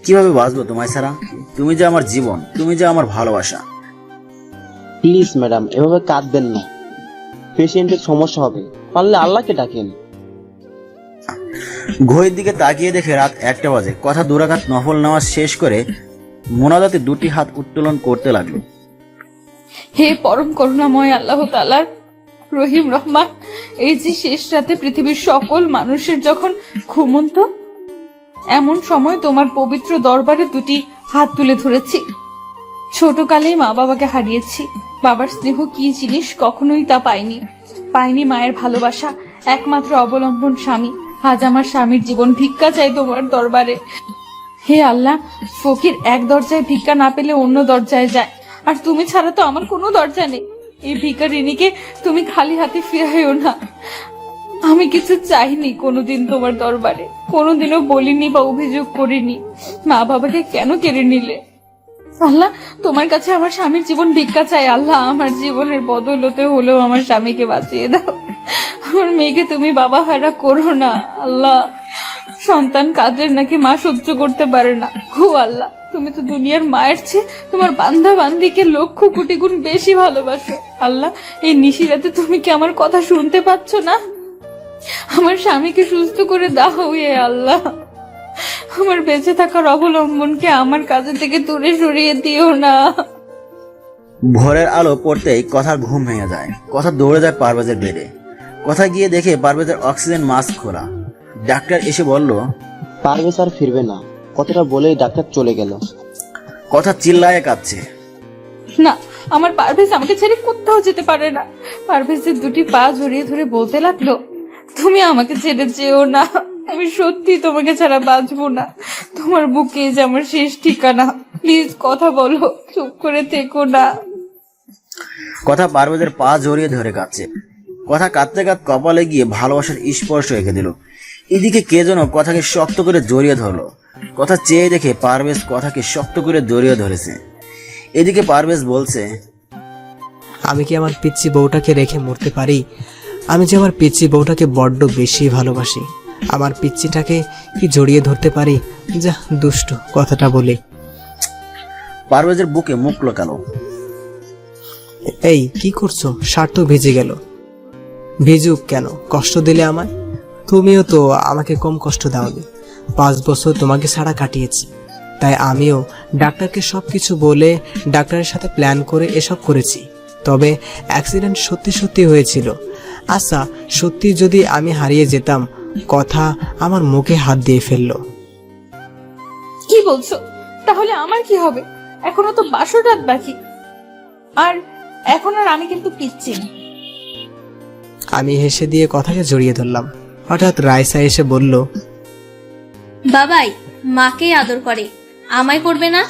কিভাবে বাঁচবো তোমায় ছাড়া? তুমি যে আমার জীবন, তুমি যে আমার ভালোবাসা। প্লিজ ম্যাডাম, এভাবে কাঁদবেন না, পেশেন্টের সমস্যা হবে, পারলে আল্লাহকে ডাকেন। ঘড়ির দিকে তাকিয়ে দেখে রাত 1টা বাজে। কথা দুরাকাত নফল নামাজ শেষ করে মোনাজাতে দুটি হাত উত্তোলন করতে লাগলো। হে পরম করুণাময় আল্লাহ তাআলা রহিম রহমান, এই যে শেষ রাতে পৃথিবীর সকল মানুষের যখন ঘুমন্ত, এমন সময় তোমার পবিত্র দরবারে দুটি হাত তুলে ধরেছি। ছোটকালেই মা বাবাকে হারিয়েছি, বাবার স্নেহ কি জিনিস কখনোই তা পাইনি মায়ের ভালোবাসা, একমাত্র অবলম্বন স্বামী। আজ আমার স্বামীর জীবন ভিক্ষা চাই তোমার দরবারে। হে আল্লাহ, ফকির এক দরজায় ভিক্ষা না পেলে অন্য দরজায় যায়, আর তুমি ছাড়া তো আমার কোনো দরজা নেই। এই ভিখারিনীকে তুমি খালি হাতে ফিরাইও না। আমি কিছু চাইনি কোনোদিন তোমার দরবারে, কোনোদিনও বলিনি বা অভিযোগ করিনি। মা বাবাকে কেন কেড়ে নিলে? আল্লাহ, তোমার কাছে আমার স্বামীর জীবন ভিক্ষা চাই। আল্লাহ, আমার জীবনের বদলতে হলেও আমার স্বামীকে বাঁচিয়ে দাও। আমার মেয়েকে তুমি বাবা হারা করো না। আল্লাহ, সন্তান কাজের নাকি মা সহ্য করতে পারে না। হো আল্লাহ, তুমি তো দুনিয়ার মায়ের চেয়ে তোমার বান্দা বান্দিকে লক্ষ কোটি গুণ বেশি ভালোবাসো। আল্লাহ, এই নিশিরাতে তুমি কি আমার কথা শুনতে পাচ্ছ না? আমার স্বামীকে সুস্থ করে দাও হে আল্লাহ। আমার বেঁচে থাকার অবলম্বনকে আমার কাছে থেকে দূরে সরিয়ে দিও না। ভোরের আলো পড়তেই কথার ঘুম ভেঙে যায়। কথা দৌড়ে যায় পারভেজের বেডে। কথা গিয়ে দেখে পারভেজের অক্সিজেন মাস্ক খোলা। ডাক্তার এসে বলল, পারভেজ আর ফিরবে না, কথাটা বলেই ডাক্তার চলে গেল। কথা চিল্লায়ে কাঁদছে। না, আমার পারভেজ আমাকে ছেড়ে কোথাও যেতে পারে না। পারভেজের দুটি পা জড়িয়ে ধরে বলতে লাগলো, তুমি আমাকে ছেড়ে যেও না, আমি সত্যি তোমাকে ছাড়া বাঁচবো না। তোমার বুকে যে আমার শেষ ঠিকানা, প্লিজ কথা বলো, চুপ করে থেকো না। কথা পারভেজের পা জড়িয়ে ধরে কাঁদছে। কথা কাঁদতে কাঁদতে কপালে গিয়ে ভালোবাসার স্পর্শ রেখে দিল। এদিকে কে যেন কথাকে শক্ত করে জড়িয়ে ধরলো। কথা চেয়ে দেখে পারভেজ কথাকে শক্ত করে জড়িয়ে ধরেছে। এদিকে পারভেজ বলছে, আমি কি আমার পিচ্চি বউটাকে রেখে মরতে পারি? আমি যে আমার পিচ্চি বউটাকে বড্ড বেশি ভালোবাসি, আমার পিচ্চিটাকে কি জড়িয়ে ধরতে পারি? যা দুষ্টু, কথাটা বলি। পারভেজের বুকে মুখ লুকালো। এই কি করছো? শার্ট তো ভিজে গেল। ভিজুক কেন, কষ্ট দিলে আমায়? তুমিও তো আমাকে কম কষ্ট দাওনি। 5 বছর তোমাকে ছাড়া কাটিয়েছি, তাই আমিও ডাক্তারকে সবকিছু বলে ডাক্তারের সাথে প্ল্যান করে এসব করেছি। তবে অ্যাক্সিডেন্ট সত্যি সত্যি হয়েছিল। আচ্ছা, সত্যি যদি আমি হারিয়ে যেতাম? কথা আমার মুখে হাত দিয়ে ফেললো। কি বলছো? তাহলে আমার কি হবে? এখনো তো 12 রাত বাকি, আর এখন আর আমি কিন্তু পিচ্ছি না। আমি হেসে দিয়ে কথাকে জড়িয়ে ধরলাম। হঠাৎ রাইসা এসে বলল, বাবাই মাকে আদর করে, আমায় করবে না?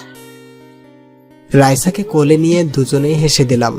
রাইসাকে কোলে নিয়ে দুজনেই হেসে দিলাম।